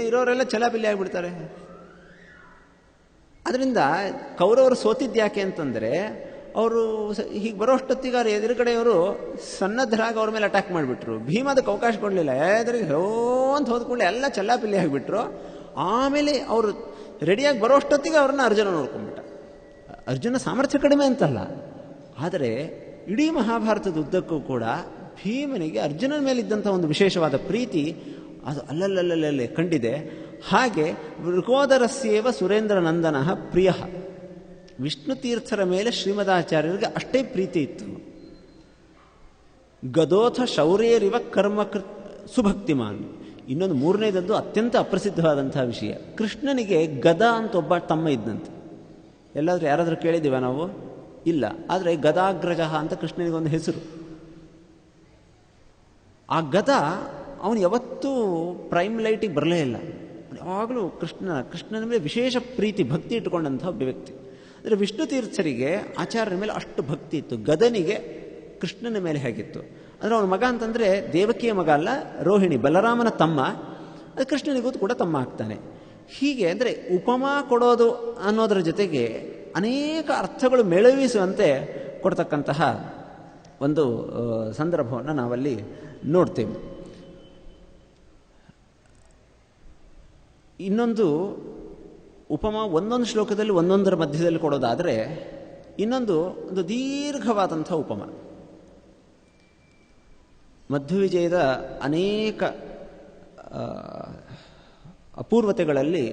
ಇರೋರೆಲ್ಲ ಚಲಾಪಿಲ್ಲಿ ಆಗಿಬಿಡ್ತಾರೆ. ಅದರಿಂದ ಕೌರವರು ಸೋತಿದ್ಯಾಕೆ ಅಂತಂದರೆ, ಅವರು ಹೀಗೆ ಬರೋಷ್ಟೊತ್ತಿಗಾರ ಎದುರುಗಡೆಯವರು ಸನ್ನದ್ಧರಾಗಿ ಅವ್ರ ಮೇಲೆ ಅಟ್ಯಾಕ್ ಮಾಡಿಬಿಟ್ರು. ಭೀಮ ಅದಕ್ಕೆ ಅವಕಾಶ ಕೊಡಲಿಲ್ಲ. ಎದುರಿಗೆ ಅಂತ ಹೋದ್ಕೊಳ್ಳಿ ಎಲ್ಲ ಚಲ್ಲಾಪಿಲ್ಲಿ ಆಗಿಬಿಟ್ರು. ಆಮೇಲೆ ಅವರು ರೆಡಿಯಾಗಿ ಬರೋಷ್ಟೊತ್ತಿಗೆ ಅವ್ರನ್ನ ಅರ್ಜುನ ನೋಡ್ಕೊಂಡ್ಬಿಟ್ಟ. ಅರ್ಜುನ ಸಾಮರ್ಥ್ಯ ಕಡಿಮೆ ಅಂತಲ್ಲ, ಆದರೆ ಇಡೀ ಮಹಾಭಾರತದ ಉದ್ದಕ್ಕೂ ಕೂಡ ಭೀಮನಿಗೆ ಅರ್ಜುನನ ಮೇಲಿದ್ದಂಥ ಒಂದು ವಿಶೇಷವಾದ ಪ್ರೀತಿ ಅದು ಅಲ್ಲಲ್ಲಲ್ಲೇ ಕಂಡಿದೆ. ಹಾಗೆ ವೃಕೋದರಸ್ಯೇವ ಸುರೇಂದ್ರ ನಂದನ ಪ್ರಿಯ. ವಿಷ್ಣು ತೀರ್ಥರ ಮೇಲೆ ಶ್ರೀಮದಾಚಾರ್ಯರಿಗೆ ಅಷ್ಟೇ ಪ್ರೀತಿ ಇತ್ತು. ಗದೋಥ ಶೌರ್ಯರಿವ ಕರ್ಮಕೃತ್ ಸುಭಕ್ತಿಮಾನ್. ಇನ್ನೊಂದು ಮೂರನೇದದ್ದು ಅತ್ಯಂತ ಅಪ್ರಸಿದ್ಧವಾದಂತಹ ವಿಷಯ. ಕೃಷ್ಣನಿಗೆ ಗದ ಅಂತ ಒಬ್ಬ ತಮ್ಮ ಇದ್ದಂತೆ. ಎಲ್ಲಾದರೂ ಯಾರಾದರೂ ಕೇಳಿದ್ದೀವ ನಾವು? ಇಲ್ಲ. ಆದರೆ ಗದಾಗ್ರಜ ಅಂತ ಕೃಷ್ಣನಿಗೊಂದು ಹೆಸರು. ಆ ಗದ ಅವನು ಯಾವತ್ತೂ ಪ್ರೈಮ್ ಲೈಟಿಗೆ ಬರಲೇ ಇಲ್ಲ. ಯಾವಾಗಲೂ ಕೃಷ್ಣನ ಮೇಲೆ ವಿಶೇಷ ಪ್ರೀತಿ ಭಕ್ತಿ ಇಟ್ಟುಕೊಂಡಂಥ ಒಬ್ಬ ವ್ಯಕ್ತಿ. ಅಂದರೆ ವಿಷ್ಣು ತೀರ್ಥರಿಗೆ ಆಚಾರ್ಯರ ಮೇಲೆ ಅಷ್ಟು ಭಕ್ತಿ ಇತ್ತು. ಗದನಿಗೆ ಕೃಷ್ಣನ ಮೇಲೆ ಹೇಗಿತ್ತು ಅಂದರೆ, ಅವನ ಮಗ ಅಂತಂದರೆ ದೇವಕಿಯ ಮಗ ಅಲ್ಲ, ರೋಹಿಣಿ ಬಲರಾಮನ ತಮ್ಮ. ಅದು ಕೃಷ್ಣನಿಗೂ ಕೂಡ ತಮ್ಮ ಆಗ್ತಾನೆ. ಹೀಗೆ ಅಂದರೆ ಉಪಮಾ ಕೊಡೋದು ಅನ್ನೋದರ ಜೊತೆಗೆ ಅನೇಕ ಅರ್ಥಗಳು ಮೇಳವಿಸುವಂತೆ ಕೊಡ್ತಕ್ಕಂತಹ ಒಂದು ಸಂದರ್ಭವನ್ನು ನಾವಲ್ಲಿ ನೋಡ್ತೇವೆ. ಇನ್ನೊಂದು ಉಪಮಾ ಒಂದೊಂದು ಶ್ಲೋಕದಲ್ಲಿ ಒಂದೊಂದರ ಮಧ್ಯದಲ್ಲಿ ಕೊಡೋದಾದರೆ, ಇನ್ನೊಂದು ಒಂದು ದೀರ್ಘವಾದಂಥ ಉಪಮಾ. ಮಧ್ವವಿಜಯದ ಅನೇಕ ಅಪೂರ್ವತೆಗಳಲ್ಲಿ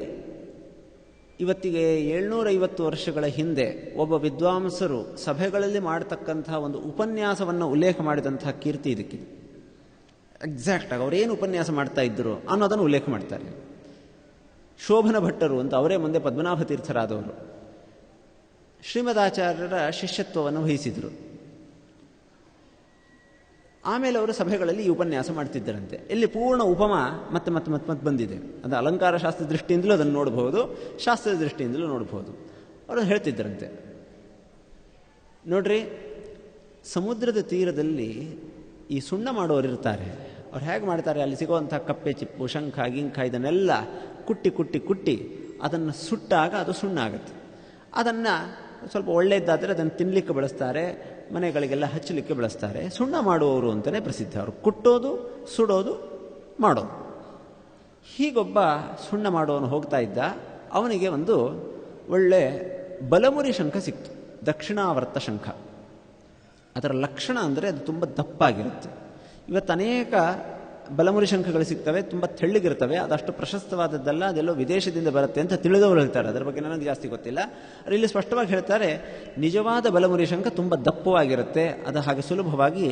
ಇವತ್ತಿಗೆ 750 ವರ್ಷಗಳ ಹಿಂದೆ ಒಬ್ಬ ವಿದ್ವಾಂಸರು ಸಭೆಗಳಲ್ಲಿ ಮಾಡತಕ್ಕಂಥ ಒಂದು ಉಪನ್ಯಾಸವನ್ನು ಉಲ್ಲೇಖ ಮಾಡಿದಂತಹ ಕೀರ್ತಿ ಇದಕ್ಕಿದೆ. ಎಕ್ಸಾಕ್ಟಾಗಿ ಅವರೇನು ಉಪನ್ಯಾಸ ಮಾಡ್ತಾ ಇದ್ದರು ಅನ್ನೋದನ್ನು ಉಲ್ಲೇಖ ಮಾಡ್ತಾರೆ. ಶೋಭನ ಭಟ್ಟರು ಅಂತ ಅವರೇ ಮುಂದೆ ಪದ್ಮನಾಭ ತೀರ್ಥರಾದವರು ಶ್ರೀಮದಾಚಾರ್ಯರ ಶಿಷ್ಯತ್ವವನ್ನು ವಹಿಸಿದರು. ಆಮೇಲೆ ಅವರು ಸಭೆಗಳಲ್ಲಿ ಈ ಉಪನ್ಯಾಸ ಮಾಡ್ತಿದ್ದರಂತೆ. ಇಲ್ಲಿ ಪೂರ್ಣ ಉಪಮಾ ಮತ್ತೆ ಮತ್ತೆ ಮತ್ತೆ ಮತ್ತೆ ಬಂದಿದೆ. ಅದು ಅಲಂಕಾರ ಶಾಸ್ತ್ರ ದೃಷ್ಟಿಯಿಂದಲೂ ಅದನ್ನು ನೋಡಬಹುದು, ಶಾಸ್ತ್ರದ ದೃಷ್ಟಿಯಿಂದಲೂ ನೋಡಬಹುದು. ಅವರು ಹೇಳ್ತಿದ್ದರಂತೆ, ನೋಡ್ರಿ, ಸಮುದ್ರದ ತೀರದಲ್ಲಿ ಈ ಸುಣ್ಣ ಮಾಡೋರು ಇರ್ತಾರೆ. ಅವ್ರು ಹೇಗೆ ಮಾಡ್ತಾರೆ? ಅಲ್ಲಿ ಸಿಗುವಂಥ ಕಪ್ಪೆ ಚಿಪ್ಪು, ಶಂಖ, ಗಿಂಖ ಇದನ್ನೆಲ್ಲ ಕುಟ್ಟಿ ಕುಟ್ಟಿ ಕುಟ್ಟಿ ಅದನ್ನು ಸುಟ್ಟಾಗ ಅದು ಸುಣ್ಣ ಆಗುತ್ತೆ. ಅದನ್ನು ಸ್ವಲ್ಪ ಒಳ್ಳೆಯದಾದರೆ ಅದನ್ನು ತಿನ್ನಲಿಕ್ಕೆ ಬಳಸ್ತಾರೆ, ಮನೆಗಳಿಗೆಲ್ಲ ಹಚ್ಚಲಿಕ್ಕೆ ಬಳಸ್ತಾರೆ. ಸುಣ್ಣ ಮಾಡುವವರು ಅಂತಲೇ ಪ್ರಸಿದ್ಧ. ಅವರು ಕುಟ್ಟೋದು, ಸುಡೋದು, ಮಾಡೋದು. ಹೀಗೊಬ್ಬ ಸುಣ್ಣ ಮಾಡೋನು ಹೋಗ್ತಾ ಇದ್ದ. ಅವನಿಗೆ ಒಂದು ಒಳ್ಳೆ ಬಲಮುರಿ ಶಂಖ ಸಿಕ್ತು, ದಕ್ಷಿಣಾವರ್ತ ಶಂಖ. ಅದರ ಲಕ್ಷಣ ಅಂದರೆ ಅದು ತುಂಬ ದಪ್ಪಾಗಿರುತ್ತೆ. ಇವತ್ತು ಅನೇಕ ಬಲಮುರಿ ಶಂಖಗಳು ಸಿಗ್ತವೆ, ತುಂಬ ತೆಳ್ಳಗಿರ್ತವೆ. ಅದಷ್ಟು ಪ್ರಶಸ್ತವಾದದ್ದಲ್ಲ, ಅದೆಲ್ಲೋ ವಿದೇಶದಿಂದ ಬರುತ್ತೆ ಅಂತ ತಿಳಿದವರು ಹೇಳ್ತಾರೆ. ಅದರ ಬಗ್ಗೆ ನನಗೆ ಜಾಸ್ತಿ ಗೊತ್ತಿಲ್ಲ. ಆದರೆ ಇಲ್ಲಿ ಸ್ಪಷ್ಟವಾಗಿ ಹೇಳ್ತಾರೆ, ನಿಜವಾದ ಬಲಮುರಿ ಶಂಖ ತುಂಬ ದಪ್ಪವಾಗಿರುತ್ತೆ. ಅದು ಹಾಗೆ ಸುಲಭವಾಗಿ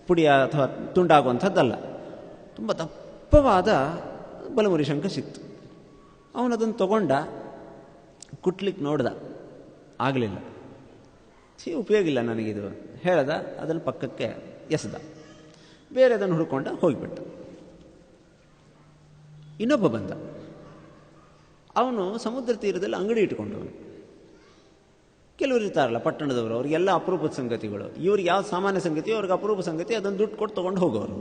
ಪುಡಿಯ ಅಥವಾ ತುಂಡಾಗುವಂಥದ್ದಲ್ಲ. ತುಂಬ ದಪ್ಪವಾದ ಬಲಮುರಿ ಶಂಖ ಸಿಕ್ತು. ಅವನದನ್ನು ತಗೊಂಡ, ಕುಟ್ಲಿಕ್ಕೆ ನೋಡ್ದ, ಆಗಲಿಲ್ಲ. ಉಪಯೋಗ ಇಲ್ಲ ನನಗಿದು ಹೇಳ್ದ. ಅದನ್ನು ಪಕ್ಕಕ್ಕೆ ಎಸೆದ. ಬೇರೆ ಅದನ್ನು ಹುಡ್ಕೊಂಡ ಹೋಗಿಬಿಟ್ಟ. ಇನ್ನೊಬ್ಬ ಬಂದ. ಅವನು ಸಮುದ್ರ ತೀರದಲ್ಲಿ ಅಂಗಡಿ ಇಟ್ಕೊಂಡವನು. ಕೆಲವರು ಇರ್ತಾರಲ್ಲ ಪಟ್ಟಣದವರು, ಅವ್ರಿಗೆಲ್ಲ ಅಪರೂಪದ ಸಂಗತಿಗಳು. ಇವ್ರಿಗೆ ಯಾವ್ದು ಸಾಮಾನ್ಯ ಸಂಗತಿ, ಅವ್ರಿಗೆ ಅಪರೂಪ ಸಂಗತಿ, ಅದನ್ನು ದುಡ್ಡು ಕೊಟ್ಟು ತೊಗೊಂಡು ಹೋಗೋರು.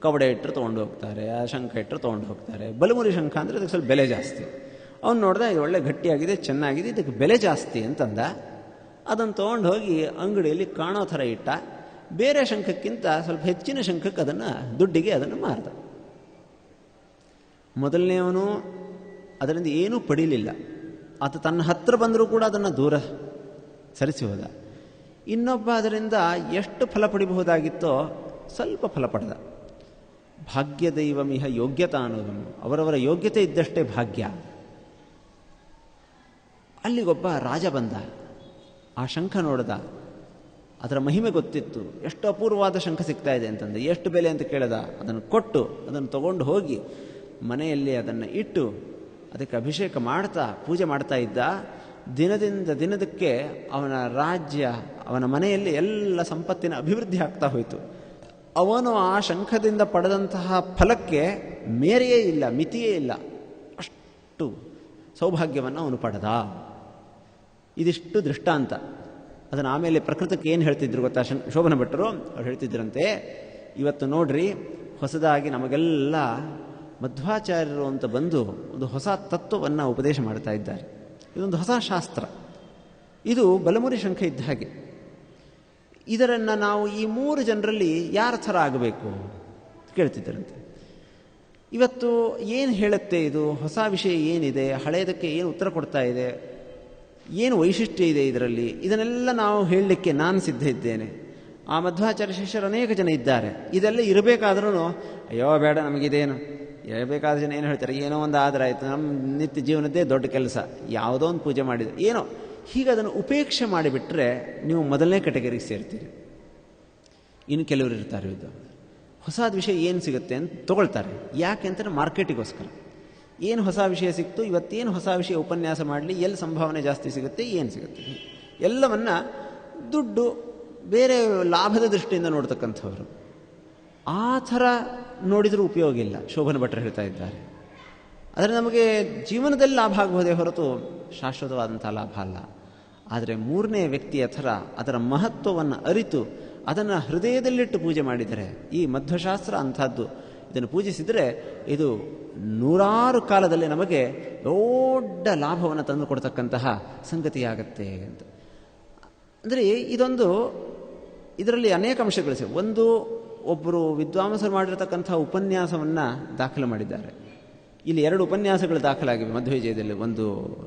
ಕವಡೆ ಇಟ್ಟರು ತೊಗೊಂಡು ಹೋಗ್ತಾರೆ, ಆ ಶಂಖ ಇಟ್ಟರು ತೊಗೊಂಡು ಹೋಗ್ತಾರೆ. ಬಲಮುರಿ ಶಂಖ ಅಂದರೆ ಅದಕ್ಕೆ ಸ್ವಲ್ಪ ಬೆಲೆ ಜಾಸ್ತಿ. ಅವ್ನು ನೋಡ್ದ, ಇದು ಒಳ್ಳೆ ಗಟ್ಟಿಯಾಗಿದೆ, ಚೆನ್ನಾಗಿದೆ, ಇದಕ್ಕೆ ಬೆಲೆ ಜಾಸ್ತಿ ಅಂತಂದ. ಅದನ್ನು ತೊಗೊಂಡು ಹೋಗಿ ಅಂಗಡಿಯಲ್ಲಿ ಕಾಣೋ ಥರ ಇಟ್ಟ. ಬೇರೆ ಶಂಖಕ್ಕಿಂತ ಸ್ವಲ್ಪ ಹೆಚ್ಚಿನ ಶಂಖಕ್ಕೆ ದುಡ್ಡಿಗೆ ಅದನ್ನು ಮಾರ್ದ. ಮೊದಲನೆಯವನು ಅದರಿಂದ ಏನೂ ಪಡೀಲಿಲ್ಲ. ಆತ ತನ್ನ ಹತ್ರ ಬಂದರೂ ಕೂಡ ಅದನ್ನು ದೂರ ಸರಿಸಿ ಹೋದ. ಇನ್ನೊಬ್ಬ ಅದರಿಂದ ಎಷ್ಟು ಫಲ ಪಡಿಬಹುದಾಗಿತ್ತೋ ಸ್ವಲ್ಪ ಫಲ ಪಡೆದ. ಭಾಗ್ಯದೈವಮಿಹ ಯೋಗ್ಯತಾ ಅನ್ನೋದನ್ನು, ಅವರವರ ಯೋಗ್ಯತೆ ಇದ್ದಷ್ಟೇ ಭಾಗ್ಯ. ಅಲ್ಲಿಗೊಬ್ಬ ರಾಜ ಬಂದ. ಆ ಶಂಖ ನೋಡ್ದ, ಅದರ ಮಹಿಮೆ ಗೊತ್ತಿತ್ತು. ಎಷ್ಟು ಅಪೂರ್ವವಾದ ಶಂಖ ಸಿಗ್ತಾ ಇದೆ ಅಂತಂದು ಎಷ್ಟು ಬೆಲೆ ಅಂತ ಕೇಳಿದ. ಅದನ್ನು ಕೊಟ್ಟು ಅದನ್ನು ತಗೊಂಡು ಹೋಗಿ ಮನೆಯಲ್ಲಿ ಅದನ್ನು ಇಟ್ಟು ಅದಕ್ಕೆ ಅಭಿಷೇಕ ಮಾಡ್ತಾ ಪೂಜೆ ಮಾಡ್ತಾ ಇದ್ದ. ದಿನದಿಂದ ದಿನದಕ್ಕೆ ಅವನ ರಾಜ್ಯ, ಅವನ ಮನೆಯಲ್ಲಿ ಎಲ್ಲ ಸಂಪತ್ತಿನ ಅಭಿವೃದ್ಧಿ ಆಗ್ತಾ ಹೋಯಿತು. ಅವನು ಆ ಶಂಖದಿಂದ ಪಡೆದಂತಹ ಫಲಕ್ಕೆ ಮೇರೆಯೇ ಇಲ್ಲ, ಮಿತಿಯೇ ಇಲ್ಲ. ಅಷ್ಟು ಸೌಭಾಗ್ಯವನ್ನು ಅವನು ಪಡೆದ. ಇದಿಷ್ಟು ದೃಷ್ಟಾಂತ. ಅದನ್ನು ಆಮೇಲೆ ಪ್ರಕೃತಕ್ಕೆ ಏನು ಹೇಳ್ತಿದ್ರು ಗೊತ್ತಾ ಶೋಭನ ಭಟ್ಟರು? ಅವ್ರು ಹೇಳ್ತಿದ್ರಂತೆ, ಇವತ್ತು ನೋಡ್ರಿ ಹೊಸದಾಗಿ ನಮಗೆಲ್ಲ ಮಧ್ವಾಚಾರ್ಯರು ಅಂತ ಬಂದು ಒಂದು ಹೊಸ ತತ್ವವನ್ನು ಉಪದೇಶ ಮಾಡ್ತಾ ಇದ್ದಾರೆ. ಇದೊಂದು ಹೊಸ ಶಾಸ್ತ್ರ. ಇದು ಬಲಮುರಿ ಶಂಖ ಇದ್ದ ಹಾಗೆ. ಇದರನ್ನು ನಾವು ಈ 3 ಜನರಲ್ಲಿ ಯಾರ ಥರ ಆಗಬೇಕು ಕೇಳ್ತಿದ್ದರಂತೆ. ಇವತ್ತು ಏನು ಹೇಳುತ್ತೆ ಇದು? ಹೊಸ ವಿಷಯ ಏನಿದೆ? ಹಳೆಯದಕ್ಕೆ ಏನು ಉತ್ತರ ಕೊಡ್ತಾ ಇದೆ? ಏನು ವೈಶಿಷ್ಟ್ಯ ಇದೆ ಇದರಲ್ಲಿ? ಇದನ್ನೆಲ್ಲ ನಾವು ಹೇಳಲಿಕ್ಕೆ ನಾನು ಸಿದ್ಧ ಇದ್ದೇನೆ. ಆ ಮಧ್ವಾಚಾರ್ಯ ಶಿಷ್ಯರು ಅನೇಕ ಜನ ಇದ್ದಾರೆ. ಇದೆಲ್ಲ ಇರಬೇಕಾದ್ರೂ ಅಯ್ಯೋ ಬೇಡ ನಮಗಿದೇನು, ಇರಬೇಕಾದ ಜನ ಏನು ಹೇಳ್ತಾರೆ, ಏನೋ ಒಂದು ಆದ್ರೆ ಆಯಿತು, ನಮ್ಮ ನಿತ್ಯ ಜೀವನದ್ದೇ ದೊಡ್ಡ ಕೆಲಸ, ಯಾವುದೋ ಒಂದು ಪೂಜೆ ಮಾಡಿದೆ ಏನೋ, ಹೀಗೆ ಅದನ್ನು ಉಪೇಕ್ಷೆ ಮಾಡಿಬಿಟ್ರೆ ನೀವು ಮೊದಲನೇ ಕೆಟಗರಿಗೆ ಸೇರ್ತೀರಿ. ಇನ್ನು ಕೆಲವರು ಇರ್ತಾರೆ, ಇದು ಹೊಸದ ವಿಷಯ ಏನು ಸಿಗುತ್ತೆ ಅಂತ ತಗೊಳ್ತಾರೆ. ಯಾಕೆ ಅಂತಾರೆ? ಮಾರ್ಕೆಟಿಗೋಸ್ಕರ. ಏನು ಹೊಸ ವಿಷಯ ಸಿಕ್ತು, ಇವತ್ತೇನು ಹೊಸ ವಿಷಯ ಉಪನ್ಯಾಸ ಮಾಡಲಿ, ಎಲ್ಲಿ ಸಂಭಾವನೆ ಜಾಸ್ತಿ ಸಿಗುತ್ತೆ, ಏನು ಸಿಗುತ್ತೆ, ಎಲ್ಲವನ್ನ ದುಡ್ಡು ಬೇರೆ ಲಾಭದ ದೃಷ್ಟಿಯಿಂದ ನೋಡ್ತಕ್ಕಂಥವ್ರು. ಆ ಥರ ನೋಡಿದರೂ ಉಪಯೋಗ ಇಲ್ಲ, ಶೋಭನ ಭಟ್ರು ಹೇಳ್ತಾ ಇದ್ದಾರೆ. ಆದರೆ ನಮಗೆ ಜೀವನದಲ್ಲಿ ಲಾಭ ಆಗಬಹುದೇ ಹೊರತು ಶಾಶ್ವತವಾದಂಥ ಲಾಭ ಅಲ್ಲ. ಆದರೆ 3ನೇ ವ್ಯಕ್ತಿಯ ಥರ ಅದರ ಮಹತ್ವವನ್ನು ಅರಿತು ಅದನ್ನು ಹೃದಯದಲ್ಲಿಟ್ಟು ಪೂಜೆ ಮಾಡಿದರೆ, ಈ ಮಧ್ವಶಾಸ್ತ್ರ ಅಂಥದ್ದು, ಇದನ್ನು ಪೂಜಿಸಿದರೆ ಇದು 100 ಕಾಲದಲ್ಲಿ ನಮಗೆ ದೊಡ್ಡ ಲಾಭವನ್ನು ತಂದು ಕೊಡ್ತಕ್ಕಂತಹ ಸಂಗತಿಯಾಗತ್ತೆ ಅಂತ. ಅಂದರೆ ಇದರಲ್ಲಿ ಅನೇಕ ಅಂಶಗಳಿವೆ. ಒಂದು, ಒಬ್ಬರು ವಿದ್ವಾಂಸರು ಮಾಡಿರತಕ್ಕಂಥ ಉಪನ್ಯಾಸವನ್ನು ದಾಖಲು ಮಾಡಿದ್ದಾರೆ. ಇಲ್ಲಿ 2 ಉಪನ್ಯಾಸಗಳು ದಾಖಲಾಗಿವೆ ಮಧ್ವವಿಜಯದಲ್ಲಿ. ಒಂದು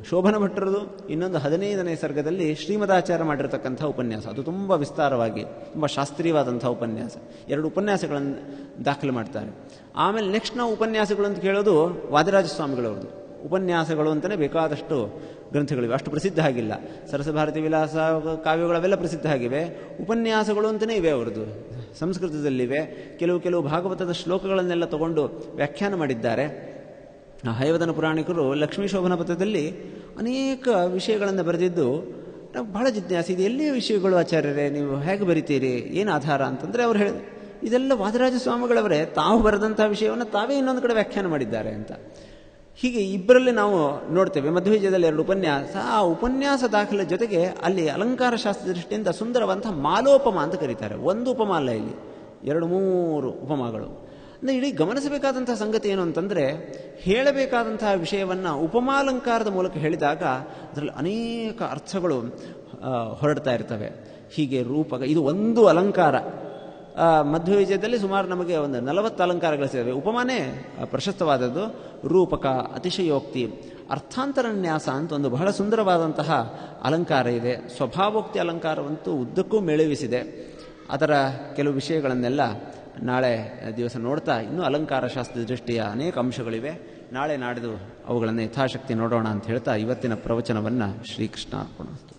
ಶೋಭನ ಭಟ್ಟರದು, ಇನ್ನೊಂದು 15ನೇ ಸರ್ಗದಲ್ಲಿ ಶ್ರೀಮದಾಚಾರ್ಯ ಮಾಡಿರತಕ್ಕಂಥ ಉಪನ್ಯಾಸ. ಅದು ತುಂಬ ವಿಸ್ತಾರವಾಗಿ, ತುಂಬ ಶಾಸ್ತ್ರೀಯವಾದಂಥ ಉಪನ್ಯಾಸ. 2 ಉಪನ್ಯಾಸಗಳನ್ನು ದಾಖಲು ಮಾಡ್ತಾರೆ. ಆಮೇಲೆ ನೆಕ್ಸ್ಟ್ ನಾವು ಉಪನ್ಯಾಸಗಳು ಅಂತ ಕೇಳೋದು ವಾದಿರಾಜ ಸ್ವಾಮಿಗಳವ್ರದ್ದು. ಉಪನ್ಯಾಸಗಳು ಅಂತಲೇ ಬೇಕಾದಷ್ಟು ಗ್ರಂಥಗಳಿವೆ, ಅಷ್ಟು ಪ್ರಸಿದ್ಧ ಆಗಿಲ್ಲ. ಸರಸಭಾರತಿ ವಿಲಾಸ ಕಾವ್ಯಗಳವೆಲ್ಲ ಪ್ರಸಿದ್ಧ ಆಗಿವೆ. ಉಪನ್ಯಾಸಗಳು ಅಂತಲೇ ಇವೆ ಅವರದ್ದು, ಸಂಸ್ಕೃತದಲ್ಲಿವೆ. ಕೆಲವು ಭಾಗವತದ ಶ್ಲೋಕಗಳನ್ನೆಲ್ಲ ತಗೊಂಡು ವ್ಯಾಖ್ಯಾನ ಮಾಡಿದ್ದಾರೆ. ಹಯವದನ ಪುರಾಣಿಕರು ಲಕ್ಷ್ಮೀ ಶೋಭನ ಪಥದಲ್ಲಿ ಅನೇಕ ವಿಷಯಗಳನ್ನು ಬರೆದಿದ್ದು ನಾವು ಬಹಳ ಜಿಜ್ಞಾಸೆ, ಇದು ಎಲ್ಲಿಯ ವಿಷಯಗಳು ಆಚಾರ್ಯರೇ, ನೀವು ಹೇಗೆ ಬರಿತೀರಿ, ಏನು ಆಧಾರ ಅಂತಂದರೆ ಅವ್ರು ಹೇಳಿದ್ರು, ಇದೆಲ್ಲ ವಾದರಾಜ ಸ್ವಾಮಿಗಳವರೇ ತಾವು ಬರೆದಂಥ ವಿಷಯವನ್ನು ತಾವೇ ಇನ್ನೊಂದು ಕಡೆ ವ್ಯಾಖ್ಯಾನ ಮಾಡಿದ್ದಾರೆ ಅಂತ. ಹೀಗೆ ಇಬ್ಬರಲ್ಲಿ ನಾವು ನೋಡ್ತೇವೆ. ಮಧ್ವವಿಜಯದಲ್ಲಿ 2 ಉಪನ್ಯಾಸ. ಆ ಉಪನ್ಯಾಸ ದಾಖಲೆ ಜೊತೆಗೆ ಅಲ್ಲಿ ಅಲಂಕಾರ ಶಾಸ್ತ್ರ ದೃಷ್ಟಿಯಿಂದ ಸುಂದರವಂತಹ ಮಾಲೋಪಮ ಅಂತ ಕರೀತಾರೆ. ಒಂದು ಉಪಮ ಅಲ್ಲ, ಇಲ್ಲಿ 2-3 ಉಪಮಾಗಳು. ಅಂದರೆ ಇಡೀ ಗಮನಿಸಬೇಕಾದಂತಹ ಸಂಗತಿ ಏನು ಅಂತಂದರೆ, ಹೇಳಬೇಕಾದಂತಹ ವಿಷಯವನ್ನು ಉಪಮಾಲಂಕಾರದ ಮೂಲಕ ಹೇಳಿದಾಗ ಅದರಲ್ಲಿ ಅನೇಕ ಅರ್ಥಗಳು ಹೊರಡ್ತಾ ಇರ್ತವೆ. ಹೀಗೆ ರೂಪಕ, ಇದು ಒಂದು ಅಲಂಕಾರ. ಮಧ್ವವಿಜಯದಲ್ಲಿ ಸುಮಾರು ನಮಗೆ ಒಂದು 40 ಅಲಂಕಾರಗಳು ಸೇರಿವೆ. ಉಪಮಾನೇ ಪ್ರಶಸ್ತವಾದದ್ದು. ರೂಪಕ, ಅತಿಶಯೋಕ್ತಿ, ಅರ್ಥಾಂತರನ್ಯಾಸ ಅಂತ ಒಂದು ಬಹಳ ಸುಂದರವಾದಂತಹ ಅಲಂಕಾರ ಇದೆ. ಸ್ವಭಾವೋಕ್ತಿ ಅಲಂಕಾರವಂತೂ ಉದ್ದಕ್ಕೂ ಮೇಳವಿಸಿದೆ. ಅದರ ಕೆಲವು ವಿಷಯಗಳನ್ನೆಲ್ಲ ನಾಳೆ ದಿವಸ ನೋಡ್ತಾ, ಇನ್ನೂ ಅಲಂಕಾರ ಶಾಸ್ತ್ರದ ದೃಷ್ಟಿಯ ಅನೇಕ ಅಂಶಗಳಿವೆ. ನಾಳೆ ನಾಡಿದು ಅವುಗಳನ್ನು ಯಥಾಶಕ್ತಿ ನೋಡೋಣ ಅಂತ ಹೇಳ್ತಾ ಇವತ್ತಿನ ಪ್ರವಚನವನ್ನು ಶ್ರೀಕೃಷ್ಣ ಅರ್ಪಣಿಸ್ತು.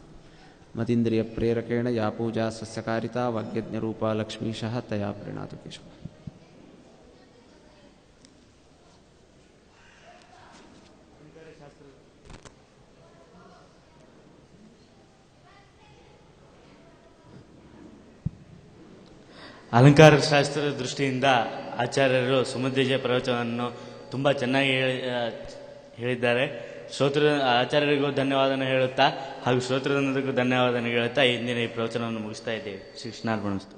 ಮತೀಂದ್ರಿಯ ಪ್ರೇರಕೇಣ ಯಾ ಪೂಜಾ ಸಸ್ಯಕಾರಿತಾ ವಾಗ್ಯಜ್ಞರೂಪ ಲಕ್ಷ್ಮೀಶಃ ತಯಾ ಪ್ರಣಾತು ಕೇಶವ. ಅಲಂಕಾರ ಶಾಸ್ತ್ರದ ದೃಷ್ಟಿಯಿಂದ ಆಚಾರ್ಯರು ಸುಮಧ್ವಜಯ ಪ್ರವಚನವನ್ನು ತುಂಬ ಚೆನ್ನಾಗಿ ಹೇಳಿದ್ದಾರೆ. ಆಚಾರ್ಯರಿಗೂ ಧನ್ಯವಾದನ ಹೇಳುತ್ತಾ ಹಾಗೂ ಶ್ರೋತೃ ಧನ್ಯವಾದನ ಹೇಳುತ್ತಾ ಇಂದಿನ ಈ ಪ್ರವಚನವನ್ನು ಮುಗಿಸ್ತಾ ಇದ್ದೇವೆ. ಶ್ರೀ ಕೃಷ್ಣಾರ್ಪಣಿಸ್ತು.